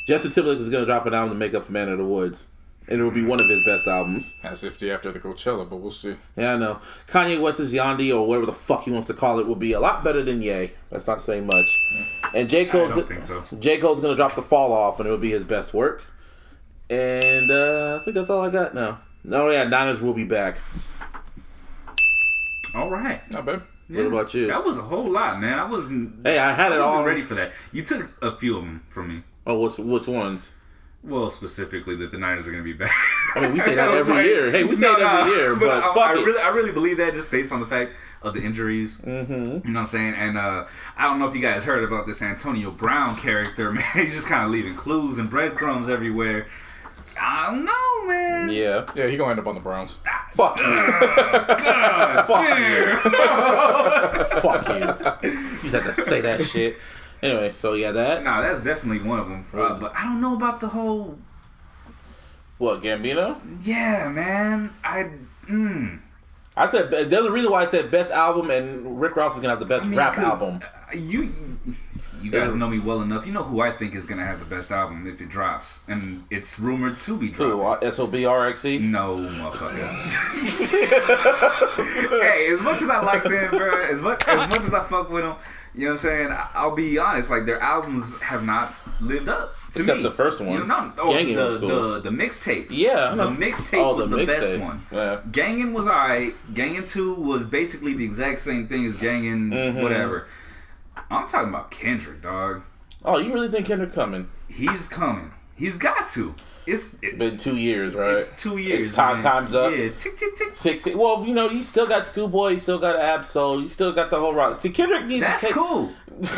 Justin Timberlake is going to drop an album to make up for Man of the Woods. And it will be one of his best albums. That's after the Coachella, but we'll see. Yeah, I know. Kanye West's Yandhi, or whatever the fuck he wants to call it, will be a lot better than Ye. That's not saying much. And J. Cole's I don't think so. J. Cole's going to drop The Fall Off, and it will be his best work. And I think that's all I got now. No, yeah, Niners will be back. All right. Not bad. What about you? That was a whole lot, man. I wasn't ready for that. You took a few of them from me. Oh, which ones? Well, specifically that the Niners are going to be back. I mean, we say that every year. Hey, we say it every year, but fuck it. I really believe that just based on the fact of the injuries. Mm-hmm. You know what I'm saying? And I don't know if you guys heard about this Antonio Brown character, man. He's just kind of leaving clues and breadcrumbs everywhere. I don't know, man. Yeah. Yeah, he gonna end up on the Browns. Fuck you. God Fuck damn. you. Fuck you. You just had to say that shit. Anyway, so yeah, that. Nah, that's definitely one of them. But I don't know about the whole. What, Gambino? Yeah, man. I said there's a reason why I said best album, and Rick Ross is gonna have the best rap album. You guys know me well enough. You know who I think is gonna have the best album if it drops, and it's rumored to be dropping. SOBRXE? No, motherfucker. Hey, as much as I like them, bro, as much as I fuck with them, you know what I'm saying? I'll be honest, like their albums have not lived up to Except me. the first one. You know, Gangin' was cool. The mixtape. Yeah, the mixtape was the best one. Yeah. Gangin' was alright. Gangin' 2 was basically the exact same thing as Gangin' whatever. I'm talking about Kendrick, dog. Oh, you really think Kendrick coming? He's coming. He's got to. It's been 2 years, right? It's 2 years. It's time's up. Yeah, tick, tick, tick. Tick. Well, you know, you still got Schoolboy, you still got Absol, you still got the whole rock. See, Kendrick needs That's to take... cool.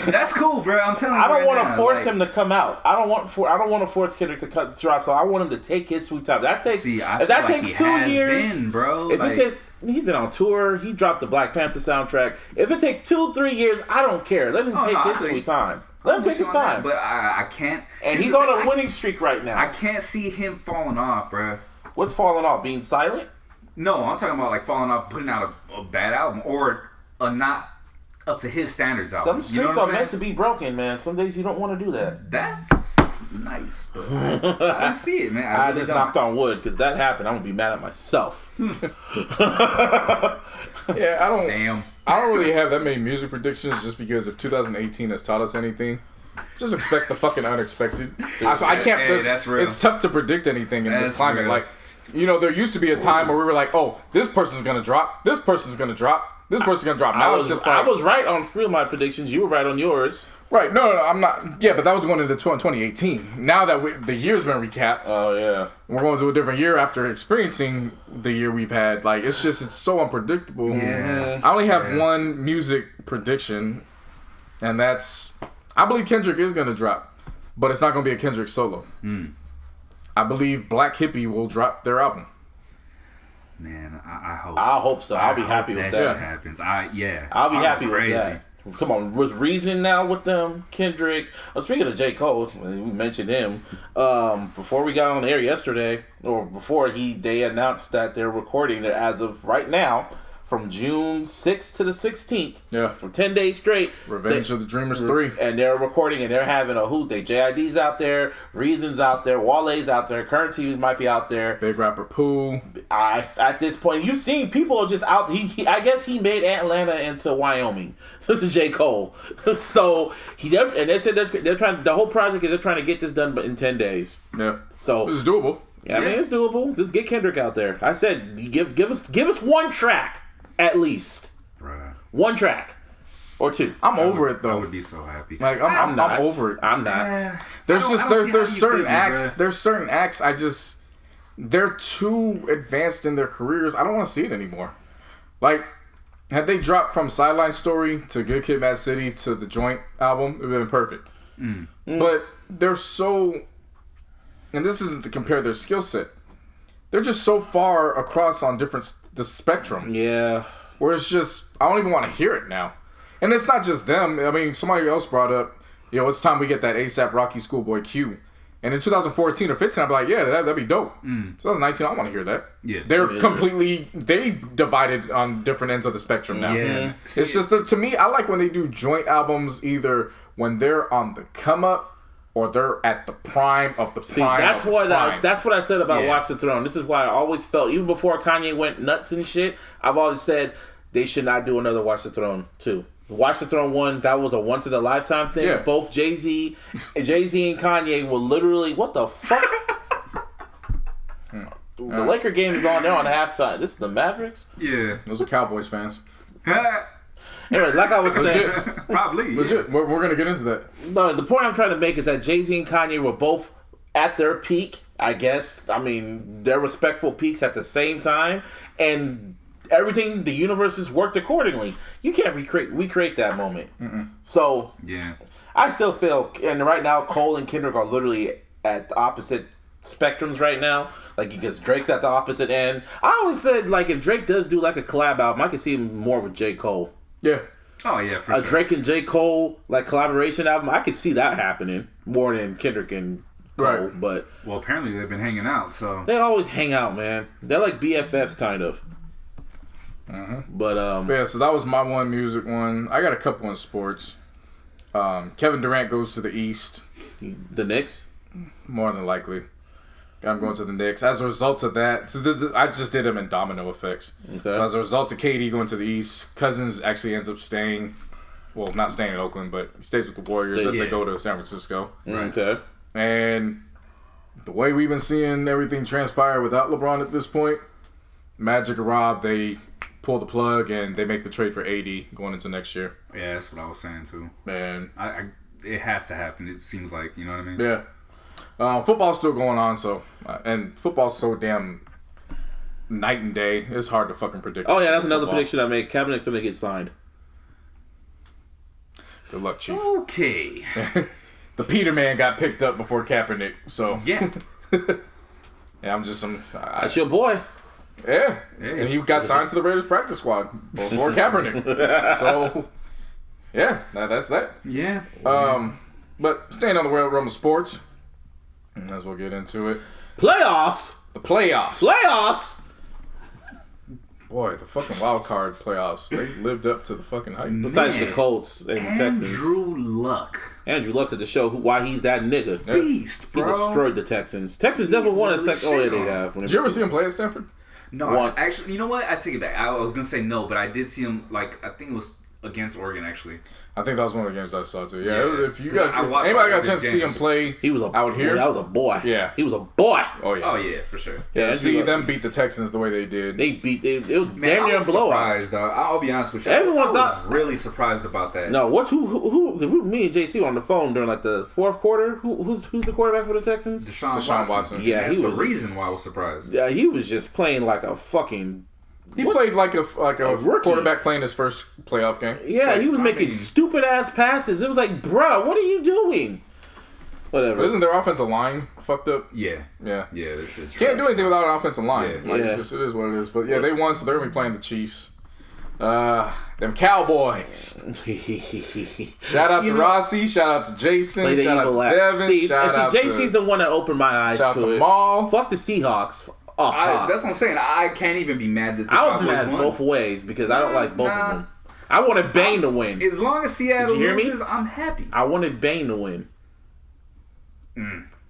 That's cool, bro. I'm telling you. I don't want to force him to come out. I don't want to force Kendrick to drop. So I want him to take his sweet time. That takes. See, if that takes 2 years, bro. If it takes, he's been on tour. He dropped the Black Panther soundtrack. If it takes 2-3 years, I don't care. Let him take his sweet time. Let him take his time. But I can't. And he's on a winning streak right now. I can't see him falling off, bro. What's falling off? Being silent? No, I'm talking about like falling off, putting out a bad album or a not up to his standards album. Some streaks are meant to be broken, man. Some days you don't want to do that. That's nice. I didn't see it, man. I just knocked on wood because that happened. I'm gonna be mad at myself. Yeah, I don't really have that many music predictions just because if 2018 has taught us anything, just expect the fucking unexpected. So I can't. Hey, that's real. It's tough to predict anything in this climate. Real. Like, you know, there used to be a time where we were like, oh, this person's gonna drop. This person's gonna drop. This person's gonna drop. Now it's just like I was right on 3 of my predictions. You were right on yours. Right. No, I'm not. Yeah, but that was going into 2018. Now that the year's been recapped. Oh, yeah. We're going to a different year after experiencing the year we've had. Like, it's so unpredictable. Yeah. I only have one music prediction, and that's... I believe Kendrick is going to drop, but it's not going to be a Kendrick solo. I believe Black Hippie will drop their album. Man, I hope. I hope so. I'll be happy with that. Shit happens. I'll be happy with that. Come on, with Reason now with them, Kendrick. Speaking of J. Cole, we mentioned him. Before we got on the air yesterday, or before they announced that they're recording there as of right now, from June 6th to the 16th. Yeah. For 10 days straight. Revenge of the Dreamers 3. And they're recording and they're having a hoot. JID's out there, Reason's out there, Wale's out there, Currency might be out there. Big Rapper Pooh. At this point, you've seen people just out. I guess he made Atlanta into Wyoming. J. Cole. So they said they're trying. The whole project is they're trying to get this done in 10 days. Yeah. So it's doable. Yeah, I mean it's doable. Just get Kendrick out there. I said give us one track at least. Bruh. One track. Or 2. I'm over it though. I would be so happy. Like I'm over it. I'm not. There's certain acts. There's certain acts. They're too advanced in their careers. I don't want to see it anymore. Like, had they dropped from Sideline Story to Good Kid, Mad City to the Joint album, it would have been perfect. But they're so, and this isn't to compare their skill set. They're just so far across on the spectrum. Yeah. Where it's just, I don't even want to hear it now. And it's not just them. I mean, somebody else brought up, it's time we get that ASAP Rocky Schoolboy Q. And in 2014 or 15, I'd be like, yeah, that'd be dope. 2019, I want to hear that. Yeah. They're they divided on different ends of the spectrum now. Yeah. It's just, to me, I like when they do joint albums either when they're on the come up or they're at the prime of the prime. That's what I said about Watch the Throne. This is why I always felt, even before Kanye went nuts and shit, I've always said they should not do another Watch the Throne 2. Watch the Throne 1, that was a once in a lifetime thing. Yeah. Both Jay-Z and Kanye were literally, what the fuck? The Laker game is on there on halftime. This is the Mavericks? Yeah. Those are Cowboys fans. Anyways, like I was saying. Probably. Legit. We're going to get into that. No, the point I'm trying to make is that Jay-Z and Kanye were both at their peak, I guess. I mean, their respectful peaks at the same time. And everything, the universe has worked accordingly. You can't recreate that moment. So, yeah, I still feel, and right now, Cole and Kendrick are literally at the opposite spectrums right now. Like, because Drake's at the opposite end. I always said, like, if Drake does do, like, a collab album, I could see him more with J. Cole. Yeah. Oh yeah, for a sure. Drake and J. Cole like collaboration album. I could see that happening more than Kendrick and Cole. Right. But Well, apparently they've been hanging out, so they always hang out, man. They're like BFFs, kind of. But Yeah, so that was my one music one. I got a couple in sports. Kevin Durant goes to the East, the Knicks. more than likely. I'm going to the Knicks. As a result of that, so I just did them in domino effects. Okay. So as a result of KD going to the East, Cousins actually ends up staying. Well, not staying in Oakland, but he stays with the Warriors as they go to San Francisco. Okay. And the way we've been seeing everything transpire without LeBron at this point, Magic and Rob, they pull the plug and they make the trade for AD going into next year. yeah, that's what I was saying too. And I it has to happen. It seems like, you know what I mean? yeah. Football's still going on, so and football's so damn night and day. It's hard to fucking predict. Oh yeah, that's another football. prediction I made. Kaepernick's gonna get signed. Good luck, Chief. Okay. The Peterman got picked up before Kaepernick, so Yeah. yeah, That's your boy. yeah. And he got signed to the Raiders practice squad before Kaepernick. So yeah, that's that. Yeah. But staying on the realm of sports, as we'll get into it, Playoffs. the playoffs. Playoffs. Boy, the fucking wild card playoffs. They lived up to the fucking hype. Besides Man. the Colts and the Texans. Andrew Luck. Andrew Luck to show why he's that nigga. Beast, He bro. destroyed the Texans. Texans never won a second. Oh yeah, they have. Did you ever see him play at Stanford? No, Once. actually, you know what? I take it back. I was gonna say no, but I did see him. Like, I think it was against Oregon, actually. I think that was one of the games I saw too. Yeah, Yeah. if you 'Cause got I if watched anybody all got a chance to his see him games. play, He was out here. That was a boy. Yeah. He was a boy. Oh yeah, Oh yeah, for sure. Yeah, to see Andrew them Luck. beat the Texans the way they did. It was Man, damn near I a was blowout. surprised, dog. I'll be honest with you. Everyone I was thought- really surprised about that. No, who me and JC were on the phone during like the fourth quarter. Who's the quarterback for the Texans? Deshaun Watson. Yeah, That's he the was- reason why I was surprised. Yeah, he was just playing like a fucking. He played like a rookie. quarterback playing his first playoff game. Yeah, he was I making mean- stupid ass passes. It was like, bruh, what are you doing? Whatever. But isn't their offensive line fucked up? Yeah. Yeah. Yeah, this shit's Can't do anything without an offensive line. Yeah. Like, Yeah. It is what it is. But yeah, they won, so they're gonna be playing the Chiefs. Them Cowboys. Shout out to Rossi. Shout out to Jason. Play the Shout out evil to act. Devin. See, shout out JC's to the one that opened my eyes shout out to to it. Maul. Fuck the Seahawks. Off top. That's what I'm saying. I can't even be mad that the I was Cowboys mad won. both ways because I don't like both Nah. of them. I wanted Bane to win. As long as Seattle Did you hear me? loses, I'm happy. I wanted Bane to win.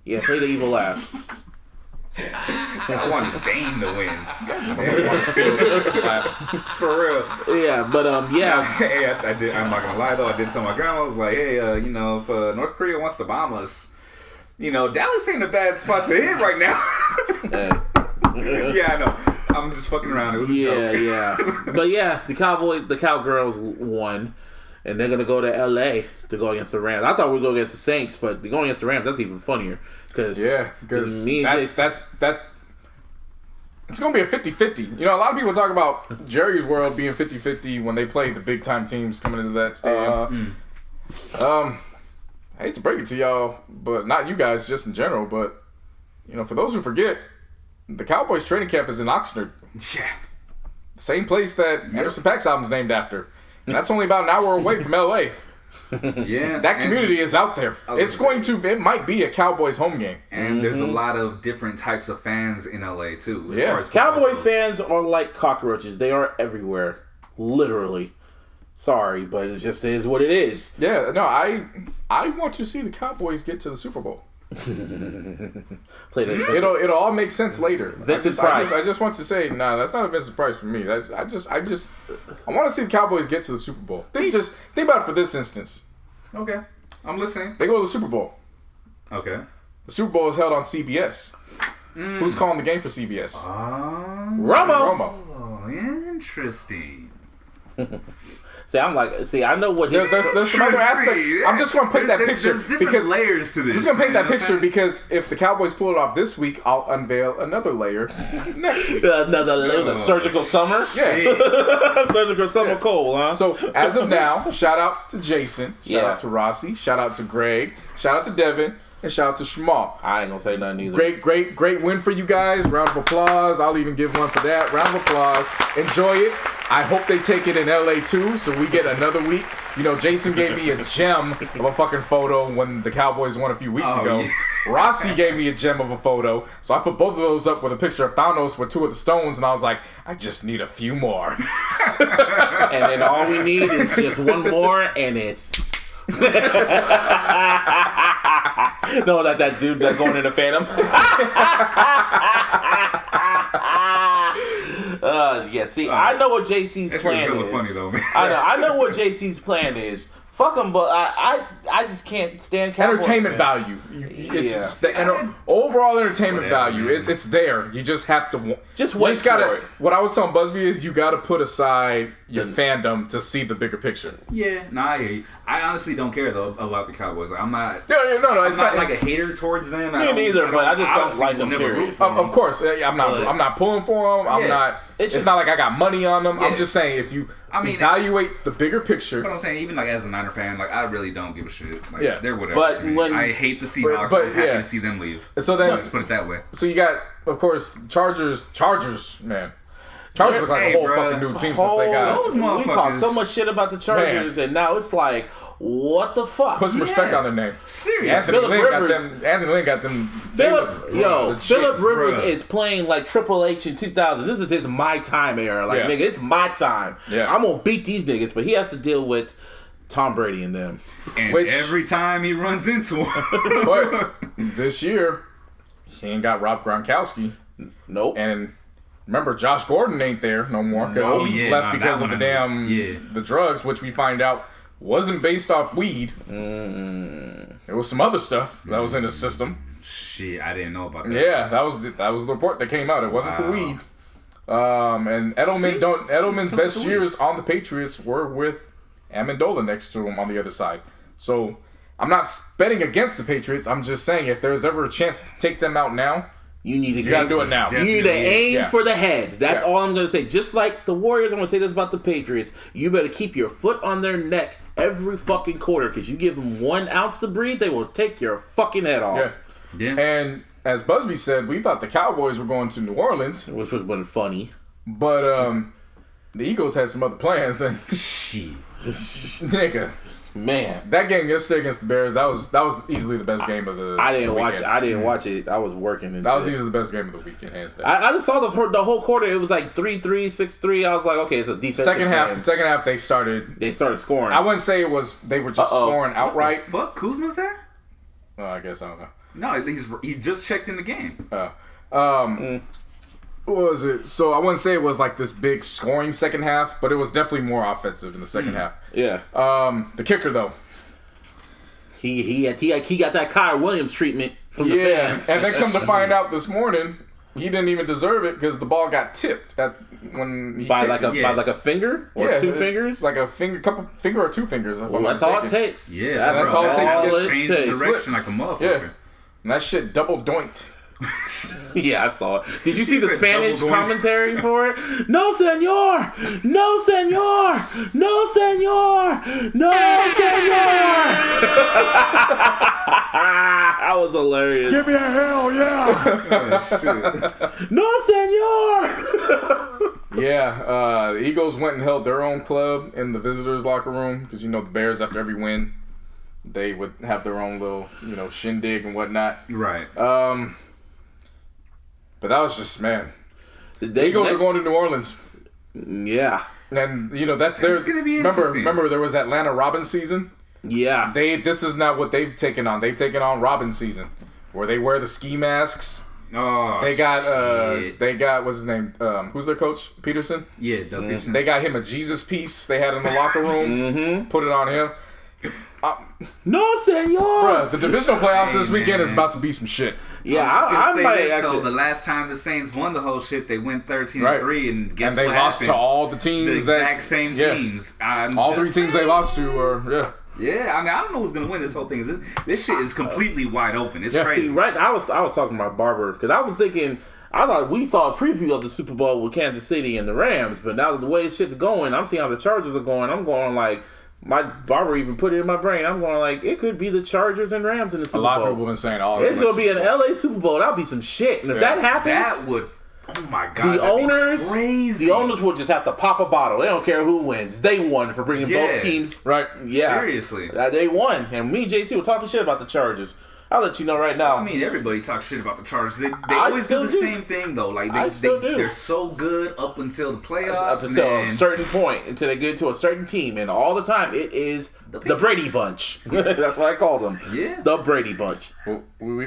Yeah, play the evil laugh. I wanted Bane to win. Collapse. For real. Yeah, but yeah. Hey, I did. I'm not gonna lie though. I did tell my grandma. I was like, hey, you know, if North Korea wants to bomb us, you know, Dallas ain't a bad spot to hit right now. Yeah, I know. I'm just fucking around. It was a joke. Yeah. But yeah, the Cowgirls won, and they're gonna go to LA to go against the Rams. I thought we'd go against the Saints, but going against the Rams, that's even funnier. Because me and that's it's gonna be a 50-50. You know, a lot of people talk about Jerry's World being 50-50 when they play the big time teams coming into that stadium. I hate to break it to y'all, but not you guys, just in general. But you know, for those who forget, the Cowboys training camp is in Oxnard, Yeah. same place that Anderson .Paak's album's named after, and that's only about an hour away from LA. Yeah. That community is out there. It might be a Cowboys home game. And there's a lot of different types of fans in LA too. As Yeah. far as football Cowboy goes. fans are like cockroaches. They are everywhere. Literally. Sorry, but it just is what it is. Yeah, no, I want to see the Cowboys get to the Super Bowl. Play that. It'll all make sense later. Vincent Price. I just want to say, nah, that's not a Vincent Price for me. I want to see the Cowboys get to the Super Bowl. Think about it for this instance. Okay. I'm listening. They go to the Super Bowl. Okay. The Super Bowl is held on CBS. Who's calling the game for CBS? Romo. Oh, interesting. I know what his... There's some other aspect. I'm just going to paint that picture There's different because layers to this. I'm just going to paint that you know what I'm picture saying? because if the Cowboys pull it off this week, I'll unveil another layer next week. It was a surgical summer? Yeah. Surgical summer cold, huh? So as of now, shout out to Jason, shout Yeah. out to Rossi, shout out to Greg, shout out to Devin, and shout out to Shamal. I ain't gonna say nothing either. Great win for you guys. Round of applause. I'll even give one for that. Round of applause. Enjoy it. I hope they take it in LA too, so we get another week. You know, Jason gave me a gem of a fucking photo when the Cowboys won a few weeks ago. Yeah. Rossi gave me a gem of a photo, so I put both of those up with a picture of Thanos with 2 of the stones, and I was like, I just need a few more. And then all we need is just one more, and it's... No, that dude that's going in the Phantom. Yeah, see, I know what JC's plan is. Funny though, man. I know what JC's plan is. Fuck him, but I just can't stand Cowboy Entertainment fans. value. It's just the overall entertainment value. It's there. You just have to just wait for it. What I was telling Busby is you got to put aside your fandom to see the bigger picture. Yeah, no, I hear you. I honestly don't care though about the Cowboys. I'm not. No. It's not like a hater towards them. Me neither, but I just don't like them. Period. Of course, I'm not pulling for them. I'm not. It's not like I got money on them. I'm just saying if you evaluate the bigger picture. But I'm saying even like as a Niner fan, like I really don't give a shit. Like, they're whatever. But when I hate the Seahawks, I was happy to see them leave. So then, just put it that way. So you got, of course, Chargers, man. Chargers look like a whole fucking new team since they got. Those motherfuckers. We talked so much shit about the Chargers, and now it's like, what the fuck? Put some respect on their name. Seriously. Anthony Lynn got them. Phillip Rivers is playing like Triple H in 2000. This is his my time era. Like, nigga, it's my time. Yeah. I'm gonna beat these niggas, but he has to deal with Tom Brady and them. And every time he runs into him. But this year, he ain't got Rob Gronkowski. Nope. And remember, Josh Gordon ain't there no more because he left because of the the drugs, which we find out wasn't based off weed. There was some other stuff that was in his system. Shit, I didn't know about that. Yeah, that was the report that came out. It wasn't for weed. And Edelman's best years on the Patriots were with Amendola next to him on the other side. So I'm not betting against the Patriots. I'm just saying if there's ever a chance to take them out now, you gotta do it now. You need to aim for the head. That's all I'm gonna say. Just like the Warriors, I'm gonna say this about the Patriots. You better keep your foot on their neck every fucking quarter, because you give them 1 ounce to breathe, they will take your fucking head off. Yeah. And as Busby said, we thought the Cowboys were going to New Orleans, which was funny. But the Eagles had some other plans. And nigga. Man, that game yesterday against the Bears, that was easily the best game of the. I didn't watch it. I was working. That was easily the best game of the weekend, hands down. I just saw the whole quarter. It was like 3-3, 6-3. I was like, okay, it's a defensive second half, they started scoring. I wouldn't say they were just scoring outright. What the fuck, Kuzma's there? Oh, I guess I don't know. No, he just checked in the game. What was it? So I wouldn't say it was like this big scoring second half, but it was definitely more offensive in the second half. Yeah. The kicker though, he got that Kyrie Williams treatment from the fans. And then come to find out this morning, he didn't even deserve it because the ball got tipped when he by like a finger or 2 fingers, like a finger or 2 fingers. That's all it takes. Yeah, that's all it takes to change the direction like a motherfucker. Yeah, and that shit double doinked. Yeah, I saw it. Did you see the Spanish commentary for it? No, senor! No, senor! No, senor! No, senor! That was hilarious. Give me a hell yeah! No, senor! Yeah, the Eagles went and held their own club in the visitors' locker room because the Bears, after every win, they would have their own little shindig and whatnot. Right. But that was just, man. The Eagles are going to New Orleans. Yeah. And, that's their... It's going to be interesting. Remember there was Atlanta Robin season? Yeah. This is not what they've taken on. They've taken on Robin season, where they wear the ski masks. Oh, they got, what's his name? Who's their coach? Peterson? Yeah, Doug Peterson. They got him a Jesus piece they had in the locker room. Put it on him. No, senor! Bruh, the divisional playoffs this weekend is about to be some shit. Yeah, I might actually. The last time the Saints won the whole shit, they went 13-3, and guess what? And they lost to all the teams. The exact same teams. All 3 teams they lost to were Yeah, I don't know who's gonna win this whole thing. This shit is completely wide open. It's crazy. See, right? I was talking about Barber because I was thinking. I thought we saw a preview of the Super Bowl with Kansas City and the Rams, but now the way shit's going, I'm seeing how the Chargers are going. I'm going like. My barber even put it in my brain. I'm going like, it could be the Chargers and Rams in the Super Bowl. A lot of people have been saying, it's going to be an LA Super Bowl. That'll be some shit. And if that happens... That would Oh my god! The owners will just have to pop a bottle. They don't care who wins. They won for bringing both teams. Right. Yeah. Seriously. They won. And me and JC were talking shit about the Chargers. I'll let you know right now. I mean, everybody talks shit about the Chargers. They always do the same thing, though. Like they're so good up until the playoffs. Up until a certain point, until they get to a certain team. And all the time, it is the Brady Bunch. That's what I call them. Yeah. The Brady Bunch. Well, we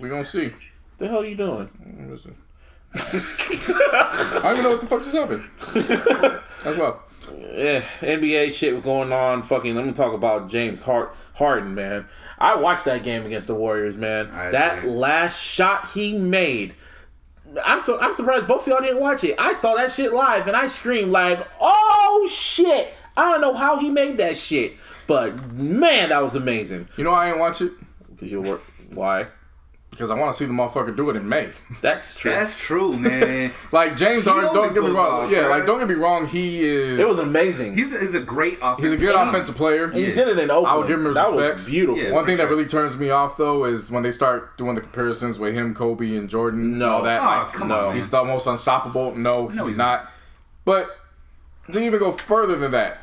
gonna see. The hell are you doing? I don't even know what the fuck just happened. That's wild. Yeah, NBA shit was going on. Fucking, let me talk about James Harden, man. I watched that game against the Warriors, man. That last shot he made. I'm surprised both of y'all didn't watch it. I saw that shit live and I screamed like, "Oh shit!" I don't know how he made that shit, but man, that was amazing. You know why I ain't watch it? Because you work. Why? Because I want to see the motherfucker do it in May. That's true. That's true, man. Like James Harden, don't get me wrong. off, Yeah, right? like don't get me wrong. He is. It was amazing. He's a great offensive. He's a good offensive player. And he did it in Oakland. I would give him his that respects. was beautiful. Yeah. One thing that really turns me off though is when they start doing the comparisons with him, Kobe, and Jordan. And all that. Oh, Like, come no. on, man. he's the most unstoppable. No, he's not. But to even go further than that,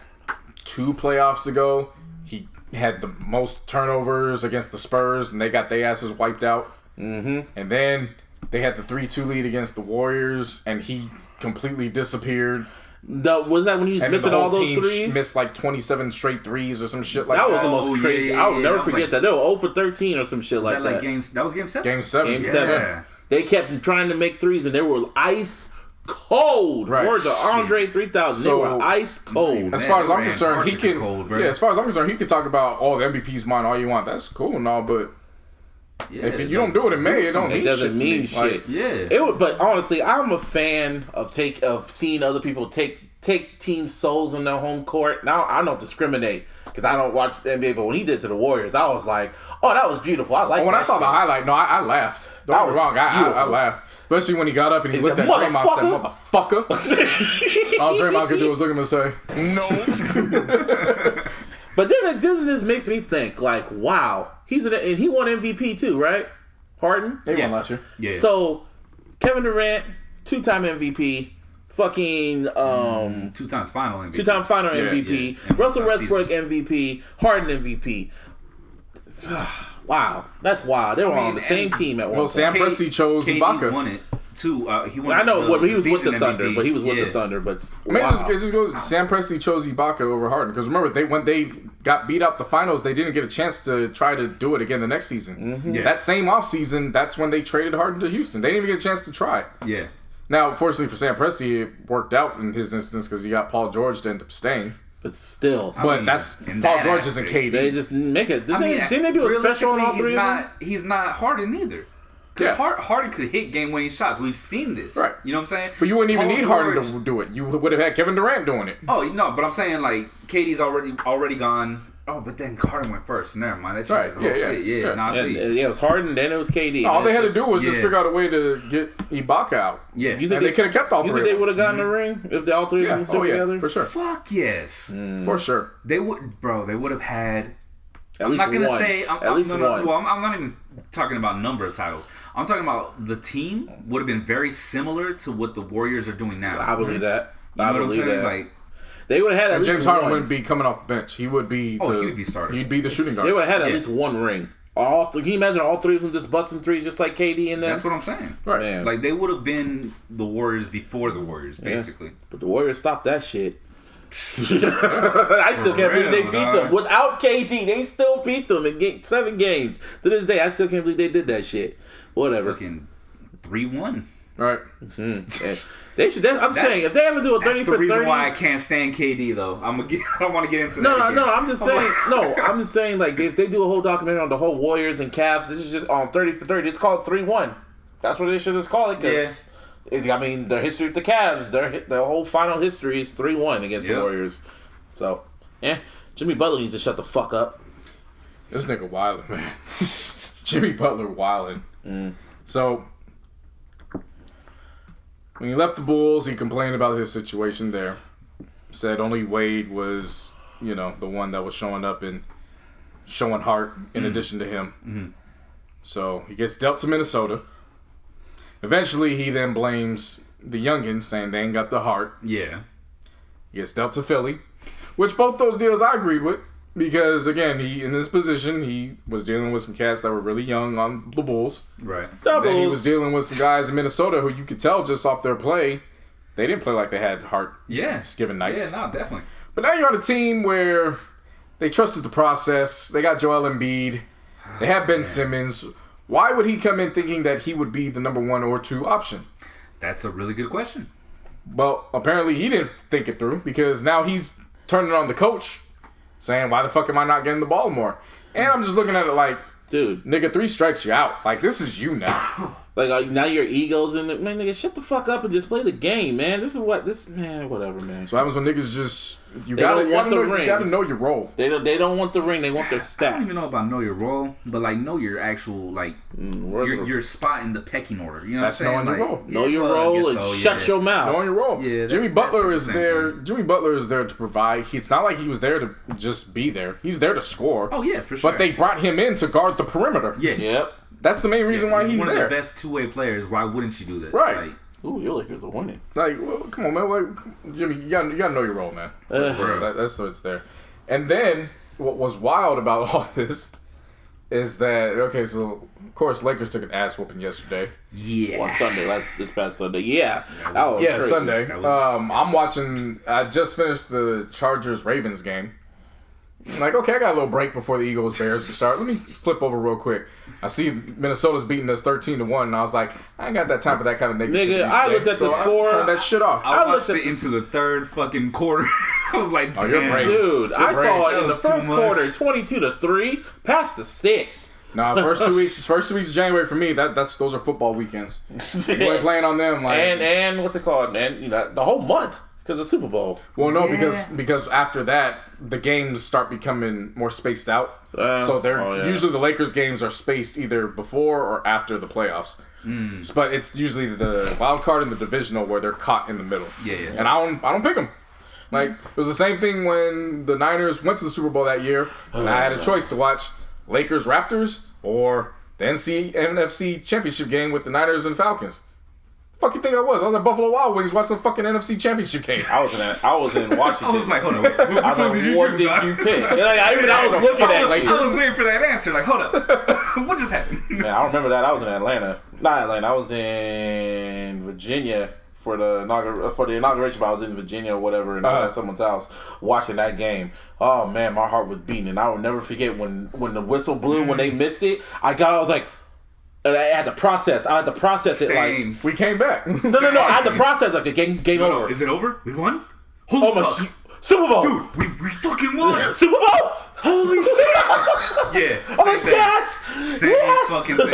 2 playoffs ago, he had the most turnovers against the Spurs, and they got their asses wiped out. Mm-hmm. And then they had the 3-2 lead against the Warriors, and he completely disappeared. Was that when he was And missing the whole all those team threes? missed like 27 straight threes or some shit like That that. was the most crazy. I would never forget that. They were 0 for 13 or some shit like that. That was game 7? Game 7. Game 7. They kept trying to make threes, and they were ice cold. Right. Words of Andre 3000. They were ice cold. As far as I'm Man, concerned, he Archer can. cold, bro. Yeah, as far as I'm concerned, he can talk about all the MVPs mine all you want. That's cool and all, but if you don't do it in May, it don't mean doesn't shit to mean me. shit. Like, Yeah. But honestly, I'm a fan of seeing other people take team souls on their home court. Now I don't discriminate because I don't watch the NBA, but when he did to the Warriors, I was like, "Oh, that was beautiful." I like. when that I saw the shit. highlight, no, I laughed. Don't get me wrong, I laughed. Especially when he got up and he looked at Draymond and said, "Motherfucker." All Draymond could do was look at him and say, No. But then this makes me think, like, wow, and he won MVP too, right? Harden. they won last year. Yeah. So Kevin Durant, 2-time MVP, fucking 2 times final MVP. 2-time final MVP, yeah. Russell Westbrook MVP, Harden MVP. Wow, that's wild. They were on the same team at one Well, point. Sam Presti chose KD Ibaka. won it too. He won. I know he was with season the Thunder, MVP. but he was with the Thunder. But I mean, wow. it just goes. Sam Presti chose Ibaka over Harden because remember when they got beat out the finals, they didn't get a chance to try to do it again the next season. Mm-hmm. Yeah. That same offseason, that's when they traded Harden to Houston. They didn't even get a chance to try. Yeah. Now, fortunately for Sam Presti, it worked out in his instance because he got Paul George to end up staying. But still, But that's in Paul that George isn't aspect, KD. they just make it. Didn't they do a special on all three of them? He's not Harden either. Because Yeah. Harden could hit game-winning shots. We've seen this. Right. You know what I'm saying? But you wouldn't even Paul need Harden George- to do it. You would have had Kevin Durant doing it. Oh no, but I'm saying like KD's already gone. Oh, but then Harden went first. Never mind. That changes Right, the whole shit. Yeah, nah, I And, feel you. it was Harden, then it was KD. All And they it's had to just- do was just yeah. figure out a way to get Ibaka out. Yeah. You think And they could have kept all You three think they of would them. have gotten the ring if all three of Yeah. them still Oh yeah, together? for sure. Fuck yes. For sure. They would, bro. They would have had. At I'm least not gonna one. say. At least no, one. Well, I'm not even talking about number of titles. I'm talking about the team would have been very similar to what the Warriors are doing now. I believe that. You I know what I'm believe saying? that. Like, They would have had at And least James Harden one. wouldn't be coming off the bench. He would be. he would be starting. He'd be the shooting guard. They would have had at Yeah. least one ring. Can you imagine all three of them just busting threes just like KD and them? that's what I'm saying. Right. Man. Like they would have been the Warriors before the Warriors, basically. But the Warriors stopped that shit. I still can't believe they beat them. Without KD, they still beat them in 7 games. To this day, I still can't believe they did that shit. Whatever. Fucking 3-1. Right. They should. I'm saying, if they ever do a 30 That's the for 30. reason why I can't stand KD though. I don't want to get into No, that. no, again. I'm just saying. No, I'm just saying, like, if they do a whole documentary on the whole Warriors and Cavs, this is just on 30 for 30. It's called 3-1. That's what they should just call it. Cause, I mean, their history with the Cavs, their whole final history is 3-1 against the Warriors. So, Jimmy Butler needs to shut the fuck up. This nigga wildin', man. Jimmy Butler wildin'. So, when he left the Bulls, he complained about his situation there. Said only Wade was, the one that was showing up and showing heart in addition to him. So, he gets dealt to Minnesota. Eventually, he then blames the youngins, saying they ain't got the heart. Yeah. He gets dealt to Philly, which both those deals I agreed with. Because, again, he in this position, he was dealing with some cats that were really young on the Bulls. Right. Then he was dealing with some guys in Minnesota who you could tell just off their play, they didn't play like they had heart given nights. Yeah, no, definitely. But now you're on a team where they trusted the process. They got Joel Embiid. They have Ben Simmons. Why would he come in thinking that he would be the number 1 or 2 option? That's a really good question. Well, apparently he didn't think it through because now he's turning on the coach, saying, why the fuck am I not getting the ball more? And I'm just looking at it like, dude, nigga, 3 strikes you out. Like, this is you now. Like, now your ego's in it. Man, nigga, shut the fuck up and just play the game, man. Whatever, man. So what happens when niggas just, you They gotta don't want the ring. You gotta know your role. They don't want the ring. They want their stats. I don't even know about know your role, but like know your actual like your spot in the pecking order. You know That's what I'm saying? knowing your Like, role. Know your role and shut your mouth. Knowing your role. Yeah, Jimmy that's Butler the is same there. thing. Jimmy Butler is there to provide. It's not like he was there to just be there. He's there to score. Oh yeah, for sure. But they brought him in to guard the perimeter. Yeah. Yep. That's the main reason why he's one there. of the best two-way players. Why wouldn't you do that? Right. Like, Ooh, your Lakers are winning. Like, well, come on, man. Like, Jimmy, you gotta know your role, man. That's what's there. And then what was wild about all this is that so of course Lakers took an ass whooping yesterday. yeah. On Sunday, this past Sunday. Yeah. That was crazy. Sunday. That was- I'm watching. I just finished the Chargers Ravens game. I'm like, okay, I got a little break before the Eagles Bears start. Let me flip over real quick. I see Minnesota's beating us 13-1, and I was like, I ain't got that time for that kind of negativity. Nigga, I looked at the score. I turned that shit off. I looked watched at it into the third fucking quarter. I was like, Oh, you're damn. brave. Dude, I saw it in the was too first much. quarter, 22-3, past the 6. Nah, first 2 weeks of January for me, those are football weekends. You ain't playing on them, like And what's it called? And the whole month because of Super Bowl. Well, no, because after that the games start becoming more spaced out. So they're usually the Lakers games are spaced either before or after the playoffs. But it's usually the wild card and the divisional where they're caught in the middle. Yeah. And I don't pick them. Like it was the same thing when the Niners went to the Super Bowl that year, and I had a choice to watch Lakers Raptors or the NFC Championship game with the Niners and Falcons. Fuck you think I was? I was at Buffalo Wild Wings watching the fucking NFC Championship game. I was in Washington. I was like, hold on, wait. I was like, what did you pick? I was looking at you. I was waiting for that answer. Like, hold up, what just happened? Man, I don't remember that. I was in Atlanta. Not Atlanta. I was in Virginia for the inauguration. But I was in Virginia or whatever, and I was at someone's house watching that game. Oh man, my heart was beating, and I will never forget when the whistle blew when they missed it. I was like. I had to process. It like We came back. no. I had to process like the game over. Is it over? We won? Oh Holy my fuck. Super Bowl, Dude, we fucking won. Super Bowl. Holy shit. Yeah. I'm like, yes, Same yes. fucking thing.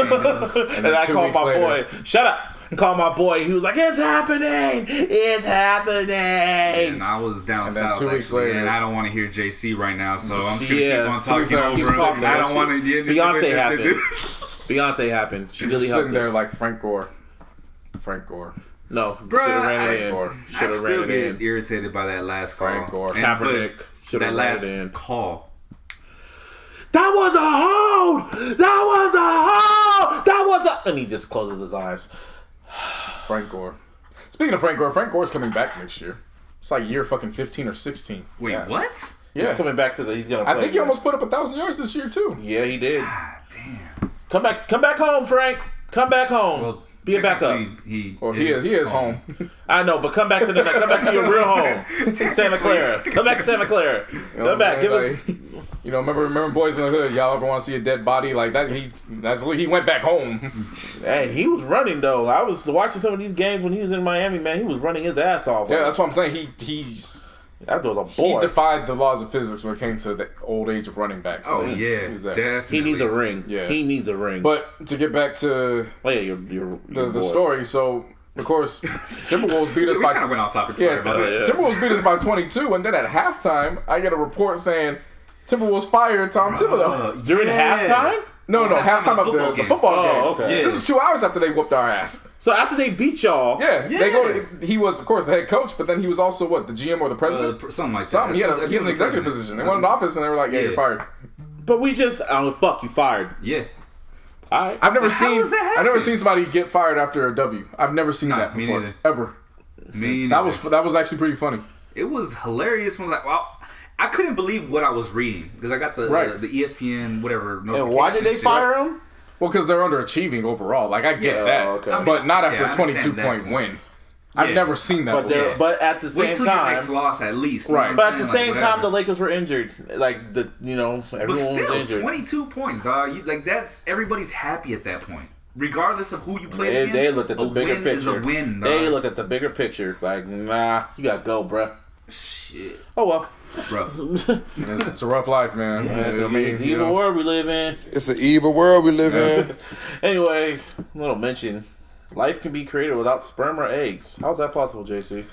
Dude. And I 2 called weeks my later- boy. Shut up. Called my boy. He was like, "It's happening. It's happening." And I was down And then south 2 weeks actually, later- and I don't want to hear JC right now, so I'm just gonna Yeah. keep on 2 weeks talking later, over keep him. talking I that don't want to. Beyonce happened. Beyonce happened. She really Just helped sitting there us. like Frank Gore. No, Bruh, should have ran it Or- in. I Should have still ran it get in. irritated by that last call. Frank Gore. Kaepernick should That have ran last it in. call. That was a hold. That was a hold. That was a. And he just closes his eyes. Frank Gore. Speaking of Frank Gore's coming back next year. It's like year fucking 15 or 16. Wait, Yeah. what? Yeah. He's coming back to the. He's gonna. Play I think he again. almost put up 1,000 yards this year too. Yeah, he did. God damn. Come back home, Frank. Come back home. Well, Be a backup. technically, He is home. I know, but come back to your real home, Santa Clara. Come back to Santa Clara. Come back. Give us. You know, remember Boys in the Hood? Y'all ever want to see a dead body like that? He went back home. Hey, he was running though. I was watching some of these games when he was in Miami. Man, he was running his ass off. Yeah, that's what I'm saying. That was a He boy. defied the laws of physics when it came to the old age of running back. So Oh yeah, he's there. definitely. He needs a ring. Yeah. He needs a ring. But to get back to oh yeah, your the boy. story, so of course Timberwolves beat us We by kind of went off topic. yeah, Sorry about that. Timberwolves beat us by 22, and then at halftime I get a report saying Timberwolves fired Tom Thibodeau. During halftime? No, halftime of the football game. Oh, okay. Yeah. This is 2 hours after they whooped our ass. So after they beat y'all, They go. He was, of course, the head coach, but then he was also what, the GM or the president? Something like Something. He that. had an executive position. They went in the office and they were like, "Yeah, you're fired." but we just fuck you fired. Yeah. I've never seen does that happen? I've never seen somebody get fired after a W. I've never seen that me before. neither. Ever. Me That was actually pretty funny. It was hilarious. When I was like, well, I couldn't believe what I was reading because I got the ESPN whatever. And why did they fire him? Well, because they're underachieving overall. Like I get that, okay. but not after I a 22-point understand win. I've never seen that. before. But at the Wait same till your time, next loss at least. Right. but at the same time, the Lakers were injured. Like everyone But was still, injured. 22 points, dog. That's everybody's happy at that point, regardless of who you play against. They looked at the bigger win picture. Is a win, dog. They look at the bigger picture. Like, nah, you gotta go, bruh. Shit. Oh well. It's rough. It's a rough life, man. It's an evil world we live in. It's an evil world we live in. Anyway, little mention. Life can be created without sperm or eggs. How's that possible, JC?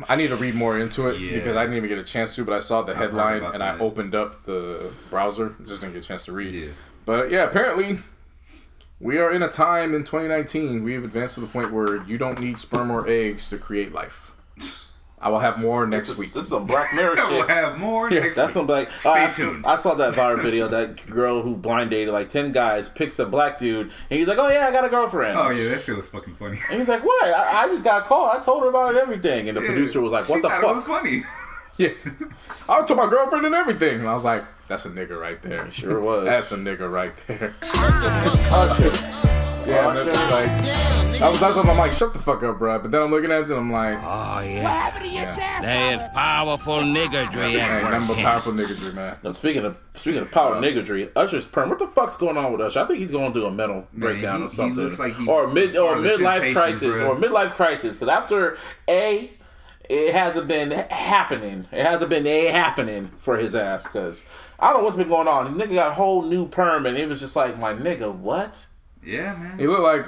I need to read more into it Yeah. because I didn't even get a chance to, but I saw the headline about and that. I opened up the browser. Just didn't get a chance to read. Yeah. But yeah, apparently we are in a time in 2019. We've advanced to the point where you don't need sperm or eggs to create life. I will have more next week. This is some Black Mirror We'll shit. have more next That's week. some like. Stay tuned. I saw that viral video. That girl who blind dated like 10 guys picks a black dude, and he's like, "Oh yeah, I got a girlfriend." Oh yeah, that shit was fucking funny. And he's like, "What? I just got called. I told her about everything." And the producer was like, "What the It was fuck?" funny. Yeah. I told my girlfriend and everything. And I was like, that's a nigga right there. Sure was. That's a nigga right there. Usher. Yeah, that's like, that's what I'm like, shut the fuck up, bro. But then I'm looking at it and I'm like, Oh, yeah. There's powerful niggardry hey, at nothing but work. powerful nigga, man. Now, speaking of power niggardry, Usher's perm. What the fuck's going on with Usher? I think he's going through a mental breakdown or he something, looks like he or was part of the midlife Temptations, crisis, bro. or midlife crisis. Because after it hasn't been happening. It hasn't been happening for his ass. Because I don't know what's been going on. This nigga got a whole new perm, and it was just like, my nigga, what? Yeah, man. He looked like,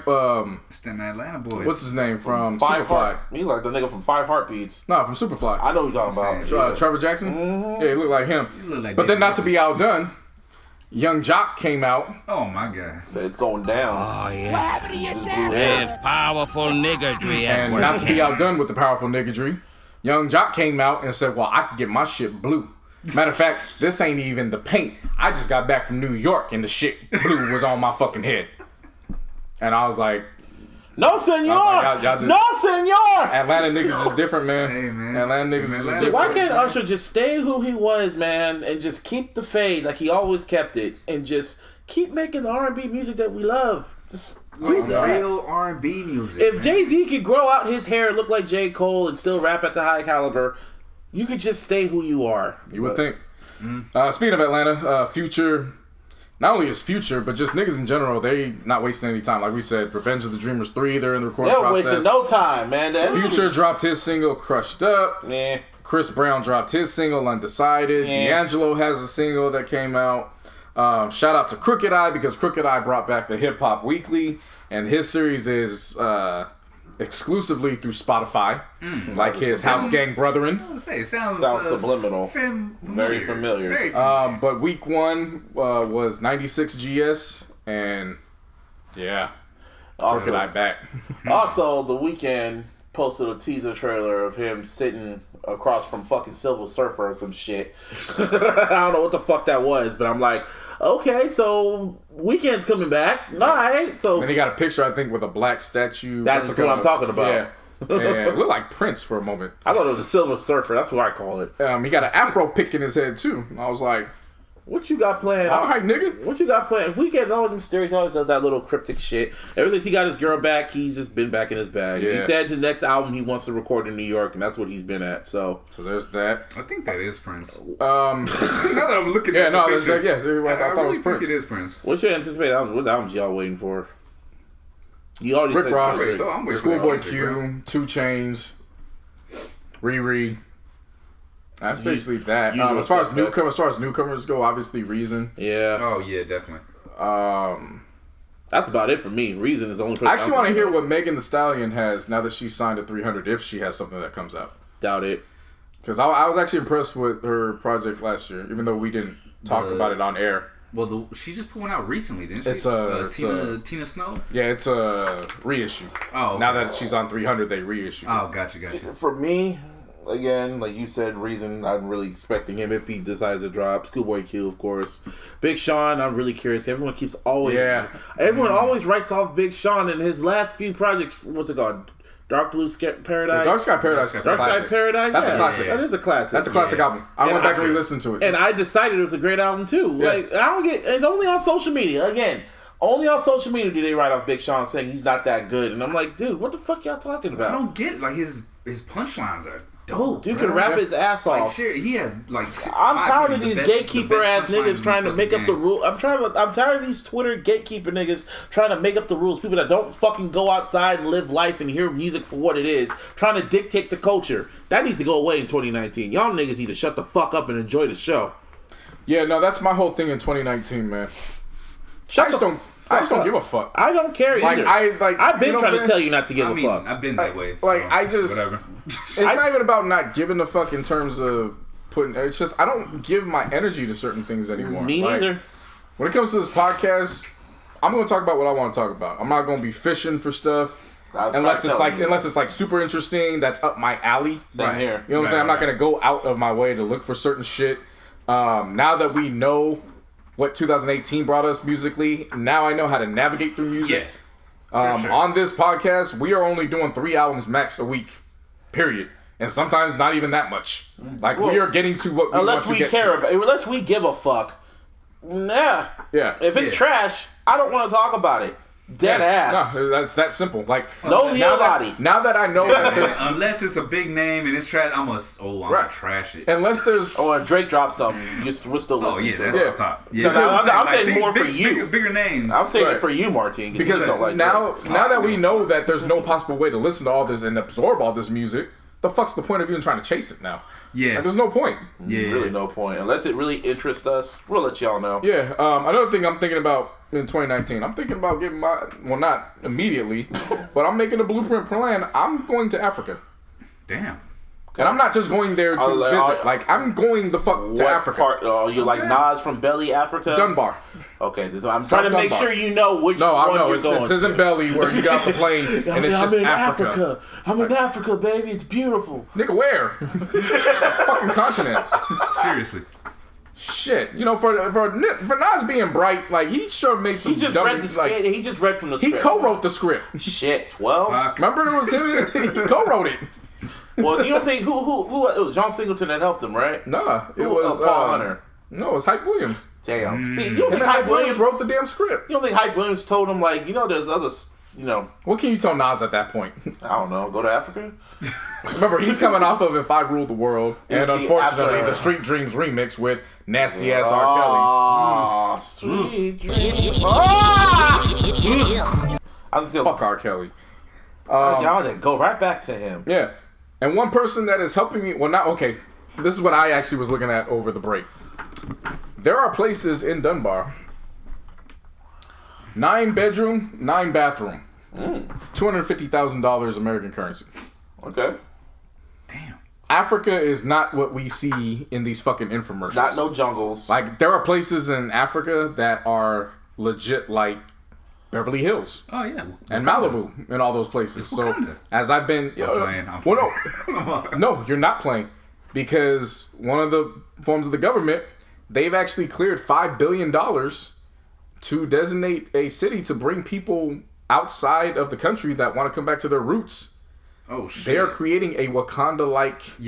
It's them Atlanta boys. what's his name from Five Superfly? Heart. He like the nigga from 5 Heartbeats. No, from Superfly. I know who you're talking about. Trevor Jackson? Mm-hmm. Yeah, he looked like him. look like But then David not to be outdone, Young Jock came out. Oh my god. So it's going down. Oh, yeah. There's powerful niggardry at And work. not to be outdone with the powerful niggardry, Young Jock came out and said, well, I can get my shit blue. Matter of fact, this ain't even the paint. I just got back from New York and the shit blue was on my fucking head. And I was like, No, senor! y'all just- No, senor! Atlanta niggas is different, man. Hey, man. Atlanta niggas is just Atlanta. different. Why can't Usher just stay who he was, man, and just keep the fade like he always kept it, and just keep making the R&B music that we love? Just do that. Real R&B music. If man. Jay-Z could grow out his hair, look like J. Cole, and still rap at the high caliber, you could just stay who you are. You would think. Speaking of Atlanta, Future, not only is Future, but just niggas in general, they not wasting any time. Like we said, Revenge of the Dreamers 3, they're in the recording They're process. wasting no time, man. Future dropped his single, Crushed Up. Yeah. Chris Brown dropped his single, Undecided. Yeah. D'Angelo has a single that came out. Shout out to Crooked Eye, because Crooked Eye brought back the Hip Hop Weekly, and his series is exclusively through Spotify, like his House Gang Brethren. I would say, it sounds subliminal. Very familiar. Very familiar. But week one was 96 GS, and yeah, Crooked Eye back. Also, The Weeknd posted a teaser trailer of him sitting across from fucking Silver Surfer or some shit. I don't know what the fuck that was, but I'm like, okay, so Weeknd's coming back. Alright, so And he got a picture, I think, with a black statue. That's what I'm talking about. Yeah. And it looked like Prince for a moment. I thought it was a Silver Surfer. That's what I call it. He got an afro pick in his head, too. And I was like, What you got planned? all right, nigga. What you got planned? Weeknd's always mysterious. He always does that little cryptic shit. Ever since he got his girl back, he's just been back in his bag. Yeah. He said the next album he wants to record in New York, and that's what he's been at. So there's that. I think that is Prince. Um, Now that I'm looking yeah, at the no, that's picture, like, yes, I thought it was really Prince. think it is Prince. what's your anticipated album? What albums y'all waiting for? You already Rick said Ross, Prince. So I'm waiting for Schoolboy that shit, Q, 2 Chainz, Riri. That's basically that. Usual As far as Suspects. newcomers go, obviously Reason. Yeah, Oh yeah, definitely. that's about it for me. Reason is the only person I actually want to hear I'm- what Megan Thee Stallion has now that she's signed to 300. If she has something that comes out, Doubt it. because I was actually impressed with her project last year, even though we didn't talk about it on air. Well, she just put one out recently, didn't she? It's Tina Snow. Yeah, it's a reissue. Oh, okay. Now that she's on 300, they reissue. Oh, gotcha. For me, again, like you said, Reason, I'm really expecting him if he decides to drop. Schoolboy Q, of course. Big Sean, I'm really curious. Everyone Everyone always writes off Big Sean in his last few projects. What's it called? Dark Blue Paradise? Dark Sky Paradise. Dark Sky Paradise? That's a classic. That is a classic. That's a classic album. I went back and re-listened to it. And I decided it was a great album, too. Yeah. Like, I don't get... It's only on social media. Again, only on social media do they write off Big Sean saying he's not that good. And I'm like, dude, what the fuck y'all talking about? I don't get it. Like, his punchlines are dope. Dude can rap his ass off. Like, seriously, he has, like... I'm tired of these gatekeeper-ass niggas trying to make up the rules. I'm tired of these Twitter gatekeeper niggas trying to make up the rules. People that don't fucking go outside and live life and hear music for what it is. Trying to dictate the culture. That needs to go away in 2019. Y'all niggas need to shut the fuck up and enjoy the show. Yeah, no, that's my whole thing in 2019, man. I just don't give a fuck. I don't care either. I've been trying to tell you not to give a fuck. I've been that way. Whatever. It's not even about not giving a fuck in terms of putting. It's just I don't give my energy to certain things anymore. Me neither. When it comes to this podcast, I'm going to talk about what I want to talk about. I'm not going to be fishing for stuff unless it's like super interesting. That's up my alley. Same here. You know what I'm saying? I'm not going to go out of my way to look for certain shit. Now that we know what 2018 brought us musically, now I know how to navigate through music. Yeah, sure. On this podcast, we are only doing 3 albums max a week, period. And sometimes not even that much. Like, we are getting to what we want to get to. Unless we give a fuck. Nah. Yeah. If it's trash, I don't want to talk about it. Dead ass. No, that's that simple. Like, no now that I know that there's... Unless it's a big name and it's trash, I'm gonna trash it. Unless there's... and Drake drops something, we're still listening to it. That's on top. Yeah, I'm saying more for you. Bigger names. I'm saying it for you, Martin. Because now that we know that there's no possible way to listen to all this and absorb all this music, the fuck's the point of even trying to chase it now? Yeah. Like, there's no point. Yeah. Really no point. Unless it really interests us, we'll let y'all know. Yeah. Another thing I'm thinking about in 2019, I'm thinking about getting not immediately, but I'm making a blueprint plan. I'm going to Africa. Damn. And I'm not just going there to visit. Like, I'm going the fuck to Africa. What part? You like Nas from Belly, Africa? Dunbar. Okay, I'm trying to make sure you know which one you're going. This isn't Belly where you got off the plane and it's just Africa. I'm in Africa, baby. It's beautiful. Nigga, where? Fucking continents. Seriously. Shit, you know, for Nas being bright, like he sure made some. He just read the script. He just read from the script. He co-wrote the script. Shit. Well, remember it was him. He co-wrote it. Well, you don't think who it was John Singleton that helped him, right? Nah, it was Paul Hunter. No, it was Hype Williams. Damn. See, you don't think Hype Williams wrote the damn script? You don't think Hype Williams told him, like, there's others, What can you tell Nas at that point? I don't know. Go to Africa? Remember, he's coming off of If I Ruled the World, and unfortunately, the Street Dreams remix with nasty ass R. Kelly. Street Dreams. I'm just gonna fuck R. Kelly. Y'all go right back to him. Yeah, and one person that is helping me. Well, not okay. This is what I actually was looking at over the break. There are places in Dunbar. 9 bedroom, 9 bathroom. $250,000 American currency. Okay. Damn. Africa is not what we see in these fucking infomercials. Not no jungles. Like, there are places in Africa that are legit like Beverly Hills. Oh, yeah. And Malibu and all those places. So, as I've been... I'm playing. No, you're not playing. Because one of the forms of the government, they've actually cleared $5 billion to designate a city to bring people outside of the country that want to come back to their roots. Oh, shit. They are creating a Wakanda-like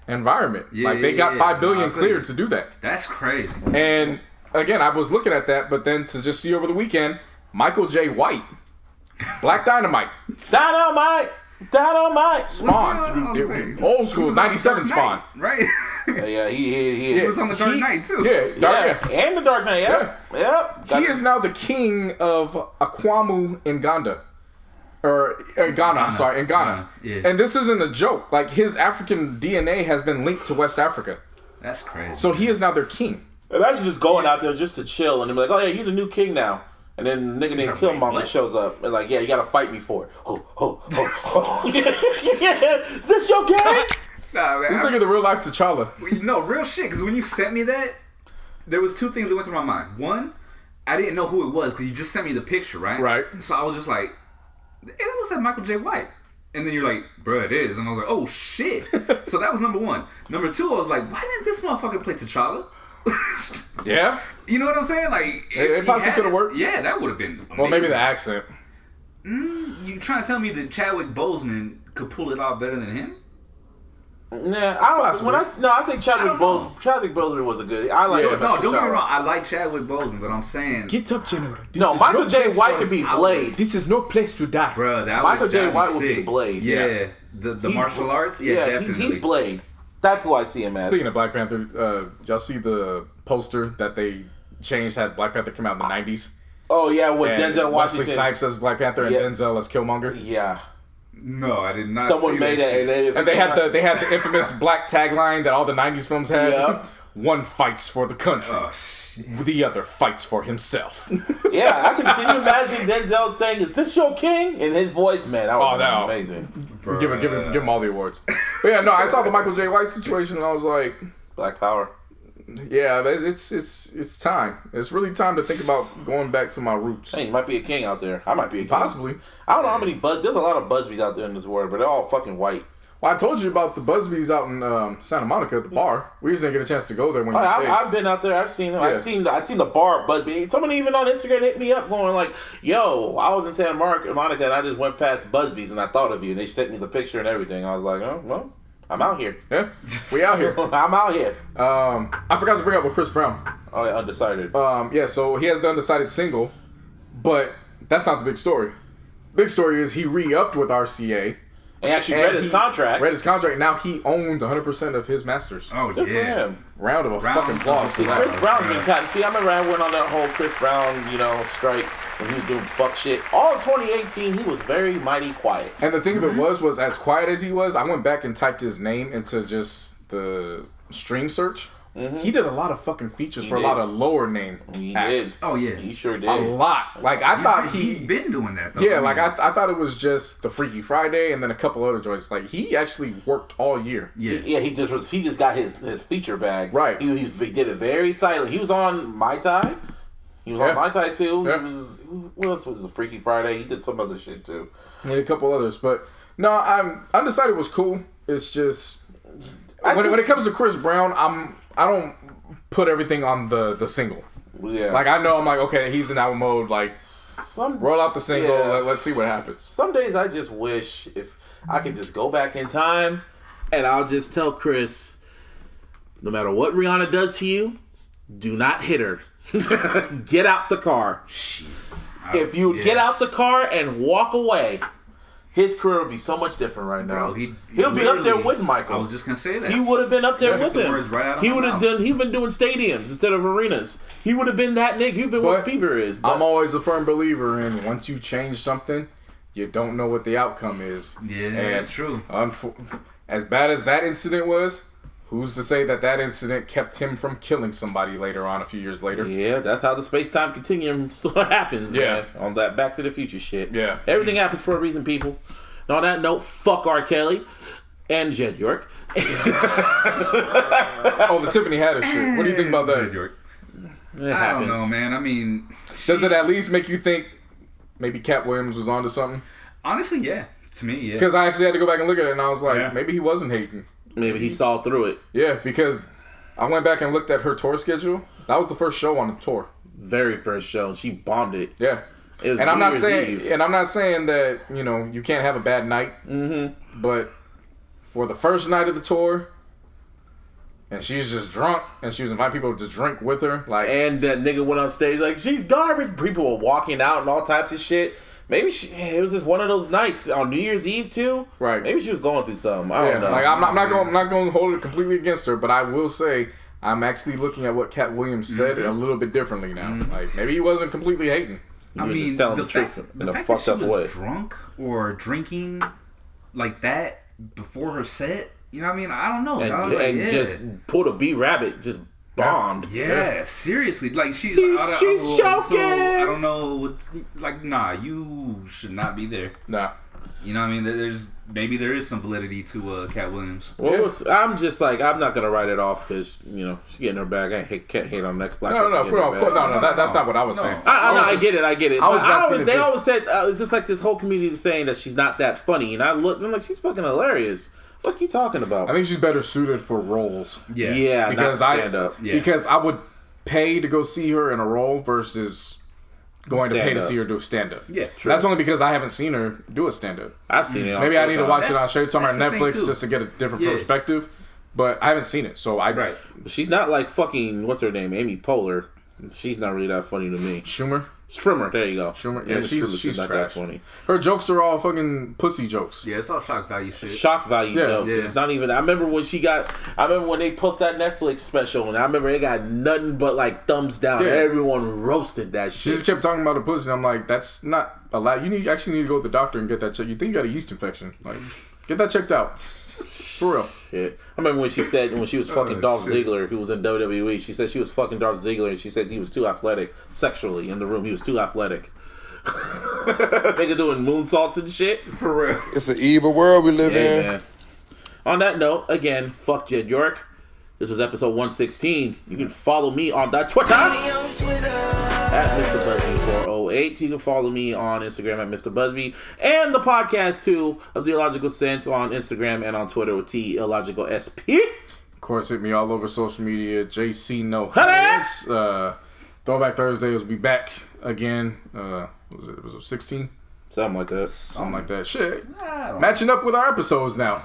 environment. They got $5 billion cleared to do that. That's crazy. And again, I was looking at that, but then to just see over the weekend, Michael J. White, Black Dynamite. Dynamite. Spawn. Old school, 97 Spawn. Right? Yeah, he was on the Dark Knight, too. Yeah, and the Dark Knight, Yep. He is now the king of Akwamu in Ghana. In Ghana. Yeah. And this isn't a joke. Like, his African DNA has been linked to West Africa. That's crazy. So he is now their king. Imagine just going out there just to chill and they're like, oh yeah, you're the new king now. And then nigga named Killmonger shows up and like, yeah, you gotta fight me for it. Is this your game? Nah, man. This nigga the real life T'Challa. No, real shit. Because when you sent me that, there was 2 things that went through my mind. One, I didn't know who it was because you just sent me the picture, right? Right. So I was just like, it looks like Michael J. White. And then you're like, bro, it is. And I was like, oh, shit. So that was number one. Number two, I was like, why didn't this motherfucker play T'Challa? Yeah. You know what I'm saying? Like, it possibly could have worked. Yeah, that would have been amazing. Well, maybe the accent. You trying to tell me that Chadwick Boseman could pull it off better than him? Nah, I think Chadwick Boseman was a good. I like him. No, don't get me wrong. I like Chadwick Boseman, but I'm saying Get up, General. no. Michael J. White could be Blade. This is no place to die. bro, Michael J. White would be Blade. Yeah, the martial arts. Yeah, definitely. He's Blade. That's who I see him as. Speaking of Black Panther, y'all see the poster that they changed? Had Black Panther come out in the 90s? Oh yeah, with And Denzel Wesley Washington. Snipes as Black Panther and Denzel as Killmonger. Yeah. No, I did not. Someone see made that it, shit. And they had the infamous black tagline that all the 90s films had. Yeah. One fights for the country. Oh, shit. The other fights for himself. Yeah, can you imagine Denzel saying, "Is this your king?" in his voice, man? That would be amazing. Give him all the awards. But yeah, no, I saw the Michael J. White situation and I was like, Black Power. yeah, it's time. It's really time to think about going back to my roots. Hey, you might be a king out there. I might be a king. Possibly. I don't know how many there's a lot of Busbys out there in this world, but they're all fucking white. Well, I told you about the Busbys out in Santa Monica at the bar. We just didn't get a chance to go there when you stayed. I've been out there. I've seen them. Yeah. I seen the bar Busby. Someone even on Instagram hit me up going like, "Yo, I was in Santa Monica and I just went past Busby's and I thought of you." And they sent me the picture and everything. I was like, "Oh, well, I'm out here. Yeah, we out here. I'm out here." I forgot to bring up with Chris Brown. Oh, yeah, Undecided. Yeah, so he has the Undecided single, but that's not the big story. Big story is he re-upped with RCA. And actually read his contract. And now he owns 100% of his masters. Oh, Good for yeah. him. Round of fucking applause. See, Chris Brown's been kind of... See, I remember I went on that whole Chris Brown, strike when he was doing fuck shit. All of 2018, he was very mighty quiet. And the thing of it was as quiet as he was, I went back and typed his name into just the stream search. Mm-hmm. He did a lot of fucking features for a lot of lower name acts. Oh, yeah. He sure did. A lot. Like, I thought he's been doing that, though. Yeah, like, I thought it was just the Freaky Friday and then a couple other joints. Like, he actually worked all year. Yeah. He just got his feature bag. Right. He did it very silent. He was on Mai Tai. He was on Mai Tai, too. Yeah. He was... What else was the Freaky Friday? He did some other shit, too. And a couple others. But, no, Undecided was cool. It's just... When it comes to Chris Brown, I don't put everything on the single. Yeah. Like, I know I'm like, okay, he's in album mode. Like, roll out the single. Yeah. Let's see what happens. Some days I just wish if I could just go back in time and I'll just tell Chris, no matter what Rihanna does to you, do not hit her. Get out the car. If you get out the car and walk away, his career would be so much different right now. Bro, he'll be up there with Michael. I was just gonna say that. He would have been up there with him. Right He would have done. He'd been doing stadiums instead of arenas. He would have been that nigga. He'd been what Bieber is. But I'm always a firm believer in once you change something, you don't know what the outcome is. Yeah, that's true. As bad as that incident was, who's to say that incident kept him from killing somebody later on a few years later? Yeah, that's how the space-time continuum happens, man. On that Back to the Future shit. Yeah. Everything happens for a reason, people. And on that note, fuck R. Kelly and Jed York. Oh, the Tiffany Haddish shit. What do you think about that? Jed York. I don't know, man. I mean... Does it at least make you think maybe Cat Williams was onto something? Honestly, yeah. To me, yeah. Because I actually had to go back and look at it, and I was like, maybe he wasn't hating. Maybe he saw through it. Yeah, because I went back and looked at her tour schedule. That was the first show on the tour. Very first show. She bombed it. Yeah. It was and I'm not Eve. saying that, you can't have a bad night. Mm-hmm. But for the first night of the tour, and she's just drunk, and she was inviting people to drink with her. And that nigga went on stage like, she's garbage. People were walking out and all types of shit. Maybe it was just one of those nights on New Year's Eve too. Right. Maybe she was going through something. I don't know. Like I'm not going to hold it completely against her, but I will say I'm actually looking at what Cat Williams said a little bit differently now. Mm-hmm. Like maybe he wasn't completely hating. I mean, just telling the truth in a fucked up way. Drunk or drinking like that before her set. You know what I mean? I don't know. And just pulled a B-Rabbit, just bombed. Yeah, seriously. Like she's choking. So, I don't know. Nah, you should not be there. Nah. You know what I mean? Maybe there is some validity to Cat Williams. Well, I'm just like, I'm not gonna write it off because she's getting her bag. Can't hate on the next black person. No, that's not what I was saying. I get it. They always said it's just like this whole community saying that she's not that funny, and I'm like, she's fucking hilarious. What are you talking about? I think she's better suited for roles. Yeah, because because I would pay to go see her in a role versus going to pay to see her do stand-up. Yeah, true. That's only because I haven't seen her do a stand-up. I've seen it on Maybe Showtime. I need to watch it on Showtime or Netflix just to get a different perspective. But I haven't seen it, so Right. She's not like fucking, what's her name? Amy Poehler. She's not really that funny to me. Strimmer, there you go. Schumer, yeah, she's not trash. that funny. Her jokes are all fucking pussy jokes. Yeah, it's all shock value shit. Shock value jokes. Yeah. It's not even. I remember when they posted that Netflix special, and I remember it got nothing but like thumbs down. Yeah. Everyone roasted that shit. She just kept talking about her pussy, and I'm like, that's not allowed. You actually need to go to the doctor and get that checked. You think you got a yeast infection? Like, get that checked out. For real. Shit. I remember when she said when she was fucking Dolph Ziggler, who was in WWE. She said she was fucking Dolph Ziggler, and she said he was too athletic sexually in the room. He was too athletic. Nigga doing moonsaults and shit. For real. It's an evil world we live in. Man. On that note, again, fuck Jed York. This was episode 116. You can follow me on that Twitter at Mr. Busby 408. You can follow me on Instagram at Mr. Busby, and the podcast too of The Illogical Sense on Instagram and on Twitter with TILLogical SP. Of course, hit me all over social media. JC No Hello. Throwback Thursdays will be back again. Was it 16? Something like that. Something like that. Shit. Matching up with our episodes now.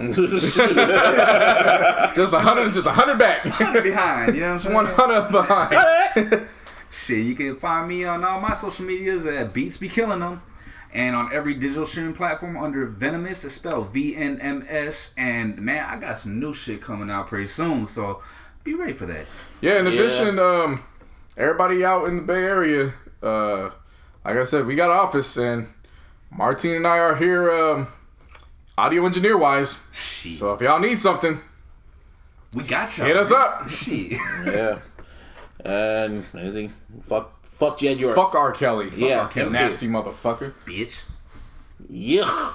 just 100 back. 100 behind, you know what I'm saying? 100 behind. Shit, you can find me on all my social medias at Beats Be Killing Them. And on every digital streaming platform under Venomous. It's spelled VNMS. And man, I got some new shit coming out pretty soon. So be ready for that. Yeah, in addition, everybody out in the Bay Area, like I said, we got an office, and Martine and I are here audio engineer wise. Shit. So if y'all need something, we got y'all. hit us up. Shit. Yeah. And anything? Fuck Jed York. Fuck R. Kelly. Yeah. R. Kelly. Nasty motherfucker. Bitch. Yeah.